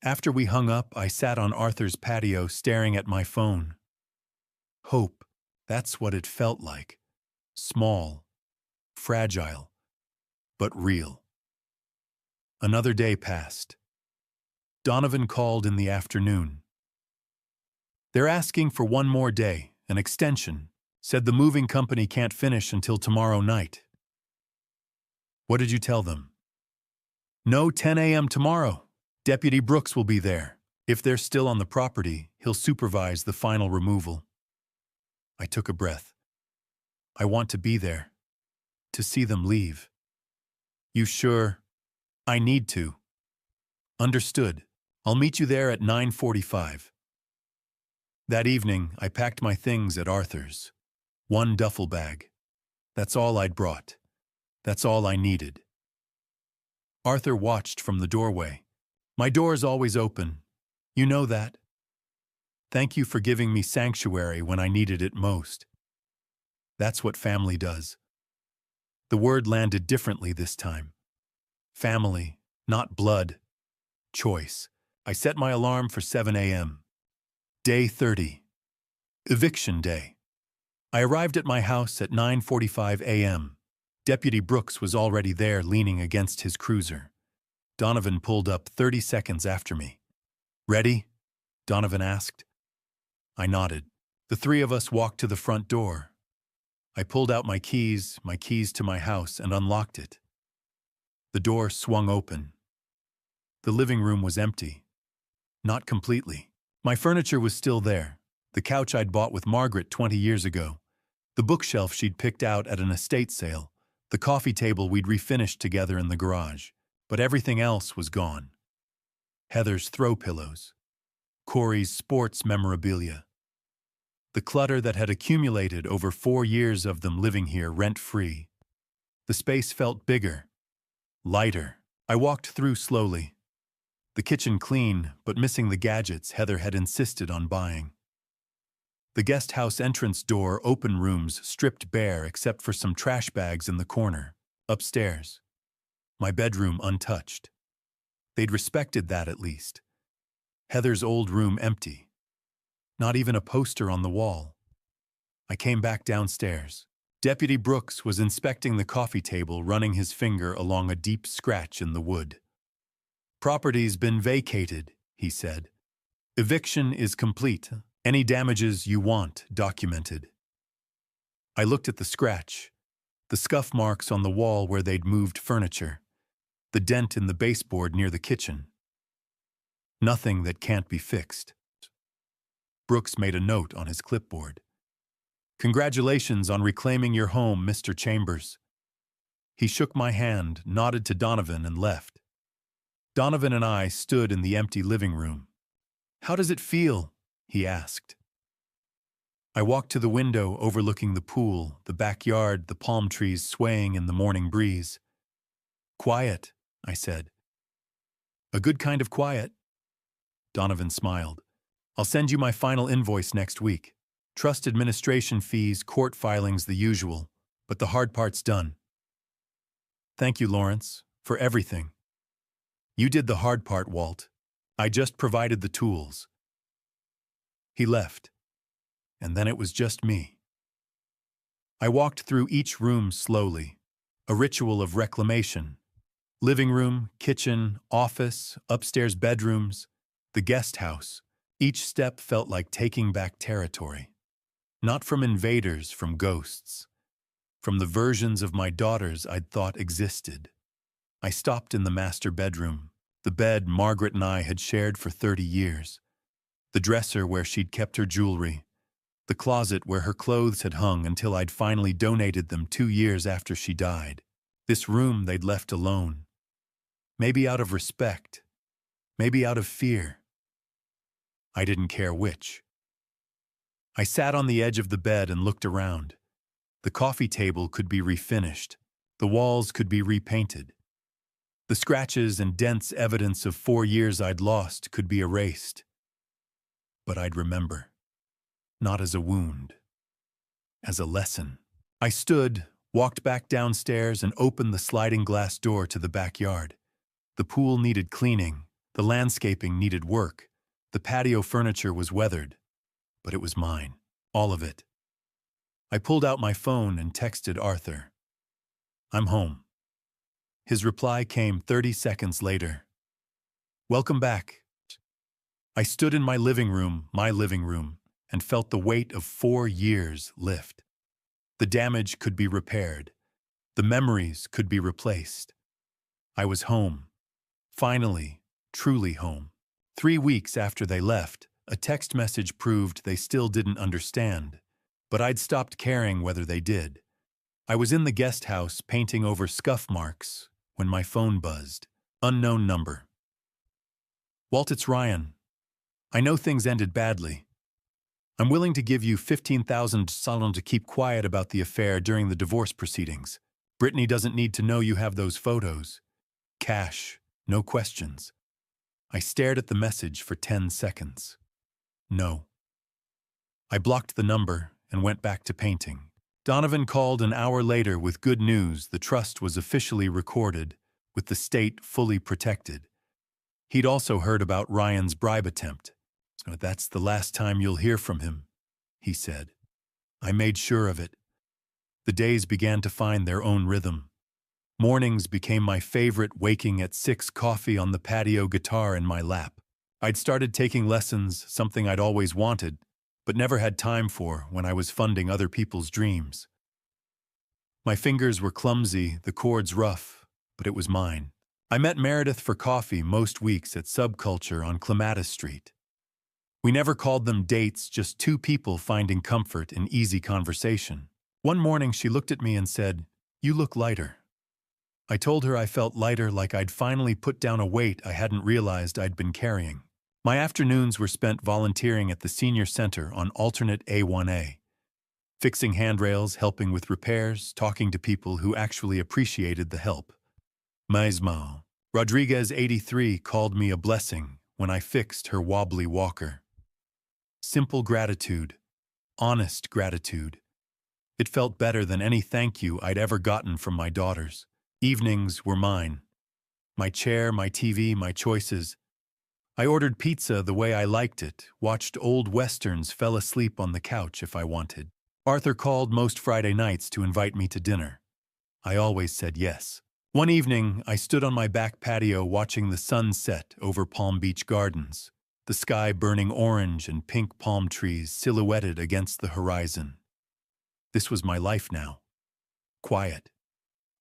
After we hung up, I sat on Arthur's patio staring at my phone. Hope, that's what it felt like. Small, fragile, but real. Another day passed. Donovan called in the afternoon. They're asking for one more day, an extension. Said the moving company can't finish until tomorrow night. What did you tell them? No, 10 a.m. tomorrow. Deputy Brooks will be there. If they're still on the property, he'll supervise the final removal. I took a breath. I want to be there. To see them leave. You sure? I need to. Understood. I'll meet you there at 9:45. That evening, I packed my things at Arthur's. One duffel bag. That's all I'd brought. That's all I needed. Arthur watched from the doorway. My door's always open. You know that. Thank you for giving me sanctuary when I needed it most. That's what family does. The word landed differently this time. Family, not blood. Choice. I set my alarm for 7 a.m. Day 30. Eviction day. I arrived at my house at 9:45 a.m. Deputy Brooks was already there leaning against his cruiser. Donovan pulled up 30 seconds after me. Ready? Donovan asked. I nodded. The three of us walked to the front door. I pulled out my keys to my house, and unlocked it. The door swung open. The living room was empty. Not completely. My furniture was still there. The couch I'd bought with Margaret 20 years ago. The bookshelf she'd picked out at an estate sale. The coffee table we'd refinished together in the garage. But everything else was gone. Heather's throw pillows. Corey's sports memorabilia. The clutter that had accumulated over 4 years of them living here rent-free. The space felt bigger, lighter. I walked through slowly. The kitchen clean, but missing the gadgets Heather had insisted on buying. The guest house entrance door open rooms stripped bare except for some trash bags in the corner. Upstairs. My bedroom untouched. They'd respected that at least. Heather's old room empty. Not even a poster on the wall. I came back downstairs. Deputy Brooks was inspecting the coffee table, running his finger along a deep scratch in the wood. Property's been vacated, he said. Eviction is complete. Any damages you want documented. I looked at the scratch, the scuff marks on the wall where they'd moved furniture, the dent in the baseboard near the kitchen. Nothing that can't be fixed. Brooks made a note on his clipboard. Congratulations on reclaiming your home, Mr. Chambers. He shook my hand, nodded to Donovan, and left. Donovan and I stood in the empty living room. How does it feel? He asked. I walked to the window overlooking the pool, the backyard, the palm trees swaying in the morning breeze. Quiet, I said. A good kind of quiet. Donovan smiled. I'll send you my final invoice next week. Trust administration fees, court filings, the usual, but the hard part's done. Thank you, Lawrence, for everything. You did the hard part, Walt. I just provided the tools. He left, and then it was just me. I walked through each room slowly, a ritual of reclamation. Living room, kitchen, office, upstairs bedrooms, the guest house. Each step felt like taking back territory. Not from invaders, from ghosts. From the versions of my daughters I'd thought existed. I stopped in the master bedroom, the bed Margaret and I had shared for 30 years. The dresser where she'd kept her jewelry. The closet where her clothes had hung until I'd finally donated them 2 years after she died. This room they'd left alone. Maybe out of respect. Maybe out of fear. I didn't care which. I sat on the edge of the bed and looked around. The coffee table could be refinished. The walls could be repainted. The scratches and dents evidence of 4 years I'd lost could be erased. But I'd remember. Not as a wound. As a lesson. I stood, walked back downstairs, and opened the sliding glass door to the backyard. The pool needed cleaning. The landscaping needed work. The patio furniture was weathered. But it was mine. All of it. I pulled out my phone and texted Arthur. I'm home. His reply came 30 seconds later. Welcome back. I stood in my living room, and felt the weight of 4 years lift. The damage could be repaired. The memories could be replaced. I was home. Finally, truly home. 3 weeks after they left, a text message proved they still didn't understand, but I'd stopped caring whether they did. I was in the guest house painting over scuff marks when my phone buzzed. Unknown number. Walt, it's Ryan. I know things ended badly. I'm willing to give you 15,000 salon to keep quiet about the affair during the divorce proceedings. Brittany doesn't need to know you have those photos. Cash, no questions. I stared at the message for 10 seconds. No. I blocked the number and went back to painting. Donovan called an hour later with good news. The trust was officially recorded, with the state fully protected. He'd also heard about Ryan's bribe attempt. "So that's the last time you'll hear from him," he said. I made sure of it. The days began to find their own rhythm. Mornings became my favorite, waking at 6, coffee on the patio, guitar in my lap. I'd started taking lessons, something I'd always wanted, but never had time for when I was funding other people's dreams. My fingers were clumsy, the chords rough, but it was mine. I met Meredith for coffee most weeks at Subculture on Clematis Street. We never called them dates, just two people finding comfort in easy conversation. One morning she looked at me and said, "You look lighter." I told her I felt lighter, like I'd finally put down a weight I hadn't realized I'd been carrying. My afternoons were spent volunteering at the senior center on alternate A1A, fixing handrails, helping with repairs, talking to people who actually appreciated the help. Maismal Rodriguez, 83, called me a blessing when I fixed her wobbly walker. Simple gratitude, honest gratitude. It felt better than any thank you I'd ever gotten from my daughters. Evenings were mine. My chair, my TV, my choices. I ordered pizza the way I liked it, watched old westerns, fell asleep on the couch if I wanted. Arthur called most Friday nights to invite me to dinner. I always said yes. One evening, I stood on my back patio watching the sun set over Palm Beach Gardens, the sky burning orange and pink palm trees silhouetted against the horizon. This was my life now. Quiet.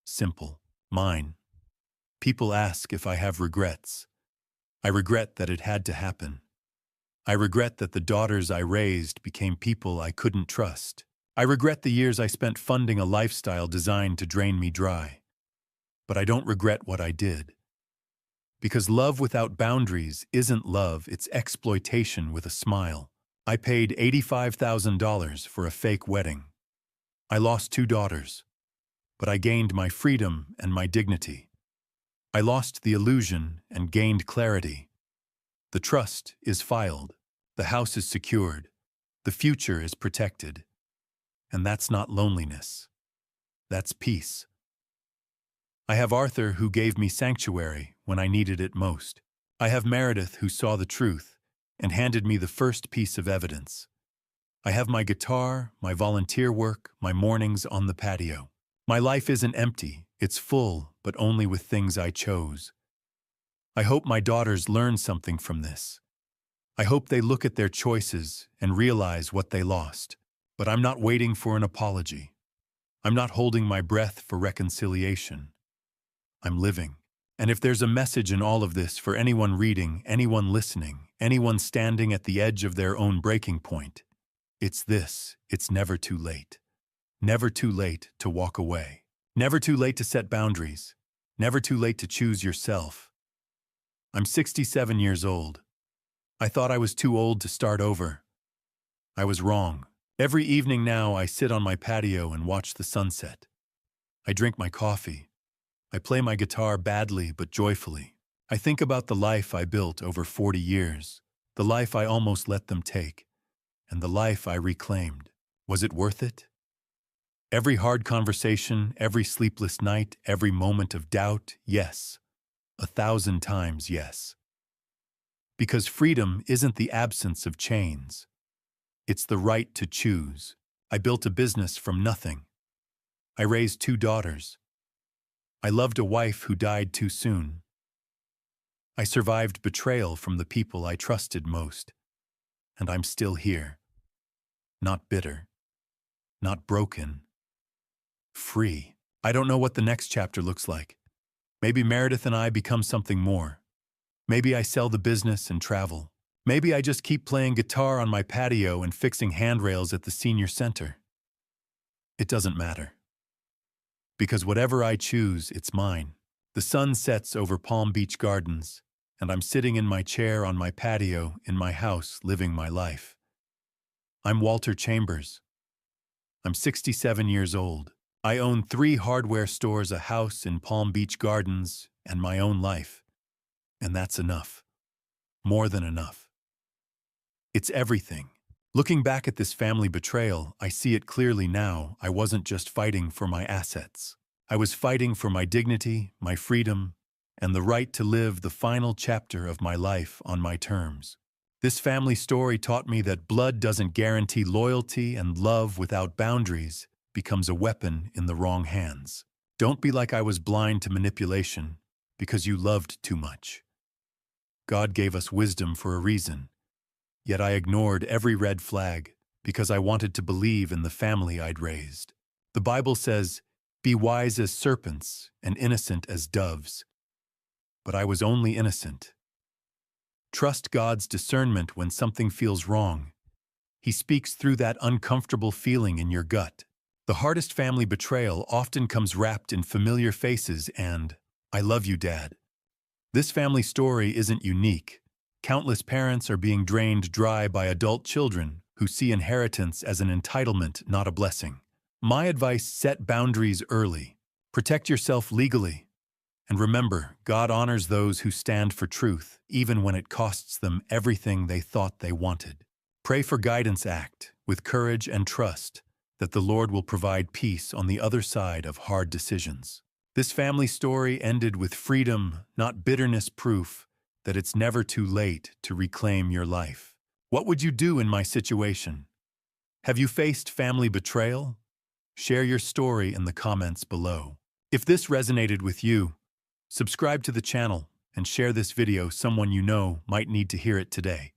Simple. Mine. People ask if I have regrets. I regret that it had to happen. I regret that the daughters I raised became people I couldn't trust. I regret the years I spent funding a lifestyle designed to drain me dry. But I don't regret what I did. Because love without boundaries isn't love, it's exploitation with a smile. I paid $85,000 for a fake wedding. I lost 2 daughters, but I gained my freedom and my dignity. I lost the illusion and gained clarity. The trust is filed, the house is secured, the future is protected. And that's not loneliness. That's peace. I have Arthur, who gave me sanctuary when I needed it most. I have Meredith, who saw the truth and handed me the first piece of evidence. I have my guitar, my volunteer work, my mornings on the patio. My life isn't empty, it's full, but only with things I chose. I hope my daughters learn something from this. I hope they look at their choices and realize what they lost. But I'm not waiting for an apology. I'm not holding my breath for reconciliation. I'm living. And if there's a message in all of this for anyone reading, anyone listening, anyone standing at the edge of their own breaking point, it's this: it's never too late. Never too late to walk away. Never too late to set boundaries. Never too late to choose yourself. I'm 67 years old. I thought I was too old to start over. I was wrong. Every evening now I sit on my patio and watch the sunset. I drink my coffee. I play my guitar badly but joyfully. I think about the life I built over 40 years, the life I almost let them take, and the life I reclaimed. Was it worth it? Every hard conversation, every sleepless night, every moment of doubt, yes. 1,000 times yes. Because freedom isn't the absence of chains. It's the right to choose. I built a business from nothing. I raised 2 daughters. I loved a wife who died too soon. I survived betrayal from the people I trusted most. And I'm still here. Not bitter. Not broken. Free. I don't know what the next chapter looks like. Maybe Meredith and I become something more. Maybe I sell the business and travel. Maybe I just keep playing guitar on my patio and fixing handrails at the senior center. It doesn't matter. Because whatever I choose, it's mine. The sun sets over Palm Beach Gardens, and I'm sitting in my chair on my patio in my house living my life. I'm Walter Chambers. I'm 67 years old. I own 3 hardware stores, a house in Palm Beach Gardens, and my own life. And that's enough. More than enough. It's everything. Looking back at this family betrayal, I see it clearly now. I wasn't just fighting for my assets. I was fighting for my dignity, my freedom, and the right to live the final chapter of my life on my terms. This family story taught me that blood doesn't guarantee loyalty, and love without boundaries becomes a weapon in the wrong hands. Don't be like I was blind to manipulation because you loved too much. God gave us wisdom for a reason, yet I ignored every red flag because I wanted to believe in the family I'd raised. The Bible says, "Be wise as serpents and innocent as doves." But I was only innocent. Trust God's discernment when something feels wrong. He speaks through that uncomfortable feeling in your gut. The hardest family betrayal often comes wrapped in familiar faces and, "I love you, Dad." This family story isn't unique. Countless parents are being drained dry by adult children who see inheritance as an entitlement, not a blessing. My advice: set boundaries early. Protect yourself legally. And remember, God honors those who stand for truth, even when it costs them everything they thought they wanted. Pray for guidance. Act with courage and trust that the Lord will provide peace on the other side of hard decisions. This family story ended with freedom, not bitterness, proof that it's never too late to reclaim your life. What would you do in my situation? Have you faced family betrayal? Share your story in the comments below. If this resonated with you, subscribe to the channel and share this video. Someone you know might need to hear it today.